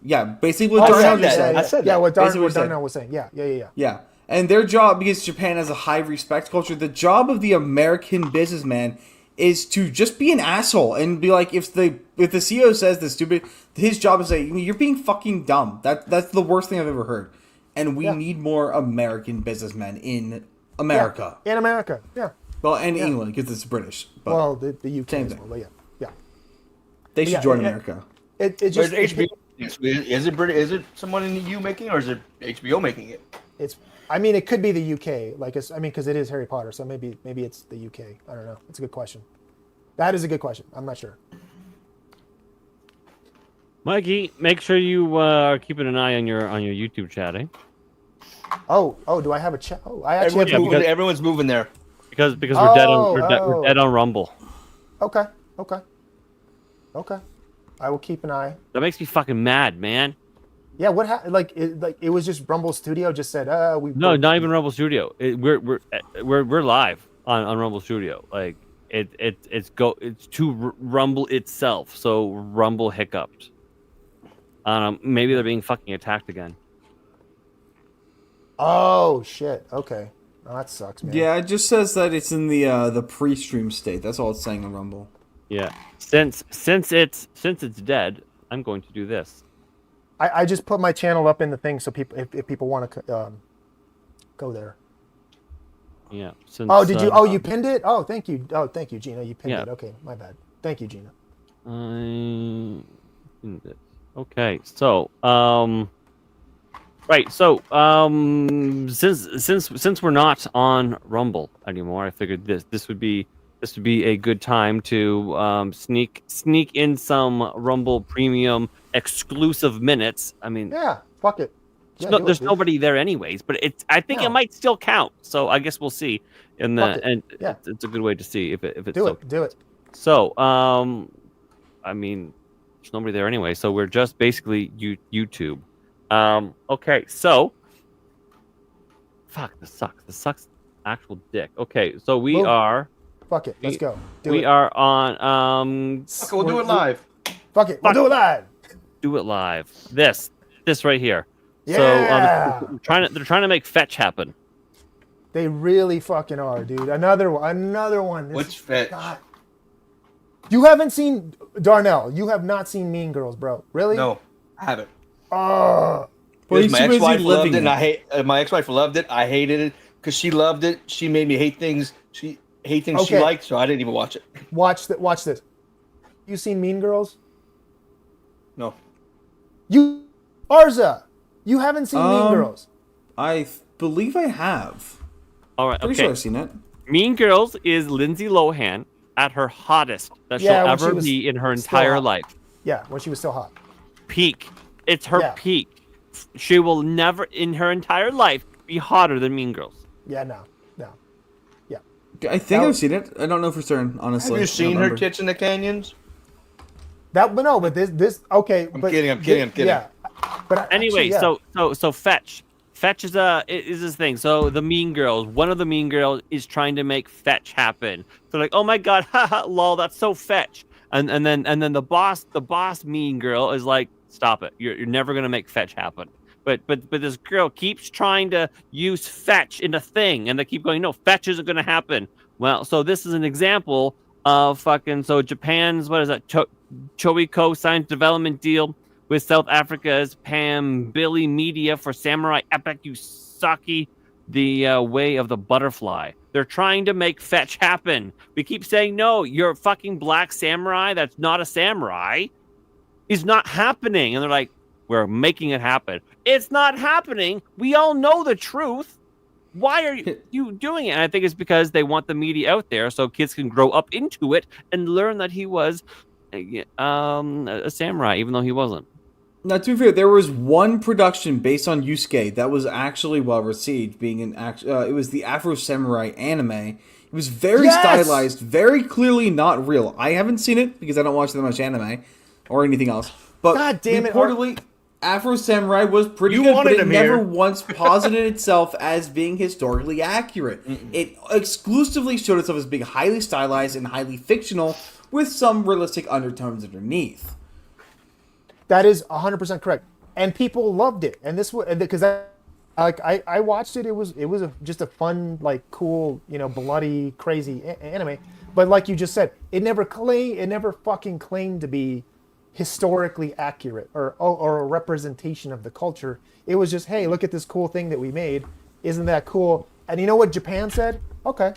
Yeah, basically what Darnell just said. I said Yeah, that. what Basically what he Darnell was saying. Yeah. Yeah. And their job, because Japan has a high respect culture, the job of the American businessman is to just be an asshole and be like, if the CEO says this stupid, his job is to say, you're being fucking dumb. That's the worst thing I've ever heard. And we need more American businessmen in America. Yeah, in America. Yeah. Well, and England, because it's British. But Well, the UK same as thing. well. But yeah. they should yeah, join it- America. It But just is HBO, is it British? Is it someone in the EU making, or is it HBO making it? it's. I mean, it could be the UK. Because it is Harry Potter, so maybe it's the UK. I don't know. It's a good question. That is a good question. I'm not sure. Mikey, make sure you are keeping an eye on your YouTube chat, eh? Oh, do I have a chat? Oh, I actually have Everyone's, to. moving, everyone's moving there. Because we're dead on we're oh. dead on Rumble. Okay. I will keep an eye. That makes me fucking mad, man. Yeah, what happened? It was just Rumble Studio just said, No, not even Rumble Studio. We're live on Rumble Studio. Like it's to Rumble itself. So Rumble hiccuped. Maybe they're being fucking attacked again. Oh shit. Okay. Oh, that sucks, man. Yeah, it just says that it's in the pre-stream state. That's all it's saying on Rumble. Yeah. Since it's dead, I'm going to do this. I just put my channel up in the thing so people if people want to go there. Yeah. Since, Oh, did you? Oh, you pinned it. Oh, thank you. Oh, thank you, Gina. You pinned Yeah. it. Okay, my bad. Thank you, Gina. Okay, so right, so since we're not on Rumble anymore, I figured this would be a good time to sneak in some Rumble Premium exclusive minutes. I mean, Yeah, fuck it. Yeah, do it, there's dude. nobody there anyways, but I think No. it might still count. So I guess we'll see. And Fuck it. and Yeah. it's a good way to see if it's Do still it. Do it. So, I mean, there's nobody there anyway, so we're just basically YouTube. Okay, so fuck, this sucks. This sucks actual dick. Okay, so we Move. are Fuck it. Let's go. Do we it. are on Okay, we'll do it live. Fuck it. We'll do it live. do it live. This right here. Yeah. So they're trying to make fetch happen. They really fucking are, dude. Another one. This Which is- fetch? God. You haven't seen Darnell. You have not seen Mean Girls, bro. Really? No, I haven't. Oh. Well, Because my he's too busy ex-wife loved living it, and it. my ex-wife loved it. I hated it. because she loved it. She made me hate things. She she Okay. liked, so I didn't even watch it. Watch this. You seen Mean Girls? No. You, Arza, you haven't seen Mean Girls. I believe I have. All right, Pretty okay. sure I've seen it. Mean Girls is Lindsay Lohan at her hottest that Yeah, she'll when she ever was be in her still entire hot. life. Yeah, when she was still hot. Peak. It's her Yeah. peak. She will never, in her entire life, be hotter than Mean Girls. Yeah, no. I think That I've was- seen it. I don't know for certain, honestly. Have you I seen don't her remember. tits in the canyons? But this okay. I'm but kidding. Yeah, but Anyway, actually, yeah. so Fetch is this thing. So the Mean Girls, one of the Mean Girls is trying to make Fetch happen. So like, oh my god, haha, lol, that's so Fetch. And then the boss Mean Girl is like, stop it, you're never gonna make Fetch happen. But this girl keeps trying to use Fetch in a thing, and they keep going, no, Fetch isn't gonna happen. Well, so this is an example of so Japan's, what is that, Choiko signed development deal with South Africa's Billy Media for Samurai Epic Yusaki, the Way of the Butterfly. They're trying to make Fetch happen. We keep saying, no, you're a fucking black samurai that's not a samurai is not happening. And they're like, we're making it happen. It's not happening. We all know the truth. Why are you doing it? And I think it's because they want the media out there so kids can grow up into it and learn that he was a samurai, even though he wasn't. Now, to be fair, there was one production based on Yusuke that was actually well received, being it was the Afro Samurai anime. It was very stylized, very clearly not real. I haven't seen it because I don't watch that much anime or anything else. But God damn it, reportedly, Afro Samurai was pretty You good, wanted but it him never here. once posited itself as being historically accurate. It exclusively showed itself as being highly stylized and highly fictional, with some realistic undertones underneath. That is 100% correct, and people loved it. And this was because I watched it. It was just a fun, like, cool, bloody, crazy anime. But like you just said, it never fucking claimed to be historically accurate or a representation of the culture. It was just, hey, look at this cool thing that we made. Isn't that cool? And you know what Japan said? Okay.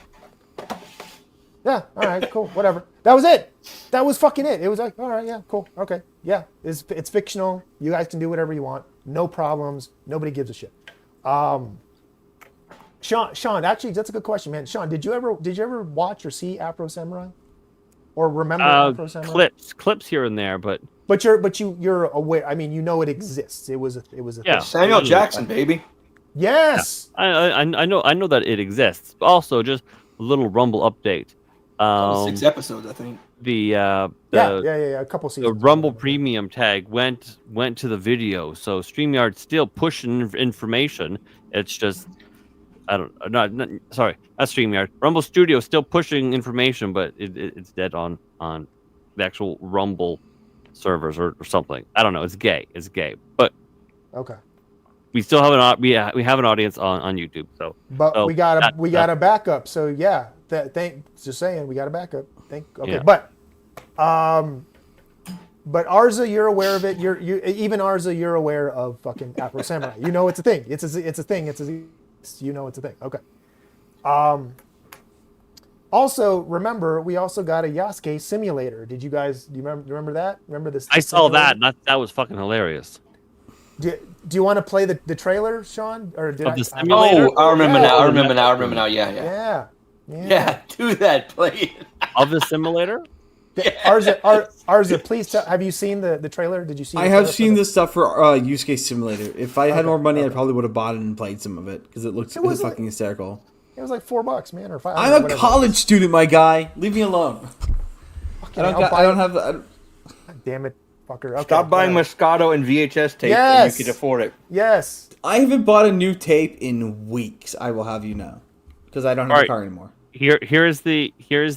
Yeah, all right, cool, whatever. That was it. That was fucking it. It was like, all right, yeah, cool, okay. Yeah, it's fictional. You guys can do whatever you want. No problems. Nobody gives a shit. Sean, actually, that's a good question, man. Sean, did you ever watch or see Afro Samurai? Or remember Afro Samurai? Clips here and there, but you're aware. I mean, you know it exists. It was a yeah. thing. Samuel Jackson, baby. Yes. I know that it exists. Also, just a little Rumble update. 6 episodes, I think. Yeah. A couple The seasons. Rumble Premium tag went to the video, so StreamYard's still pushing information. It's just not sorry, not StreamYard. Rumble Studio still pushing information, but it's dead on the actual Rumble servers or something. I don't know. It's gay. But Okay. we still have we have an audience on YouTube. So We got a backup. So yeah, just saying, we got a backup. Okay, Yeah. but Arza, you're aware of it. Even Arza, you're aware of fucking Afro Samurai. You know it's a thing. It's a thing. You know it's a thing. Okay. Also, remember, we also got a Yasuke simulator. Do you remember that? Remember this? I saw that. And that was fucking hilarious. Do you want to play the trailer, Sean? Or did Of the simulator? Oh, I remember Yeah. now. I remember now. Yeah. Yeah. Do that. Play it. Of the simulator? Arza, please tell. Have you seen the trailer? Did you see? I have seen this stuff for Yusuke Simulator. If I had more money, I probably would have bought it and played some of it because it looks was fucking hysterical. It was like $4, man, or $5. I'm a whatever. college student, my guy. Leave me alone. Fucking I don't have the. Damn it, fucker. Okay, Stop buying whatever. Moscato and VHS tape, Yes. and you can afford it. Yes. I haven't bought a new tape in weeks. I will have you know, because I don't have a car anymore. Here's the trailer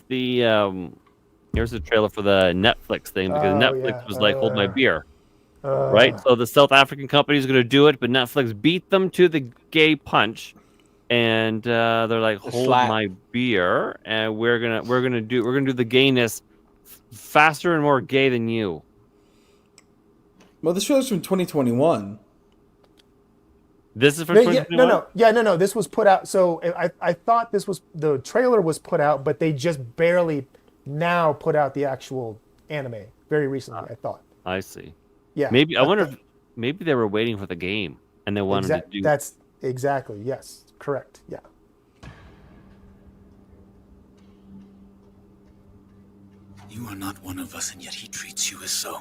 for the Netflix thing because Netflix was like, hold my beer. Right? So the South African company is going to do it, but Netflix beat them to the gay punch. And they're like, hold my beer, and we're gonna do the gayness faster and more gay than you. Well, this trailer's from 2021. This is for No, 2021? no. This was put out. So I thought the trailer was put out, but they just barely now put out the actual anime very recently. I thought. I see. Yeah. Maybe I wonder if maybe they were waiting for the game and they wanted to do. That's exactly, yes, correct. Yeah. You are not one of us, and yet he treats you as so.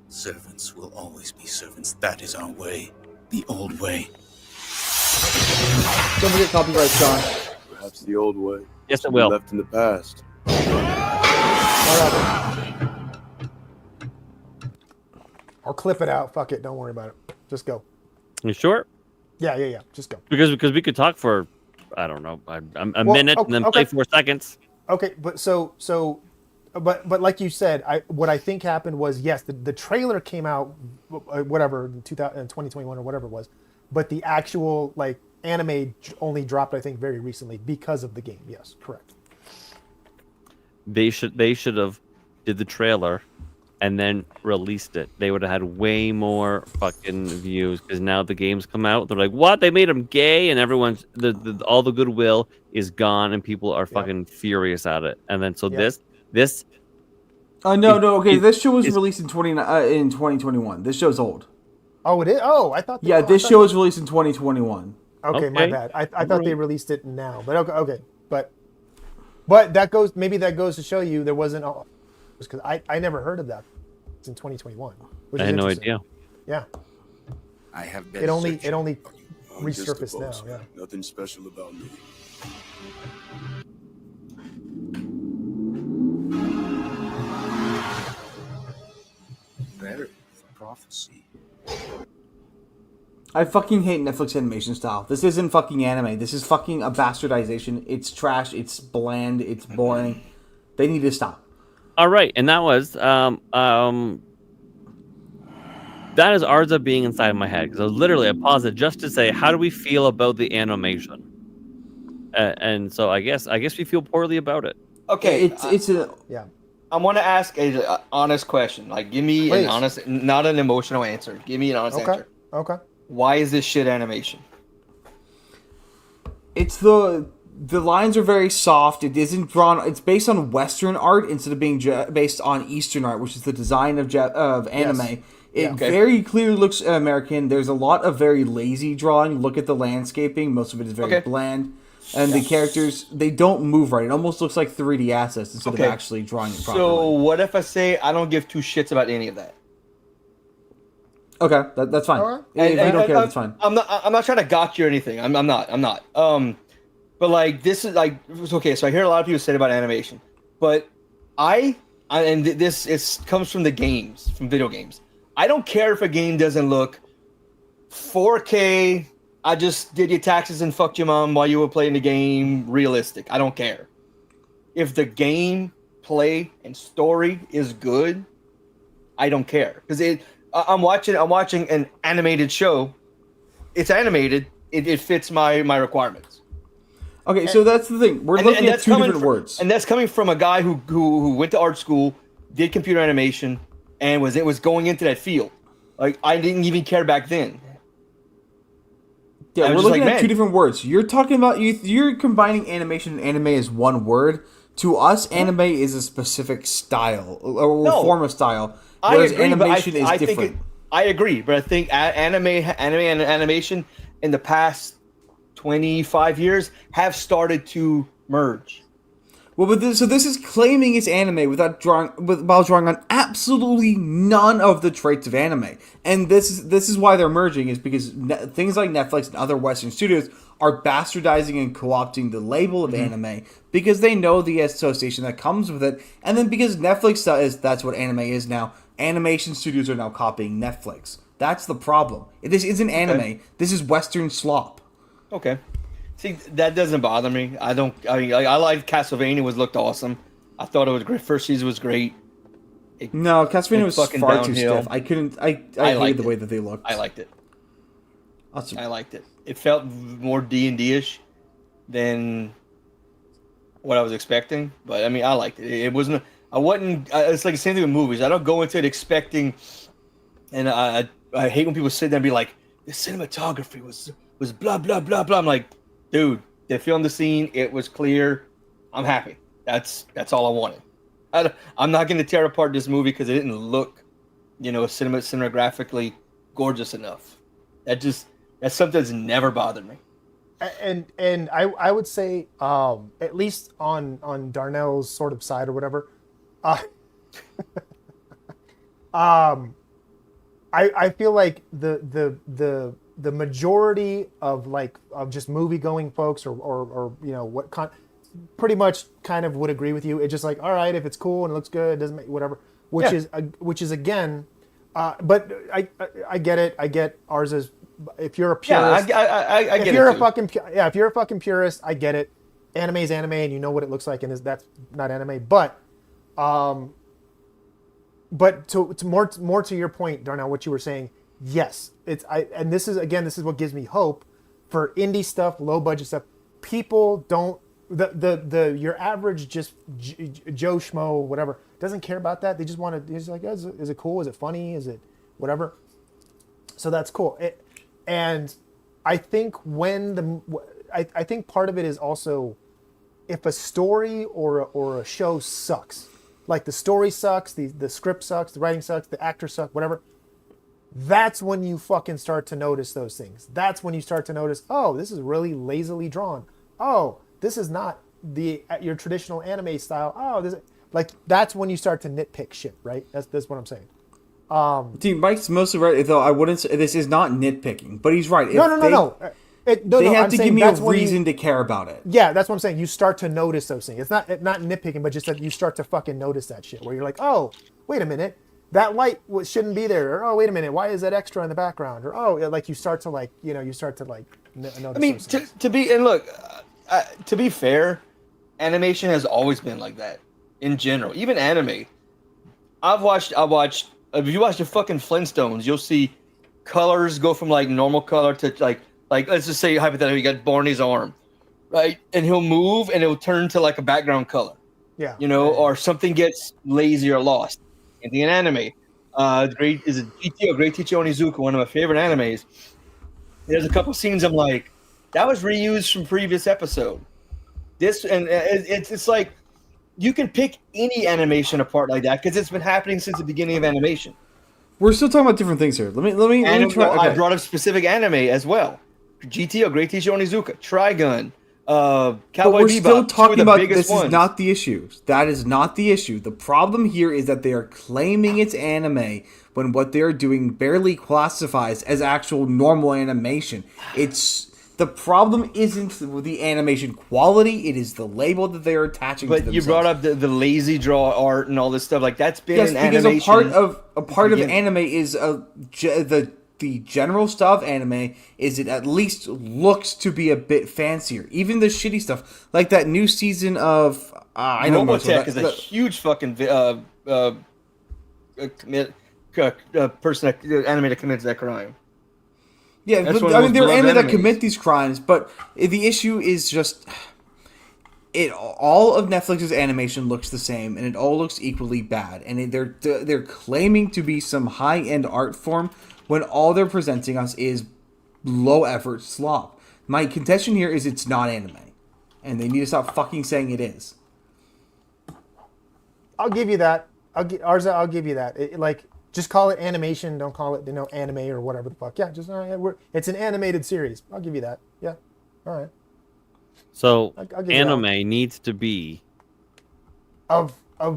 Servants will always be servants. That is our way. The old way. Don't forget copyright, Sean. Perhaps the old way. Yes, it should be will. left in the past. I'll clip it out. Fuck it. Don't worry about it. Just go. You sure? Yeah. Just go. Because we could talk for I don't know a Well, minute and then play 4 seconds. Okay, but but like you said, what I think happened was, yes, the trailer came out, whatever, in 2021 or whatever it was, but the actual like anime only dropped, I think, very recently because of the game. Yes, correct. They should have did the trailer and then released it. They would have had way more fucking views because now the game's come out. They're like, what? They made him gay, and everyone's all the goodwill is gone, and people are fucking furious at it. And then this. No. Okay, this show was released in 2021. This show's old. Oh, it is. Oh, I thought. This show was released in 2021. Okay, my bad. I thought they released it now, but okay, but that goes to show you there wasn't because I never heard of that. It's in 2021. Which I is had no interesting. idea. Yeah. I have been It only I'm just a resurfaced boss, now. Yeah. man. Nothing special about me. better for prophecy. I fucking hate Netflix animation style. This isn't fucking anime. This is fucking a bastardization. It's trash. It's bland. It's boring. They need to stop. All right, and that was that is Arza being inside my head because I was literally I paused it just to say how do we feel about the animation, and so I guess we feel poorly about it. Okay, it's a Yeah. I want to ask an honest question. Like, give me Please. an honest, not an emotional answer. Give me an honest answer. Okay. Why is this shit animation? it's the lines are very soft. It isn't drawn. It's based on Western art instead of being based on Eastern art, which is the design of anime. Yes. It Yeah. Okay. very clearly looks American. There's a lot of very lazy drawing. Look at the landscaping. Most of it is very Okay. bland. And the characters, they don't move right. It almost looks like 3D assets instead Okay. of actually drawing it properly. So what if I say I don't give two shits about any of that? Okay, that's fine. Alright. If you don't care, I'm- that's fine. I'm not trying to gotcha or anything. I'm not. But like this is like okay. So I hear a lot of people say about animation, but this comes from the games, from video games. I don't care if a game doesn't look 4K. I just did your taxes and fucked your mom while you were playing the game. Realistic. I don't care. If the game play and story is good, I don't care because I'm watching an animated show. It's animated. It fits my requirements. Okay, so that's the thing. We're looking at two different words. And that's coming from a guy who went to art school, did computer animation, and was going into that field. Like I didn't even care back then. Yeah, I we're was just looking like, at man. two different words. You're talking about you're combining animation and anime as one word. To us, anime is a specific style or No. form of style, I whereas agree, but animation is I different. think I agree, but I think anime and animation in the past 25 years have started to merge. Well, but this is claiming it's anime while drawing on absolutely none of the traits of anime, and this is why they're merging is because things like Netflix and other Western studios are bastardizing and co-opting the label of anime because they know the association that comes with it, and then because Netflix says that's what anime is now, animation studios are now copying Netflix. That's the problem. This isn't anime. Okay. This is Western slop. Okay. See, that doesn't bother me. I like Castlevania looked awesome. I thought it was great. First season was great. No, Castlevania was fucking far too downhill. stiff. I couldn't. I liked hated the it. way that they looked. I liked it. Awesome. I liked it. It felt more D&D-ish than what I was expecting. But I mean, I liked it. It wasn't. I wasn't. It's like the same thing with movies. I don't go into it expecting, and I hate when people sit there and be like, the cinematography was blah blah blah blah. I'm like, dude, they filmed the scene. It was clear. I'm happy. That's all I wanted. I'm not going to tear apart this movie because it didn't look, cinematographically gorgeous enough. That's something that's never bothered me. And I would say, at least on Darnell's sort of side or whatever, I feel like the majority of just movie going folks or pretty much kind of would agree with you. It's just like, all right, if it's cool and it looks good, it doesn't make whatever. Which is again, but I get it. I get ours is. If you're a purist, I get it. If you're a fucking purist, I get it. Anime is anime, and you know what it looks like, and that's not anime. But to more to your point, Darnell, what you were saying, yes, and this is what gives me hope for indie stuff, low budget stuff. People don't your average just Joe Schmo whatever doesn't care about that. They just want to. He's like, is it cool? Is it funny? Is it whatever? So that's cool. And I think I think part of it is also if a story or a show sucks, like the story sucks, the script sucks, the writing sucks, the actors suck, whatever. That's when you fucking start to notice those things. That's when you start to notice, oh, this is really lazily drawn. Oh, this is not your traditional anime style. Oh, that's when you start to nitpick shit, right? That's what I'm saying. Dude, Mike's mostly right, though I wouldn't say this is not nitpicking, but he's right. No. They have to give me a reason to care about it. Yeah, that's what I'm saying. You start to notice those things. It's not nitpicking, but just that you start to fucking notice that shit where you're like, oh, wait a minute, that light shouldn't be there. Or, oh, wait a minute, why is that extra in the background? Or, oh, like you start to notice. I mean, to be fair, animation has always been like that in general. Even anime. I watched. If you watch the fucking Flintstones, you'll see colors go from like normal color to like let's just say hypothetically you got Barney's arm, right? And he'll move and it'll turn to like a background color. Yeah. Or something gets lazy or lost. In an anime, Great Teacher Onizuka, one of my favorite animes. There's a couple scenes I'm like, that was reused from previous episode. It's like you can pick any animation apart like that because it's been happening since the beginning of animation. We're still talking about different things here. Let me try. Okay. I brought up specific anime as well. GTO, Great Teacher Onizuka, Trigun, Cowboy But we're Bebop. still talking about this ones. is not the issue. That is not the issue. The problem here is that they are claiming it's anime when what they are doing barely classifies as actual normal animation. The problem isn't the animation quality; it is the label that they are attaching to themselves. But you brought up the lazy draw art and all this stuff. Like that's been because animation. a part of anime is the general style of anime is it at least looks to be a bit fancier. Even the shitty stuff, like that new season of Robotech is a huge fucking person anime that commits that crime. Yeah, but, I mean, there are anime that commit these crimes, but the issue is just all of Netflix's animation looks the same, and it all looks equally bad. And they're claiming to be some high end art form when all they're presenting us is low effort slop. My contention here is it's not anime, and they need to stop fucking saying it is. I'll give you that. I'll give you that. Just call it animation. Don't call it, anime or whatever the fuck. Yeah, just it's an animated series. I'll give you that. Yeah, all right. So anime needs to be of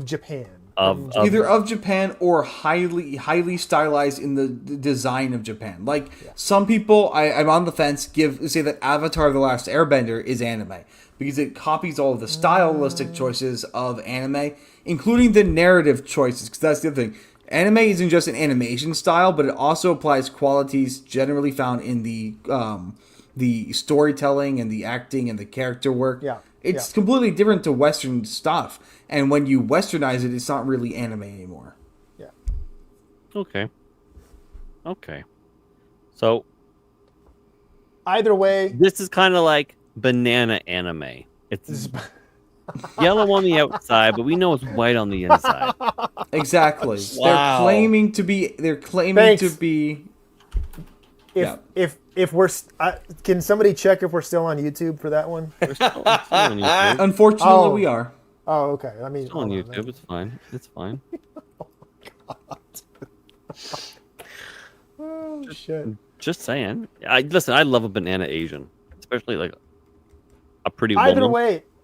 Japan. Either of Japan or highly stylized in the design of Japan. Some people, I'm on the fence, say that Avatar: The Last Airbender is anime because it copies all of the stylistic choices of anime, including the narrative choices. Because that's the other thing. Anime isn't just an animation style, but it also applies qualities generally found in the storytelling and the acting and the character work. Yeah. It's completely different to Western stuff. And when you Westernize it, it's not really anime anymore. Yeah. Okay. So either way, this is kind of like banana anime. It's yellow on the outside, but we know it's white on the inside. Exactly. Wow. They're claiming to be. if we're can somebody check if we're still on YouTube for that one? We're still on YouTube. Unfortunately, we are. Oh, okay. I mean, Still on hold YouTube. It's fine. It's fine. Oh shit. Just saying. Listen. I love a banana Asian, especially like a pretty woman.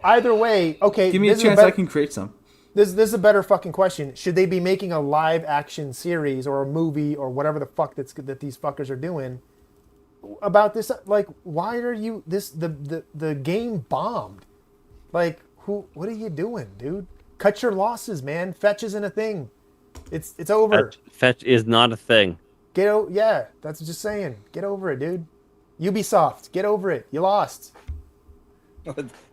Either way. Okay. Give me a chance. I can create some. This is a better fucking question. Should they be making a live action series or a movie or whatever the fuck that these fuckers are doing about this? Like, why are you the game bombed? Like, what are you doing, dude? Cut your losses, man. Fetch isn't a thing. It's over. Fetch is not a thing. Yeah, that's just saying. Get over it, dude. Ubisoft, get over it. You lost.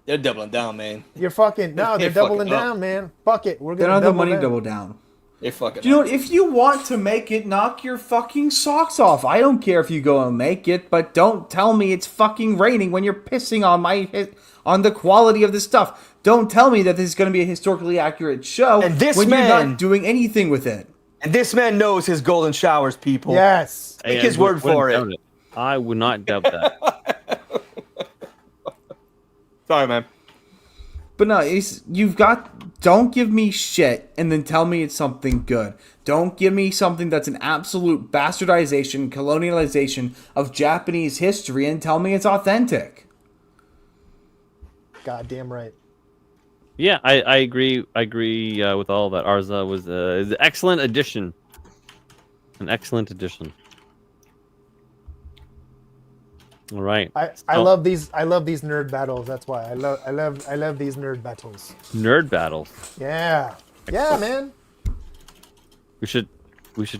They're doubling down, man. You're fucking they're doubling down, man. Fuck it. We're They gonna don't have the money down. to double down. They fucking. Do you know what? If you want to make it, knock your fucking socks off. I don't care if you go and make it, but don't tell me it's fucking raining when you're pissing on the quality of the stuff. Don't tell me that this is going to be a historically accurate show And this when man- you're not doing anything with it. And this man knows his golden showers, people. Yes. Take his word for it. I would not doubt that. Sorry, man. But no, don't give me shit and then tell me it's something good. Don't give me something that's an absolute bastardization, colonialization of Japanese history and tell me it's authentic. Goddamn right. Yeah, I agree. I agree with all that. Arza was is an excellent addition. An excellent addition. All right. I love these nerd battles. That's why I love these nerd battles. Nerd battles. Yeah. Yeah, man. We should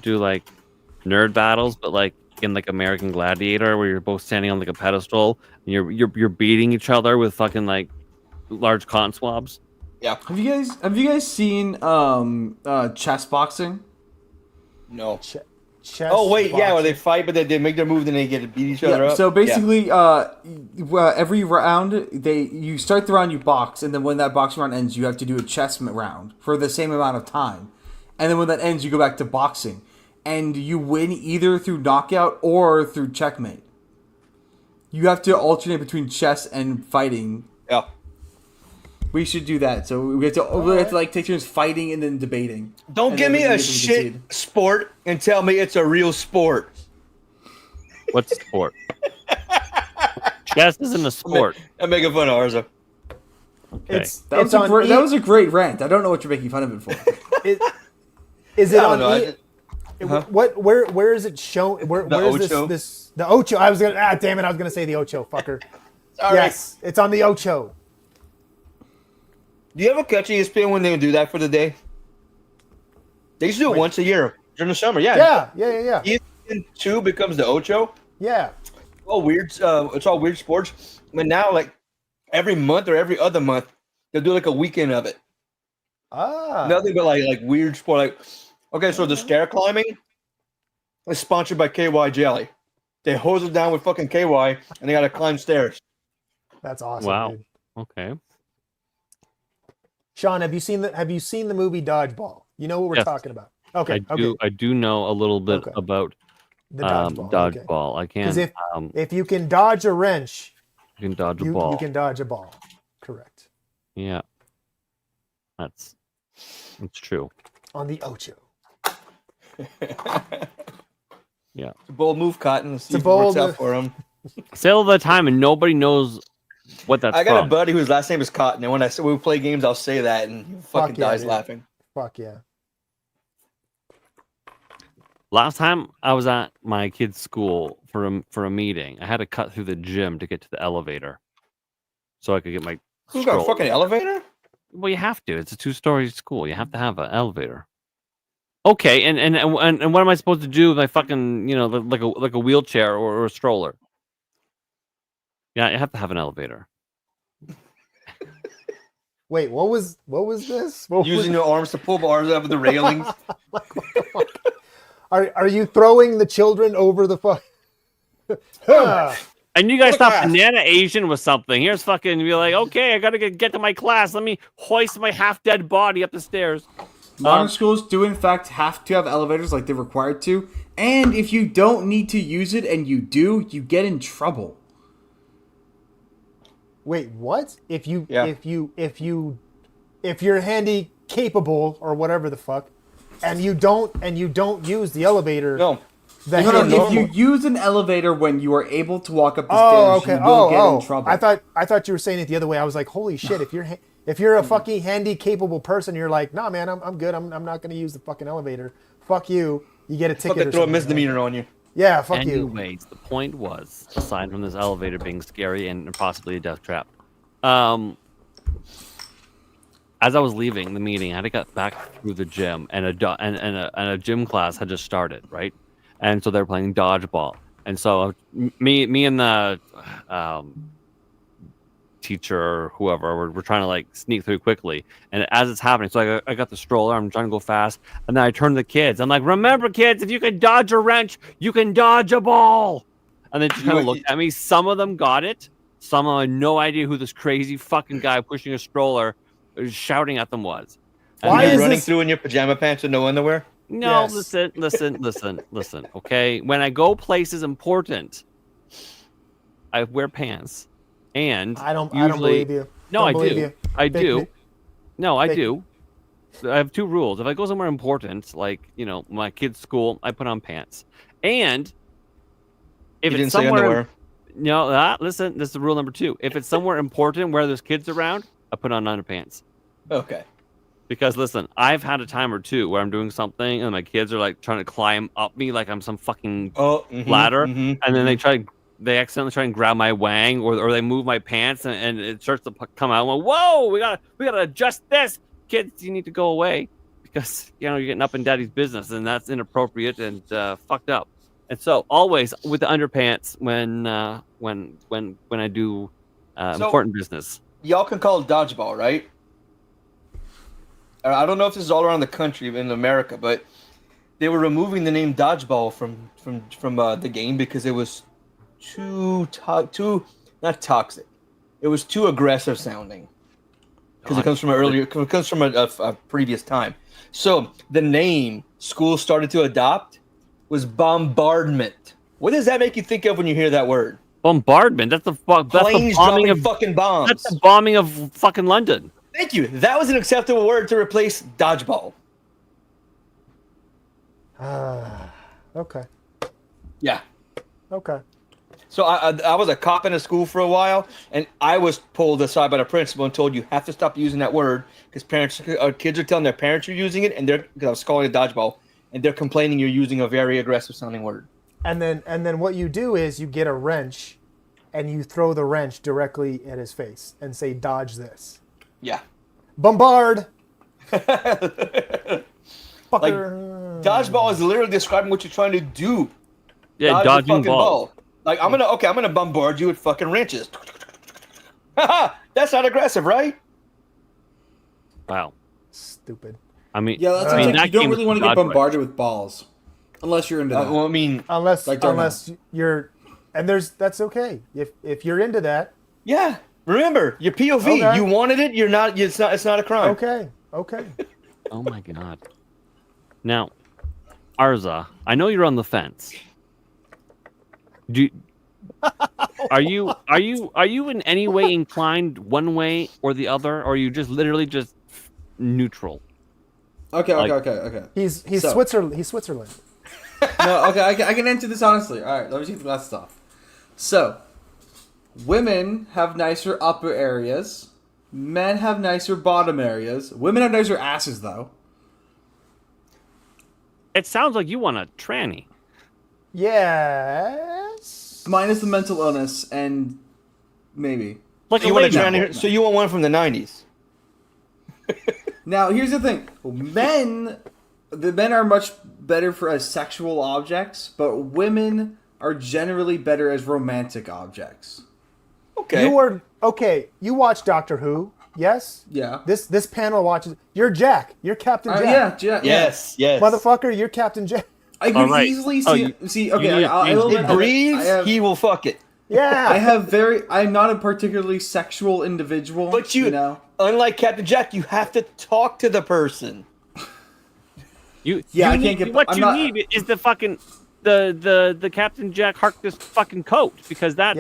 do like nerd battles, but like in like American Gladiator, where you're both standing on like a pedestal and you're beating each other with fucking like large cotton swabs. Yeah. Have you guys seen chess boxing? No. Chess Oh wait, yeah, where boxing. they fight, but they make their move, then they get to beat each other up. So basically, every round you start the round, you box, and then when that boxing round ends, you have to do a chess round for the same amount of time, and then when that ends, you go back to boxing, and you win either through knockout or through checkmate. You have to alternate between chess and fighting. Yeah. We should do that. So we have to like take turns fighting and then debating. Don't And give then me we a can shit concede. sport and tell me it's a real sport. What's sport? Chess isn't a sport. I'm making fun of Arza. Okay. That was a great rant. I don't know what you're making fun of it for. Is it I on? don't know, I E- Where is it shown? Where is Ocho? this the Ocho? I was gonna damn it! I was gonna say the Ocho, fucker. Sorry. Yes, it's on the Ocho. Do you ever catch ESPN when they do that for the day? They used to do it once a year during the summer. Yeah. Yeah. ESPN 2 becomes the Ocho. Yeah. Oh, weird. It's all weird sports. But now, like every month or every other month, they'll do like a weekend of it. Ah. Nothing but like weird sport. Like, okay, so the stair climbing is sponsored by KY Jelly. They hose it down with fucking KY, and they gotta climb stairs. That's awesome. Wow. Dude. Okay. Sean, have you seen the movie Dodgeball? You know what we're Yes. talking about. Okay. I do know a little bit Okay. about The dodgeball. dodgeball. I Because can't. if you can dodge a wrench, You can dodge a you ball. can dodge a ball. Correct. Yeah. That's true. On the Ocho. Yeah. It's a bold move, Cotton. Let's see It's if a it works bold out move. for him. Say all the time, and nobody knows what that's I got from. a buddy whose last name is Cotton, and when we play games, I'll say that, and he fucking yeah, dies dude. laughing. Fuck yeah. Last time I was at my kid's school for a meeting, I had to cut through the gym to get to the elevator, so I could get my. Who's got a stroller. fucking elevator? Well, you have to. It's a 2-story school. You have to have an elevator. Okay, and what am I supposed to do with my fucking like a wheelchair or a stroller? Yeah, you have to have an elevator. Wait, what was this? What Using your arms to pull bars over the railings. Are you throwing the children over the fuck? And you guys thought Class. banana Asian was something. Here's fucking be like, okay, I gotta get to my class. Let me hoist my half dead body up the stairs. Modern schools do in fact have to have elevators, like they're required to, And if you don't need to use it and you do, you get in trouble. Wait, what? If Yeah. you're handy capable or whatever the fuck, and you don't use the elevator. No. The No, handy- if you use an elevator when you are able to walk up the Oh, stairs, okay. you will get in trouble. I thought you were saying it the other way. I was like, holy shit! If you're a fucking handy capable person, you're like, nah, man, I'm good. I'm not gonna use the fucking elevator. Fuck you. You get a ticket. Fucking or throw a something, misdemeanor on you. Yeah, fuck you. Anyways, the point was, aside from this elevator being scary and possibly a death trap, as I was leaving the meeting, I had to get back through the gym, and a gym class had just started, right? And so they were playing dodgeball, and so me and the teacher or whoever we're trying to like sneak through quickly, and as it's happening, so I got the stroller, I'm trying to go fast, and then I turn to the kids, I'm like, remember kids, if you can dodge a wrench, you can dodge a ball. And they just kind of looked at me. Some of them got it, some of them had no idea who this crazy fucking guy pushing a stroller shouting at them was. And Why Are you is running this- through in your pajama pants with no underwear? no, Yes. listen, okay, when I go places important, I wear pants. And I don't usually, believe you. No, Don't I believe do. you. I Fake do. me. No, I Fake do. I have two rules. If I go somewhere important, like, you know, my kid's school, I put on pants. And if You it's didn't say somewhere, underwear. no, listen, this is rule number 2. If it's somewhere important where there's kids around, I put on underpants. Okay. Because listen, I've had a time or two where I'm doing something and my kids are like trying to climb up me like I'm some fucking ladder, and then they accidentally try and grab my wang, or they move my pants, and it starts to come out. I'm like, whoa, we gotta adjust this, kids. You need to go away because you know you're getting up in daddy's business, and that's inappropriate and fucked up. And so always with the underpants when I do important business. Y'all can call it dodgeball, right? I don't know if this is all around the country in America, but they were removing the name dodgeball from the game because it was too not toxic. It was too aggressive sounding because it comes from a previous time. So the name schools started to adopt was bombardment. What does that make you think of when you hear that word? Bombardment. That's the Planes bombing dropping of fucking bombs. That's the bombing of fucking London. Thank you. That was an acceptable word to replace dodgeball. Okay. Yeah. Okay. So I was a cop in a school for a while, and I was pulled aside by the principal and told you have to stop using that word because kids are telling their parents you're using it, and because I was calling it dodgeball, and they're complaining you're using a very aggressive sounding word. And then what you do is you get a wrench, and you throw the wrench directly at his face and say, "Dodge this." Yeah. Bombard. Like Fucker. dodgeball is literally describing what you're trying to do. Yeah, Dodge the dodging fucking balls. ball. Like I'm gonna bombard you with fucking wrenches. Haha, that's not aggressive, right? Wow. Stupid. I mean, Yeah, that's I mean, like, that you don't game really is want to get dodgeball. bombarded with balls. Unless you're into that. Well, I mean, Unless Like Darnell. you're, and that's okay. If you're into that, yeah. Remember, your POV. Okay. You wanted it. You're not. It's not a crime. okay. Oh my god. Now, Arza, I know you're on the fence. Are you in any way inclined one way or the other, or are you just literally just neutral? Okay. He's So- Switzerland. He's Switzerland. No, okay, I can answer this honestly. All right, let me take the glasses off. So, women have nicer upper areas. Men have nicer bottom areas. Women have nicer asses, though. It sounds like you want a tranny. Yes. Minus the mental illness and maybe. Like You a want lady. to tranny? So you want one from the '90s? Now, here's the thing. The men are much better for as sexual objects, but women are generally better as romantic objects. Okay. You watch Doctor Who, yes? Yeah. This panel watches. You're Jack. You're Captain Jack. Yeah. Yes. Motherfucker, you're Captain Jack. I can All right. easily Oh, see. you Okay, need- I'll It admit, breathes. He will fuck it. Yeah. I'm not a particularly sexual individual. But you know. Unlike Captain Jack, you have to talk to the person. You Yeah, I need- can't get- What I'm you not- need is the fucking the Captain Jack Harkness fucking coat because I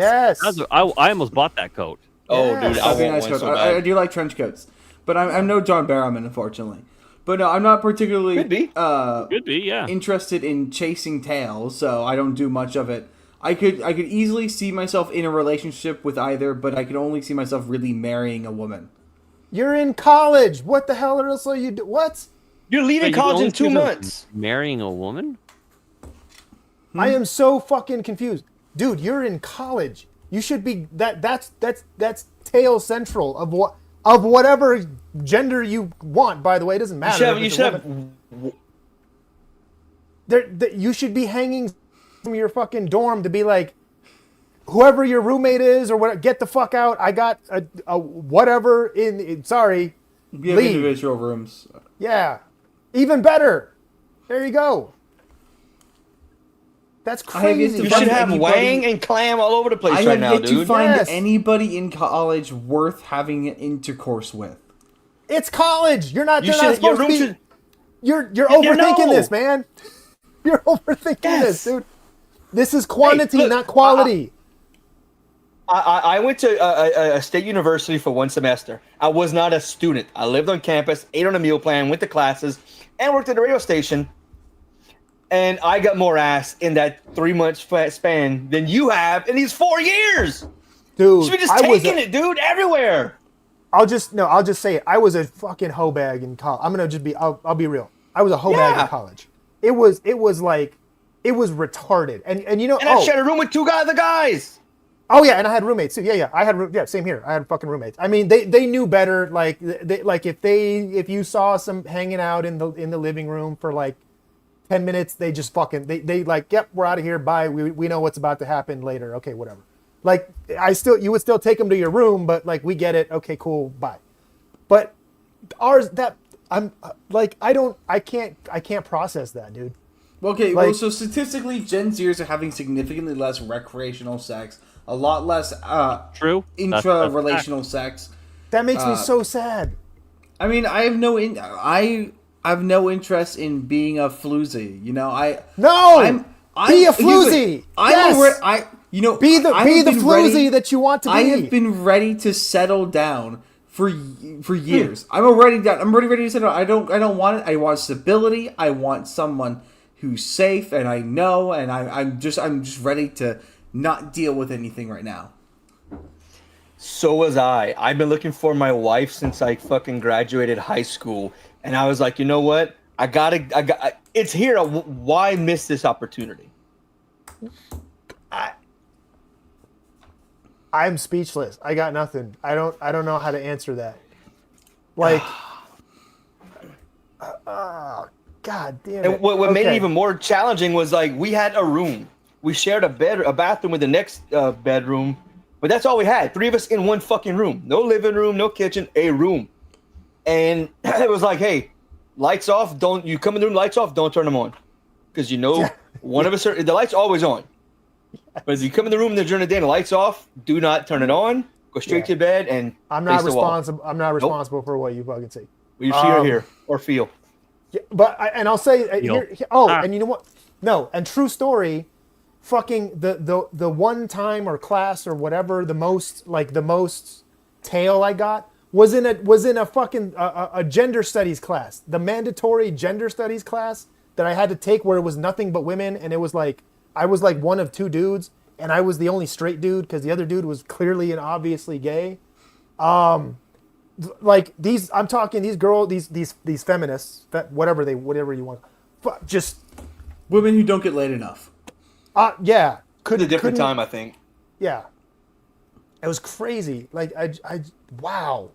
almost bought that coat. Oh, Yeah. dude, I That'd be a want nice one coat. so I bad. do like trench coats, but I'm no John Barrowman, unfortunately. But no, I'm not particularly Could be. Could be, yeah. interested in chasing tails, so I don't do much of it. I could easily see myself in a relationship with either, but I could only see myself really marrying a woman. You're in college. What the hell else are you do? What? You're leaving Wait, you can college only in 2 see yourself months. Marrying a woman? I am so fucking confused, dude. You're in college. You should be that's tail central of whatever gender you want. By the way, it doesn't matter. You should have. You should be hanging from your fucking dorm to be like, whoever your roommate is or what, get the fuck out. I got a whatever in. Sorry, We have leave. individual rooms. Yeah, even better. There you go. That's I have yet crazy. to You find should have anybody- Wang and Clam all over the place I right have now, yet to dude. find Yes. anybody in college worth having intercourse with. It's college. You're not. You They're not should. Your supposed to room be. should. You're You overthinking know. this, man. You're overthinking this, Yes. dude. This is quantity, look, not quality. I went to a state university for 1 semester. I was not a student. I lived on campus, ate on a meal plan, went to classes, and worked at a radio station. And I got more ass in that 3 month span than you have in these 4 years. Dude, You should be just I was taking it, dude, everywhere. I'll just say it. I was a fucking hoe bag in college. I'm gonna just be. I'll be real. I was a hoe bag Yeah. in college. It was retarded. And you know. And I shared a room with 2 other guys. Oh yeah, and I had roommates too. Yeah, I had same here. I had fucking roommates. I mean, they knew better. Like if you saw some hanging out in the living room for like 10 minutes, they just fucking they like, yep, we're out of here. Bye. We know what's about to happen later. Okay, whatever. Like you would still take them to your room, but like we get it. Okay, cool. Bye. But ours I can't process that, dude. Okay, well, Like- so statistically, Gen Zers are having significantly less recreational sex, a lot less True. That's a intra-relational sex. That makes me so sad. I mean, I have no interest in being a floozy. You know, No! Be a here's the- floozy! Yes! You know, Be the I have been floozy ready- that you want to be. I have been ready to settle down for years. I'm already done. I'm ready to settle down. I don't want it. I want stability. I want someone who's safe and I know, and I'm just ready to not deal with anything right now. So was I. I've been looking for my wife since I fucking graduated high school, and I was like, you know what? It's here. Why miss this opportunity? I'm speechless. I got nothing. I don't know how to answer that. Like, God damn it. And what made it Okay. even more challenging was like we had a room. We shared a bathroom with the next bedroom, but that's all we had. 3 of us in one fucking room. No living room, no kitchen, a room. And it was like, hey, lights off. Don't you come in the room? Lights off. Don't turn them on, because you know one of us the lights always on. But if you come in the room during the day and the lights off, do not turn it on. Go straight to bed and I'm not face the wall. responsible. I'm not responsible for what you fucking say. You see or hear or feel. Yeah, but and I'll say Yo. and you know what? No, and true story. Fucking the one time or class or whatever, the most tail I got was in a fucking a gender studies class, the mandatory gender studies class that I had to take, where it was nothing but women, and it was like I was like one of 2 dudes, and I was the only straight dude because the other dude was clearly and obviously gay. Like I'm talking these feminists, whatever you want, just Women who don't get laid enough. yeah, Could a different couldn't- time, I think. Yeah, it was crazy. Like wow,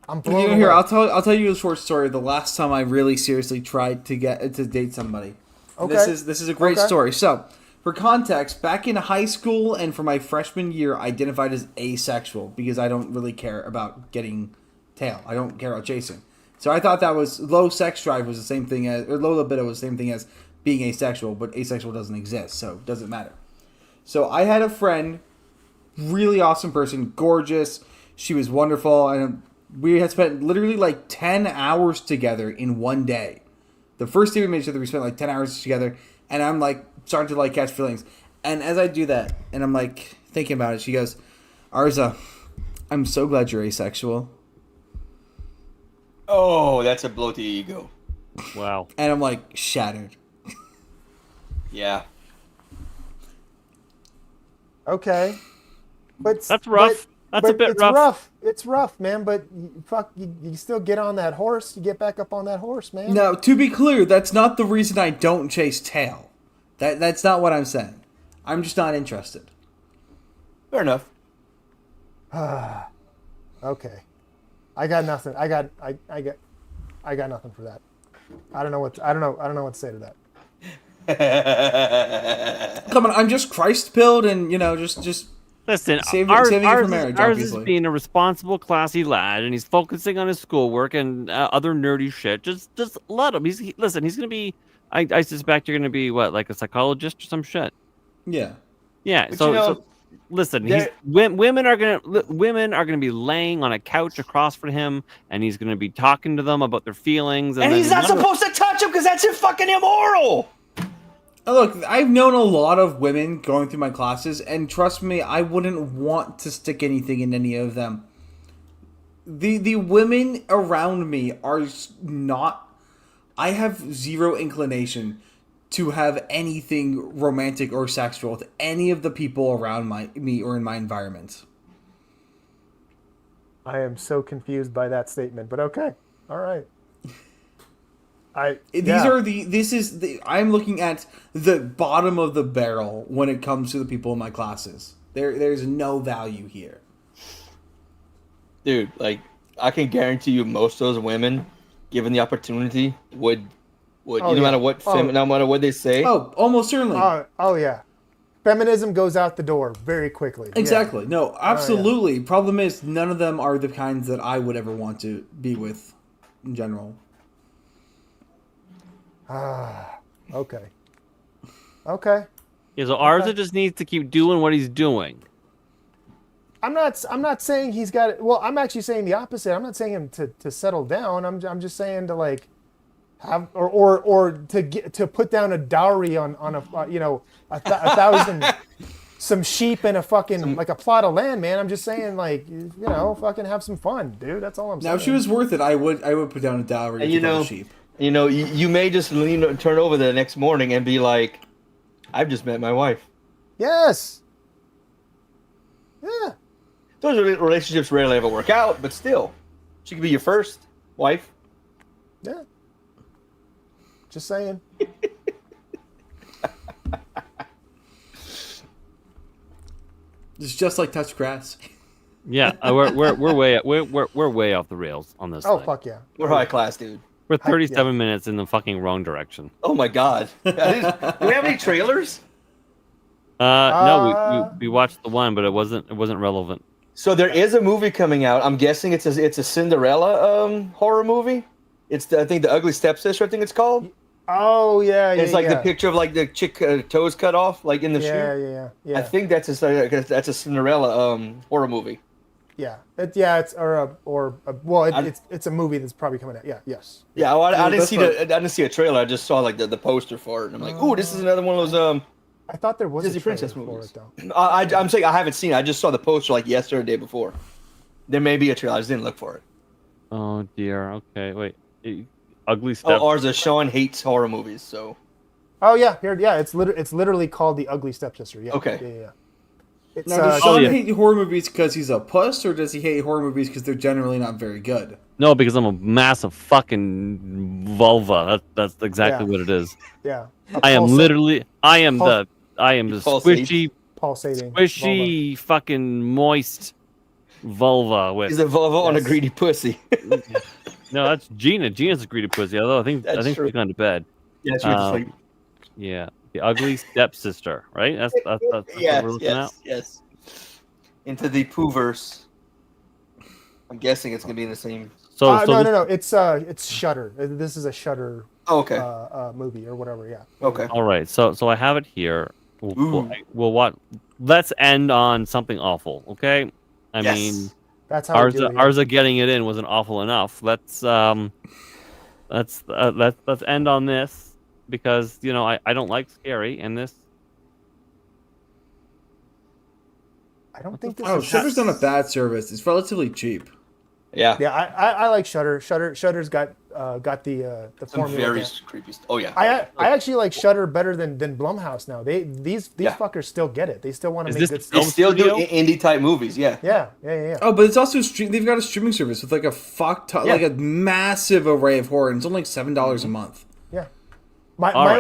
I'm You blown know, here away. I'll tell you a short story. The last time I really seriously tried to date somebody. And Okay. This is a great Okay. story. So, for context, back in high school and for my freshman year, I identified as asexual because I don't really care about getting tail. I don't care about chasing. So I thought that was low sex drive was the same thing as, or low libido was the same thing as being asexual, but asexual doesn't exist, so it doesn't matter. So I had a friend, really awesome person, gorgeous. She was wonderful, and we had spent literally like 10 hours together in one day. The first day we met each other, we spent like 10 hours together, and I'm like starting to like catch feelings. And as I do that, and I'm like thinking about it, she goes, "Arza, I'm so glad you're asexual." Oh, that's a blow to the ego. Wow. And I'm like shattered. Yeah. Okay. But That's rough. That's a bit it's rough. It's rough, man. But you still get on that horse. You get back up on that horse, man. Now, to be clear, that's not the reason I don't chase tail. That's not what I'm saying. I'm just not interested. Fair enough. Okay. I got nothing. I got nothing for that. I don't know what to say to that. Come on, I'm just Christ pilled and just Listen, saving ours it for marriage. ours is Obviously, being a responsible, classy lad, and he's focusing on his schoolwork and other nerdy shit. Just let him. Listen. He's gonna be. I suspect you're gonna be what, like a psychologist or some shit. yeah. Yeah. But So listen. Women are gonna be laying on a couch across from him, and he's gonna be talking to them about their feelings. And then he's not supposed to touch him because that's fucking immoral. Look, I've known a lot of women going through my classes, and trust me, I wouldn't want to stick anything in any of them. The women around me are not. I have zero inclination to have anything romantic or sexual with any of the people around me or in my environment. I am so confused by that statement, but okay. All right. I'm looking at the bottom of the barrel when it comes to the people in my classes. There's no value here. Dude, like, I can guarantee you most of those women, given the opportunity, would no matter what they say. Oh, almost certainly. Oh yeah. Feminism goes out the door very quickly. Exactly. Yeah. No, absolutely. Problem is, none of them are the kinds that I would ever want to be with in general. Okay. Okay. Yeah, so Arza just needs to keep doing what he's doing. I'm not saying he's got it. Well, I'm actually saying the opposite. I'm not saying him to settle down. I'm just saying to like have or to put down a dowry on a a thousand some sheep and a fucking like a plot of land, man. I'm just saying like fucking have some fun, dude. That's all I'm saying. Now, if she was worth it, I would put down a dowry And to a sheep. You may just turn over the next morning and be like, I've just met my wife. Yes. Yeah. Those relationships rarely ever work out, but still, she could be your first wife. Yeah. Just saying. It's just like touch grass. Yeah, we're way off the rails on this. Oh thing. fuck yeah. We're high class, dude. We're 37 minutes in the fucking wrong direction. Oh my god. Do we have any trailers? No, we watched the one, but it wasn't relevant. So there is a movie coming out. I'm guessing it's a Cinderella horror movie. It's I think The Ugly Stepsister. I think it's called. Oh yeah. It's like the picture of like the chick toes cut off, like in the shoe. Yeah. I think that's a Cinderella horror movie. Yeah. It's a movie that's probably coming out. Yeah. Yes. Yeah. Well, I didn't see a trailer. I just saw like the poster for it, and I'm like, ooh, this is another one of those I thought there was Disney a trailer princess for movies. it, though. I'm saying I haven't seen it. I just saw the poster like yesterday or the day before. There may be a trailer. I just didn't look for it. Oh dear. Okay, wait. Ugly Step. Oh, ours is Sean hates horror movies, so. Oh yeah, here. Yeah, it's literally called The Ugly Stepsister. Yeah. Okay. Yeah. It's, Now, does Sean hate horror movies because he's a puss, or does he hate horror movies because they're generally not very good? No, because I'm a massive fucking vulva. That's exactly what it is. Yeah. I am the squishy, pulsating, squishy, fucking moist vulva with. He's a vulva on a greedy pussy. No, that's Gina. Gina's a greedy pussy. Although I think she's gone to bed. Yeah, she went to sleep. Yeah, the ugly stepsister, right? That's what we're looking at. Yes. Into the Pooverse. I'm guessing it's gonna be in the same. No. It's Shudder. This is a Shudder. Oh, okay. Movie or whatever. Yeah. Okay. All right. So I have it here. We'll what? Let's end on something awful. Okay. I mean, that's how Arza getting it in wasn't awful enough. Let's end on this. because I don't like scary, and this. I don't think this Oh, is. Shudder's not a bad service. It's relatively cheap. Yeah. Yeah, I like Shudder. Shudder's got the Some formula. very down. creepy. Oh yeah. I actually like Shudder better than Blumhouse now. These Yeah. fuckers still get it. They still want to Is make this good the They stuff. still do studio? indie type movies. Yeah. Yeah. Oh, but it's also they've got a streaming service with like a like a massive array of horror. And it's only like $7 a month. Yeah. My right.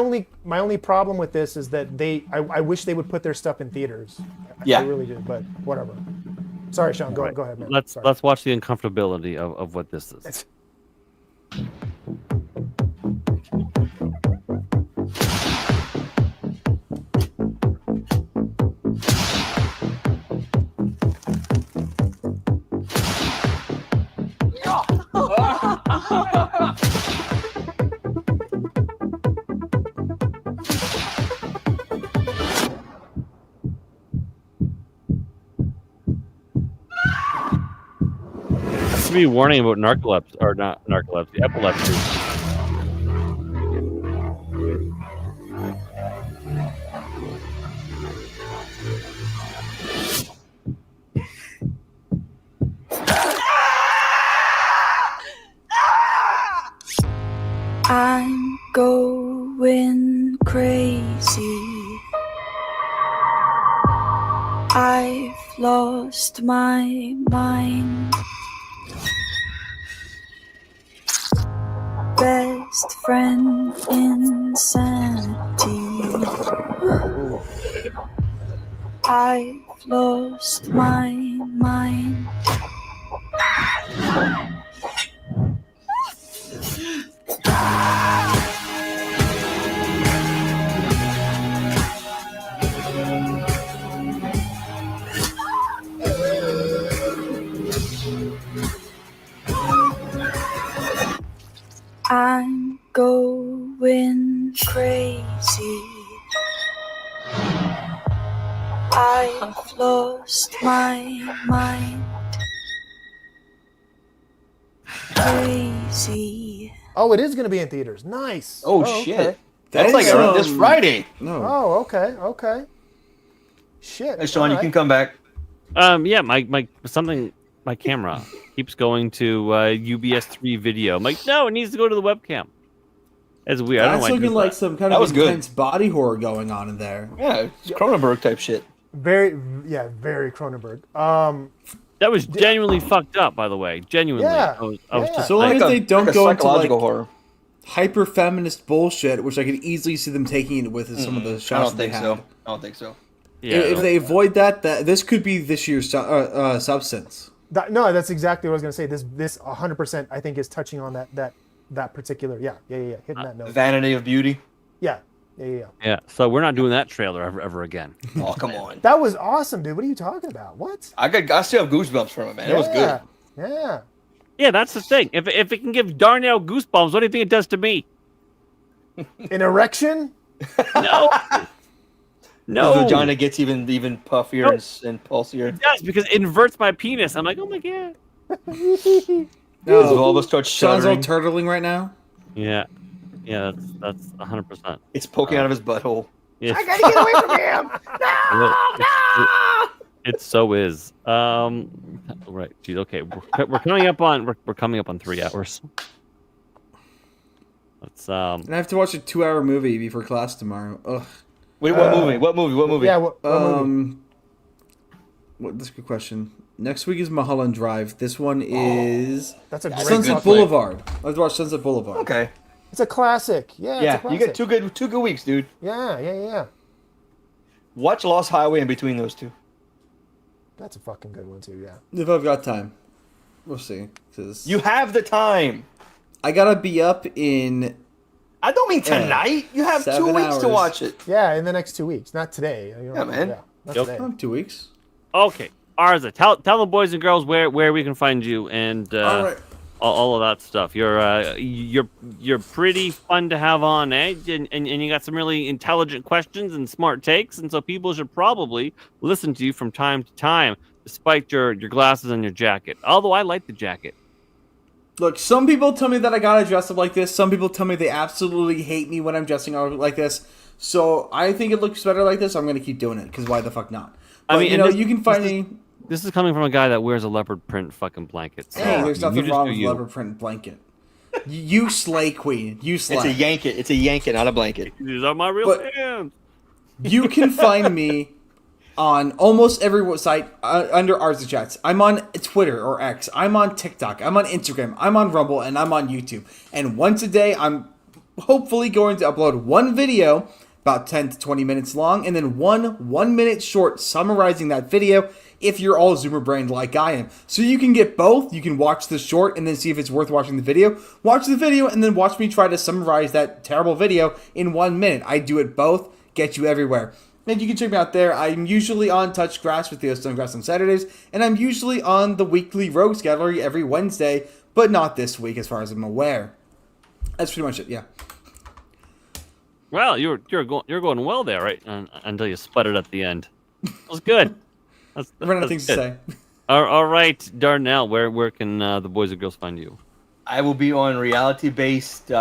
only problem with this is that I wish they would put their stuff in theaters. Yeah. I really do, but whatever. Sorry, Sean. Go ahead, man. Let's Sorry. let's watch the uncomfortability of what this is. Should be warning about narcolepsy or not narcolepsy, epilepsy. I'm going crazy. I've lost my mind. Best friend insanity. I've lost my mind. I'm going crazy. I've lost my mind. Crazy. Oh, it is going to be in theaters. Nice. Oh, shit. Okay. That's like around this Friday. No. Oh, okay. Shit. Hey, Sean, all you right. can come back. Yeah, my camera keeps going to UBS 3 video. I'm like, no, it needs to go to the webcam. It's weird. I don't know That's why it looking does like that. some kind That of was good. intense body horror going on in there. Yeah, it's Cronenberg type shit. Very Cronenberg. That was genuinely fucked up, by the way. Genuinely. Yeah. I was just So long like, as they don't go into like psychological horror. hyper feminist bullshit, which I could easily see them taking it with some of the I shots don't they think had. so. I don't think so. yeah, If they avoid that, this could be this year's substance. No, that's exactly what I was going to say. This 100% I think is touching on that particular. Yeah. Hitting that note. Vanity of Beauty. Yeah. yeah. So we're not doing that trailer ever again. Oh, come on. That was awesome, dude. What are you talking about? What? I still have goosebumps from it, man. It was good. Yeah. Yeah, that's the thing. If it can give Darnell goosebumps, what do you think it does to me? An erection? No. No. The vagina gets even puffier and pulsier. It does, because it inverts my penis. I'm like, oh my god. So all of us start Sean's all shuddering. turtling right now. Yeah. Yeah, that's 100%. It's poking out of his butthole. Yeah. I gotta get away from him! It so is. Right. Geez, okay. We're coming up on 3 hours. Let's And I have to watch a 2-hour movie before class tomorrow. Ugh. Wait, what movie? What movie? Yeah. What movie? That's a good question. Next week is Mulholland Drive. This one is That's a great Sunset fucking- Boulevard. I have to watch Sunset Boulevard. Okay. It's a classic. Yeah. Yeah, It's a you classic. get two good weeks, dude. Yeah. Watch Lost Highway in between those two. That's a fucking good one too. Yeah. If I've got time. We'll see. 'Cause You have the time. I gotta be up in... I don't mean tonight. You have 7 2 weeks to hours. watch it. Yeah. In the next 2 weeks, not today. Yeah, man. Yeah. Not Yep. today. 2 weeks. Okay. Arza, tell the boys and girls where we can find you and All right. all of that stuff. You're pretty fun to have on edge, and you got some really intelligent questions and smart takes, and so people should probably listen to you from time to time, despite your glasses and your jacket. Although I like the jacket. Look, some people tell me that I gotta dress up like this. Some people tell me they absolutely hate me when I'm dressing up like this. So I think it looks better like this. I'm gonna keep doing it because why the fuck not? But, I mean, you know, this- you can find me. This is coming from a guy that wears a leopard print fucking blanket. So Hey, there's you nothing just wrong do with you. leopard print blanket. You slay, queen. You slay. It's a yanket. It's a yanket, not a blanket. These are my real But- hands. You can find me on almost every site under Arts Chats. I'm on Twitter or X. I'm on TikTok. I'm on Instagram. I'm on Rumble, and I'm on YouTube. And once a day, I'm hopefully going to upload one video about 10 to 20 minutes long, and then one 1-minute short summarizing that video if you're all Zoomer brained like I am. So you can get both. You can watch the short and then see if it's worth watching the video. Watch the video and then watch me try to summarize that terrible video in 1 minute. I do it both. Get you everywhere. And you can check me out there. I'm usually on Touch Grass with Theo Stonegrass on Saturdays, and I'm usually on the weekly Rogues Gallery every Wednesday, but not this week as far as I'm aware. That's pretty much it, yeah. Well, you're going well there, right? Until you sputtered at the end. That was good. That's Run out of things good. to say. All right, Darnell, where can the boys and girls find you? I will be on reality-based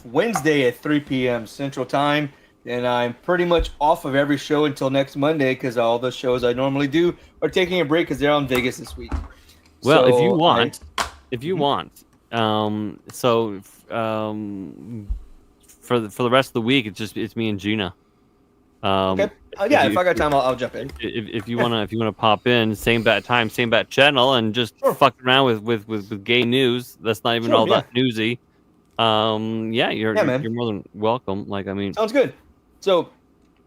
Wednesday at 3 p.m. Central Time, and I'm pretty much off of every show until next Monday because all the shows I normally do are taking a break because they're on Vegas this week. Well, So if you want, for the rest of the week, it's me and Gina. Okay. Yeah, if I got time, I'll jump in. If you wanna pop in, same bat time, same bat channel, and just fuck around with gay news. That's not even all that newsy. You're more than welcome. Like, I mean, Sounds good. So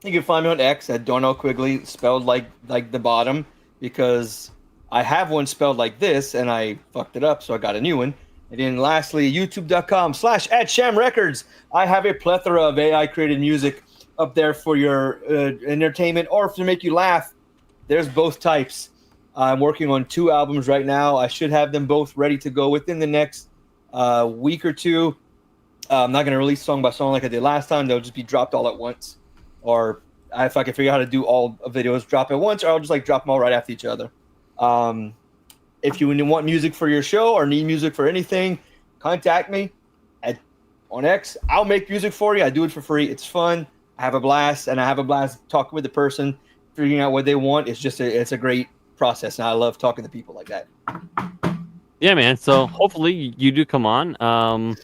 you can find me on X at Darnell Quigley, spelled like the bottom, because I have one spelled like this and I fucked it up, so I got a new one. And then lastly, youtube.com/@shamrecords. I have a plethora of AI created music up there for your entertainment or to make you laugh. There's both types. I'm working on 2 albums right now. I should have them both ready to go within the next week or two. I'm not going to release song by song like I did last time. They'll just be dropped all at once. Or if I can figure out how to do all videos drop at once, or I'll just like drop them all right after each other. If you want music for your show or need music for anything, contact me on X. I'll make music for you. I do it for free. It's fun. I have a blast, and I have a blast talking with the person, figuring out what they want. It's a great process, and I love talking to people like that. yeah, man. So hopefully you do come on.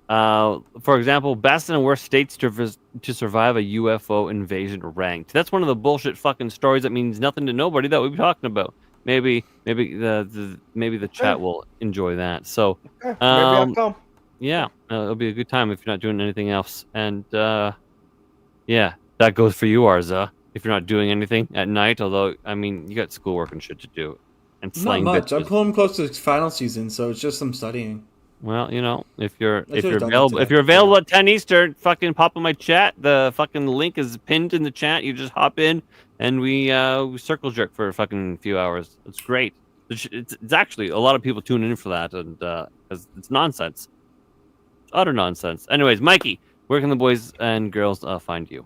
For example, best and worst states to survive a UFO invasion ranked. That's one of the bullshit fucking stories that means nothing to nobody that we'll be talking about. Maybe the chat will enjoy that. So, Maybe I'll come. yeah, it'll be a good time if you're not doing anything else. And yeah, that goes for you, Arza. If you're not doing anything at night, although I mean, you got schoolwork and shit to do, and Not slang much. bitches. I'm pulling close to the final season, so it's just some studying. Well, you know, if you're should've done that available, today. if you're available at 10 Eastern, fucking pop in my chat. The fucking link is pinned in the chat. You just hop in and we circle jerk for a fucking few hours. It's great. It's actually a lot of people tune in for that, and because it's nonsense, it's utter nonsense. Anyways, Mikey, where can the boys and girls find you?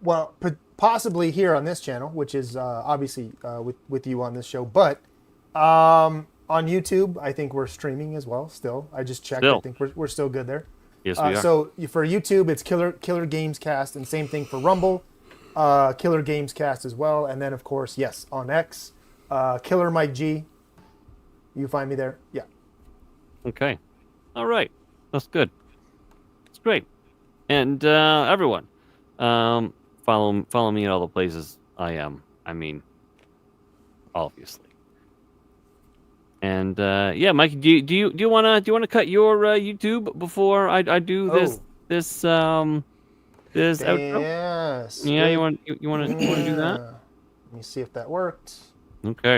Well, possibly here on this channel, which is obviously with you on this show, but on YouTube, I think we're streaming as well. Still, I just checked. Still. I think we're still good there. Yes, we are. So for YouTube, it's Killer Games Cast, and same thing for Rumble, Killer Games Cast as well, and then of course, yes, on X, Killer Mike G. You find me there. Yeah. Okay. All right. That's good. It's great. And everyone, follow me at all the places I am. I mean, obviously. And yeah, Mike, do you wanna cut your YouTube before I do this outro? Yes. Yeah, you wanna do that? Let me see if that worked. Okay.